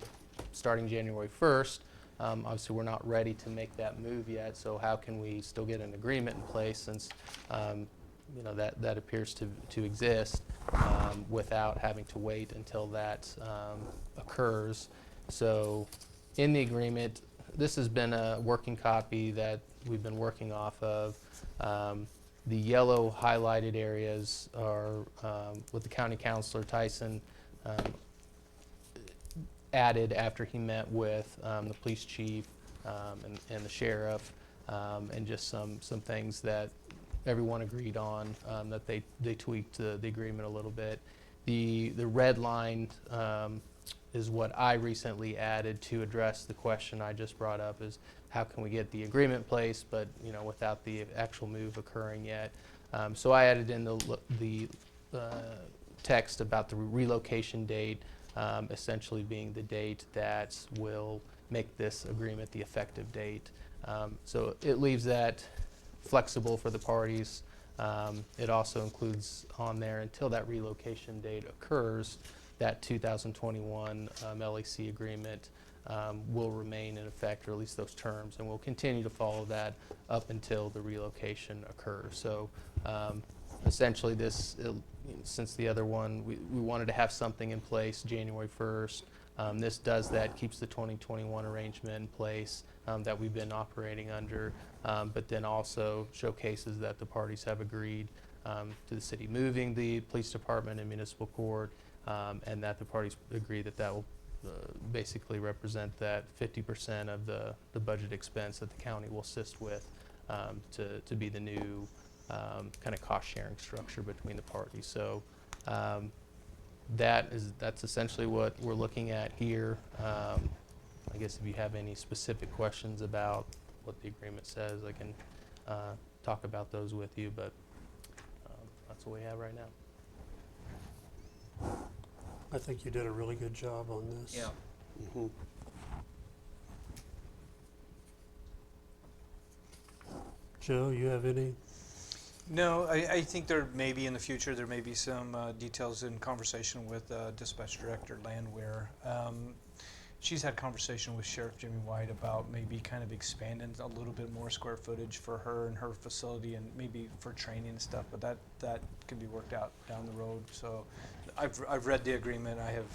starting January 1st, obviously we're not ready to make that move yet, so how can we still get an agreement in place since that appears to exist without having to wait until that occurs. So in the agreement, this has been a working copy that we've been working off of. The yellow highlighted areas are what the county councilor Tyson added after he met with the police chief and the sheriff, and just some things that everyone agreed on, that they tweaked the agreement a little bit. The red line is what I recently added to address the question I just brought up, is how can we get the agreement in place but without the actual move occurring yet. So I added in the text about the relocation date, essentially being the date that will make this agreement the effective date. So it leaves that flexible for the parties. It also includes on there, until that relocation date occurs, that 2021 LAC agreement will remain in effect, or at least those terms, and we'll continue to follow that up until the relocation occurs. So essentially since the other one, we wanted to have something in place January 1st. This does that, keeps the 2021 arrangement in place that we've been operating under, but then also showcases that the parties have agreed to the city moving the police department and municipal court, and that the parties agree that will basically represent that 50% of the budget expense that the county will assist with to be the new kind of cost sharing structure between the parties. So that's essentially what we're looking at here. I guess if you have any specific questions about what the agreement says, I can talk about those with you, but that's what we have right now. I think you did a really good job on this. Yeah. Mm-hmm. Joe, you have any? No, I think there may be in the future, there may be some details in conversation with Dispatch Director Landwehr. She's had conversation with Sheriff Jimmy White about maybe kind of expanding a little bit more square footage for her and her facility, and maybe for training and stuff, but that can be worked out down the road. So I've read the agreement. I have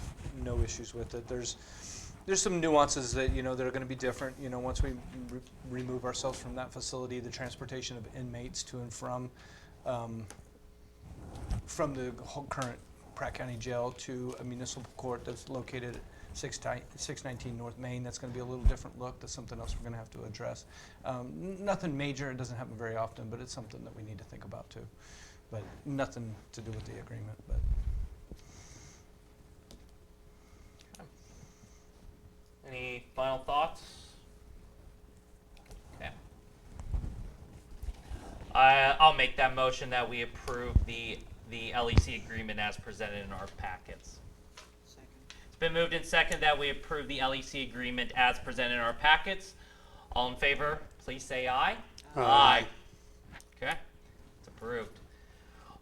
no issues with it. There's some nuances that that are going to be different. Once we remove ourselves from that facility, the transportation of inmates to and from the whole current Pratt County Jail to a municipal court that's located at 619 North Main. That's going to be a little different look. That's something else we're going to have to address. Nothing major. It doesn't happen very often, but it's something that we need to think about too. But nothing to do with the agreement. But Any final thoughts? Okay. I'll make that motion that we approve the LEC agreement as presented in our packets. Second. It's been moved and seconded that we approve the LEC agreement as presented in our packets. All in favor, please say aye. Aye. Okay, it's approved.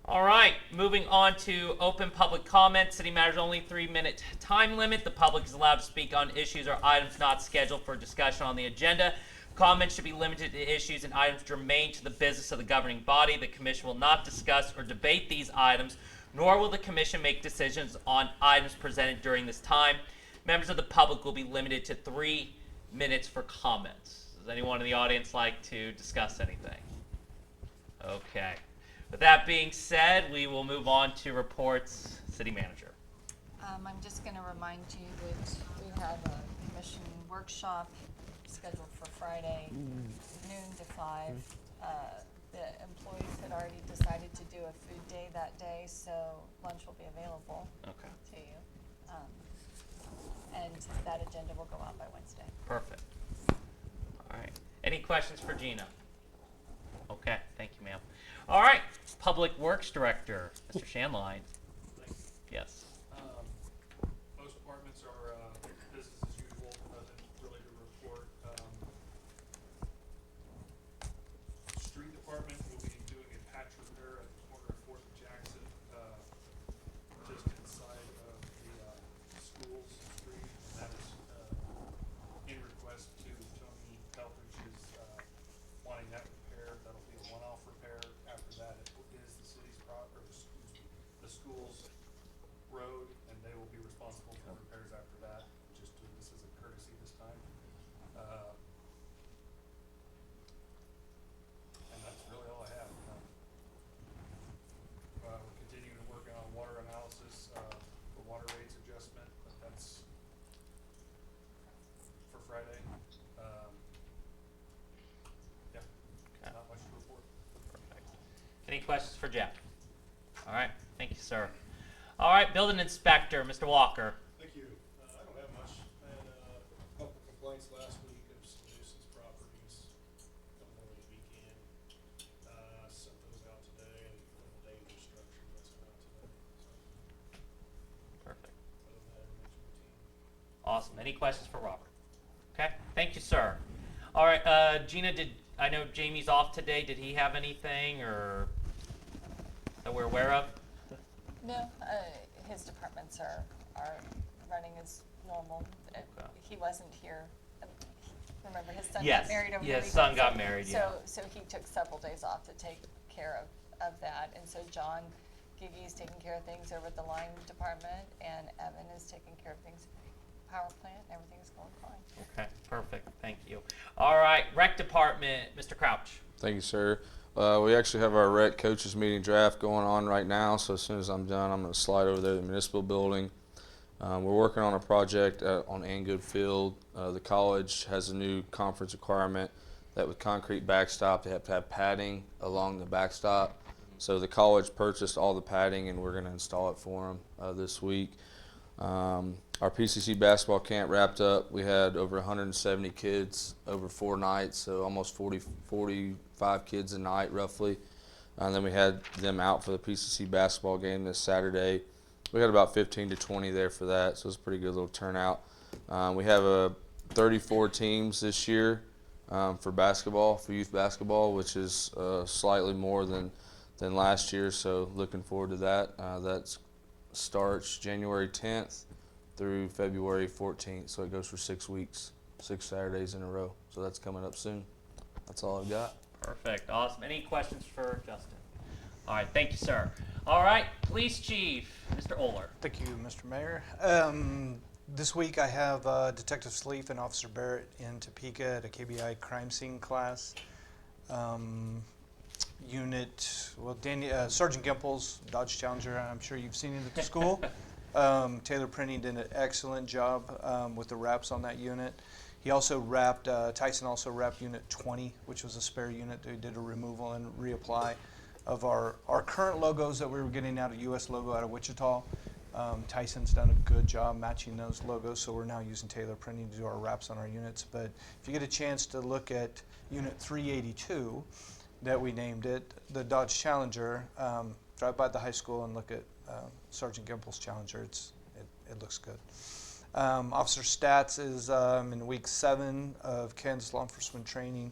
All right, moving on to open public comment. City matters only, 3-minute time limit. The public is allowed to speak on issues or items not scheduled for discussion on the agenda. Comments should be limited to issues and items germane to the business of the governing body. The commission will not discuss or debate these items, nor will the commission make decisions on items presented during this time. Members of the public will be limited to 3 minutes for comments. Does anyone in the audience like to discuss anything? Okay. With that being said, we will move on to reports. City Manager. I'm just going to remind you that we have a commission workshop scheduled for Friday, noon to 5. The employees had already decided to do a food day that day, so lunch will be available to you. And that agenda will go out by Wednesday. Perfect. All right. Any questions for Gina? Okay. Thank you, ma'am. All right. Public Works Director, Mr. Shanline. Yes. Most departments are business as usual. Nothing really to report. Street department will be doing a patch repair at the corner of 4th and Jackson, just inside of the schools street. And that is in request to Tony Pelfrich is wanting that repair. That'll be a one-off repair. After that, it is the city's the school's road, and they will be responsible for repairs after that. Just doing this as a courtesy this time. And that's really all I have. We're continuing to work on water analysis, for water rates adjustment, but that's for Friday. Yeah, not much to report. Perfect. Any questions for Jeff? All right. Thank you, sir. All right. Building Inspector, Mr. Walker. Thank you. I don't have much. I had a couple complaints last week of some nuisance properties coming over the weekend. Sent those out today, and the dangerous structure I sent out today. So, Perfect. other than that, everything's routine. Awesome. Any questions for Robert? Okay. Thank you, sir. All right. Gina, I know Jamie's off today. Did he have anything or that we're aware of? No, his departments are running as normal. He wasn't here. Remember, his son Yes. got married over the Yeah, weekend. his son got married, yeah. So he took several days off to take care of that. And so John Giggy is taking care of things over at the line department, and Evan is taking care of things power plant. Everything is going fine. Okay. Perfect. Thank you. All right. Rec Department, Mr. Crouch. Thank you, sir. We actually have our rec coaches meeting draft going on right now, so as soon as I'm done, I'm going to slide over there to the municipal building. We're working on a project on Angood Field. The college has a new conference requirement that with concrete backstop, they have to have padding along the backstop. So the college purchased all the padding, and we're going to install it for them this week. Our PCC basketball camp wrapped up. We had over 170 kids over 4 nights, so almost 45 kids a night roughly. And then we had them out for the PCC basketball game this Saturday. We had about 15 to 20 there for that, so it was a pretty good little turnout. We have 34 teams this year for basketball, for youth basketball, which is slightly more than last year, so looking forward to that. That starts January 10th through February 14th, so it goes for 6 weeks, 6 Saturdays in a row. So that's coming up soon. That's all I've got. Perfect. Awesome. Any questions for Justin? All right. Thank you, sir. All right. Police Chief, Mr. Oler. Thank you, Mr. Mayor. This week I have Detective Sleef and Officer Barrett in Topeka at a KBI crime scene class. Sergeant Gimples, Dodge Challenger, I'm sure you've seen it at the school. Taylor Printing did an excellent job with the wraps on that unit. He also wrapped, Tyson also wrapped Unit 20, which was a spare unit. They did a removal and reapply of our current logos that we were getting out of US logo out of Wichita. Tyson's done a good job matching those logos, so we're now using Taylor Printing to do our wraps on our units. But if you get a chance to look at Unit 382, that we named it, the Dodge Challenger, drive by the high school and look at Sergeant Gimple's Challenger. It looks good. Officer Stats is in week 7 of Kansas law enforcement training,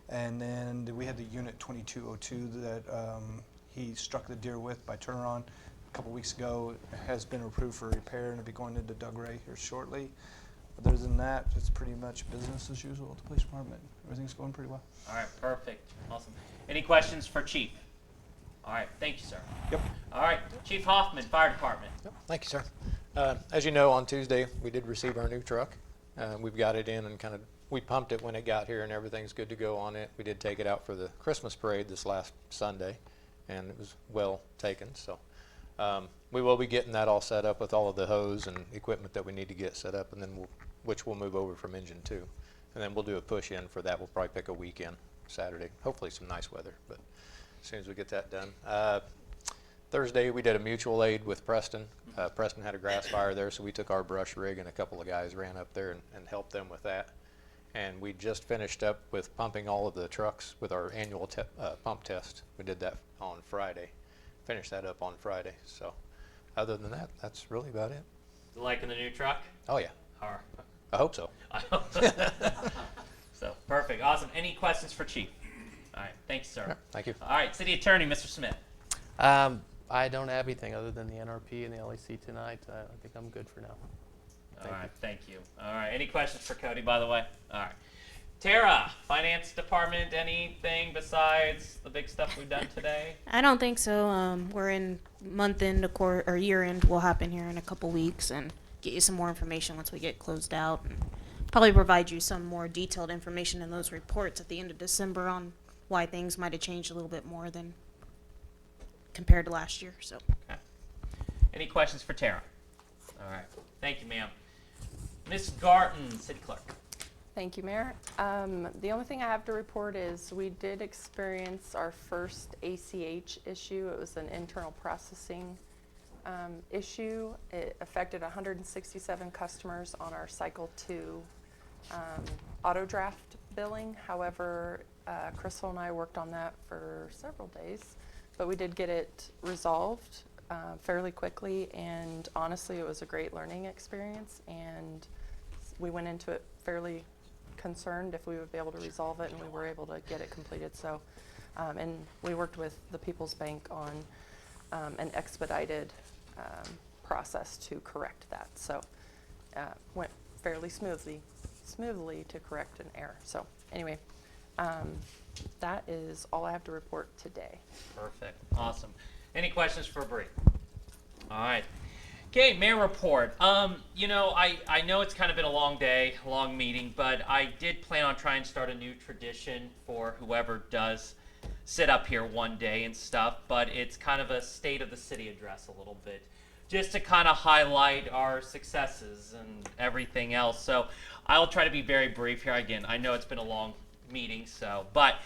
and then we had the Unit 2202 that he struck the deer with by turn-on a couple weeks ago. It has been approved for repair and will be going into Doug Ray here shortly. Other than that, it's pretty much business as usual at the police department. everything's going pretty well. All right, perfect. Awesome. Any questions for Chief? All right, thank you, sir. Yep. All right, Chief Hoffman, Fire Department. Thank you, sir. As you know, on Tuesday, we did receive our new truck. We've got it in and we pumped it when it got here and everything's good to go on it. We did take it out for the Christmas parade this last Sunday, and it was well taken. So we will be getting that all set up with all of the hose and equipment that we need to get set up, and then which we'll move over from engine 2. And then we'll do a push in for that. We'll probably pick a weekend, Saturday. Hopefully some nice weather, but as soon as we get that done. Thursday, we did a mutual aid with Preston. Preston had a grass fire there, so we took our brush rig and a couple of guys ran up there and helped them with that. And we just finished up with pumping all of the trucks with our annual pump test. We did that on Friday. Finished that up on Friday. So other than that, that's really about it. Liking the new truck? Oh, yeah. All right. I hope so. I hope so. So, perfect. Awesome. Any questions for Chief? All right. Thank you, sir. Yeah, thank you. All right. City Attorney, Mr. Smith. I don't have anything other than the NRP and the LEC tonight. I think I'm good for now. All right. Thank you. All right. Any questions for Cody, by the way? All right. Tara, Finance Department, anything besides the big stuff we've done today? I don't think so. We're in month end or year end will happen here in a couple weeks, and get you some more information once we get closed out, and probably provide you some more detailed information in those reports at the end of December on why things might have changed a little bit more than compared to last year. So. Okay. Any questions for Tara? All right. Thank you, ma'am. Ms. Garton, City Clerk. Thank you, Mayor. The only thing I have to report is we did experience our first ACH issue. It was an internal processing issue. It affected 167 customers on our Cycle 2 auto draft billing. However, Crystal and I worked on that for several days, but we did get it resolved fairly quickly, and honestly, it was a great learning experience, and we went into it fairly concerned if we would be able to resolve it, and we were able to get it completed. So, and we worked with the People's Bank on an expedited process to correct that. So, went fairly smoothly to correct an error. So, anyway, that is all I have to report today. Perfect. Awesome. Any questions for Bree? All right. Okay, Mayor report. You know, I know it's kind of been a long day, a long meeting, but I did plan on trying to start a new tradition for whoever does sit up here one day and stuff, but it's kind of a state of the city address a little bit, just to kind of highlight our successes and everything else. So I'll try to be very brief here. Again, I know it's been a long meeting, but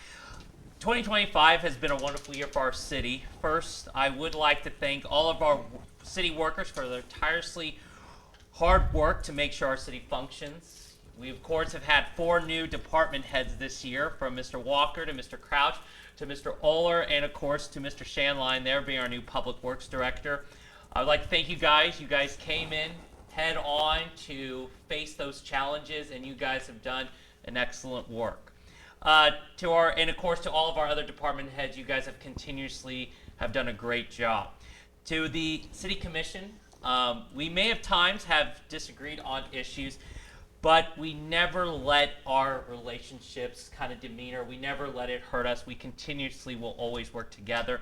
2025 has been a wonderful year for our city. First, I would like to thank all of our city workers for their tirelessly hard work to make sure our city functions. We, of course, have had 4 new department heads this year, from Mr. Walker to Mr. Crouch to Mr. Oler, and, of course, to Mr. Shanline there being our new Public Works Director. I would like to thank you guys. You guys came in head on to face those challenges, and you guys have done an excellent work. And of course, to all of our other department heads, you guys have continuously have done a great job. To the City Commission, we may have times have disagreed on issues, but we never let our relationships kind of demeanor. We never let it hurt us. We continuously will always work together.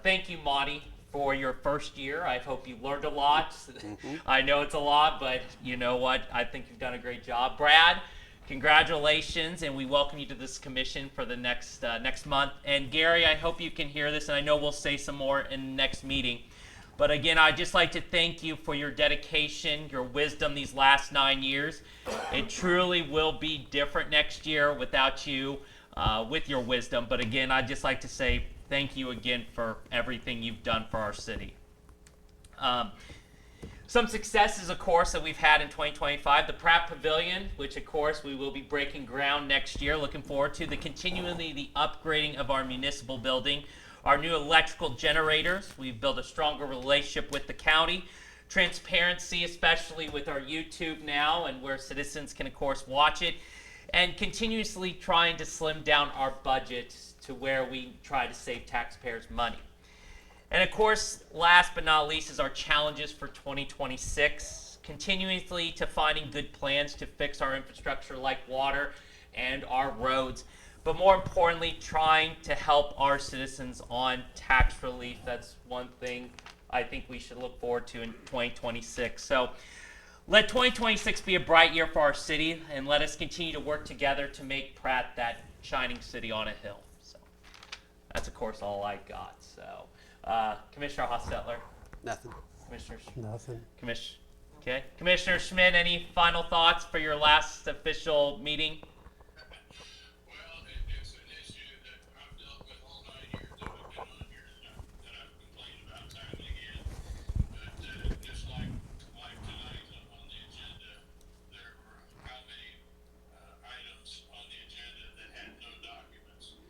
Thank you, Monty, for your first year. I hope you learned a lot. I know it's a lot, but you know what? I think you've done a great job. Brad, congratulations, and we welcome you to this commission for the next month. And Gary, I hope you can hear this, and I know we'll say some more in the next meeting. But again, I'd just like to thank you for your dedication, your wisdom these last 9 years. It truly will be different next year without you, with your wisdom. But again, I'd just like to say thank you again for everything you've done for our city. Some successes, of course, that we've had in 2025. The Pratt Pavilion, which, of course, we will be breaking ground next year. Looking forward to the upgrading of our municipal building. Our new electrical generators. We've built a stronger relationship with the county. Transparency, especially with our YouTube now, and where citizens can, of course, watch it. And continuously trying to slim down our budget to where we try to save taxpayers money. And of course, last but not least, is our challenges for 2026. Continuously to finding good plans to fix our infrastructure like water and our roads. But more importantly, trying to help our citizens on tax relief. That's one thing I think we should look forward to in 2026. So let 2026 be a bright year for our city, and let us continue to work together to make Pratt that shining city on a hill. So that's, of course, all I got. So, Commissioner Hostetler. Nothing. Commissioner. Nothing. Okay. Commissioner Schmidt, any final thoughts for your last official meeting? Well, it's an issue that I've dealt with all 9 years that I've been on here, that I've complained about time and again. But just like tonight on the agenda, there were how many items on the agenda that had no documents?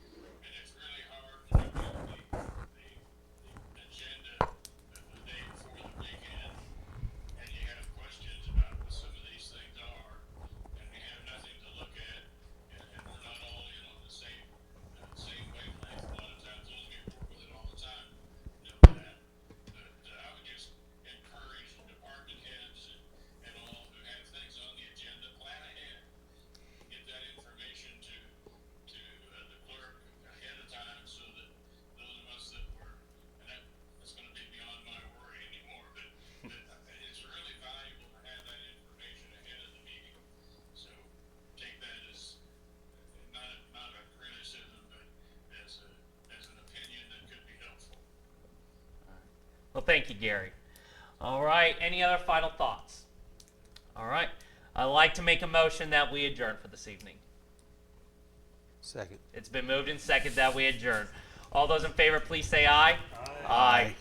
And it's really hard to look at the agenda the day before the weekend, and you have questions about what some of these things are, and we have nothing to look at, and we're not all in on the same wavelength. A lot of times, those of you who work with it all the time know that. But I would just encourage department heads and all who have things on the agenda, plan ahead. Get that information to the clerk ahead of time, so that those of us that were, and that's gonna be beyond my worry anymore, but it's really valuable to have that information ahead of the meeting. So take that as not a criticism, but as an opinion that could be helpful. Well, thank you, Gary. All right. Any other final thoughts? All right. I'd like to make a motion that we adjourn for this evening. Second. It's been moved and seconded that we adjourn. All those in favor, please say aye. Aye.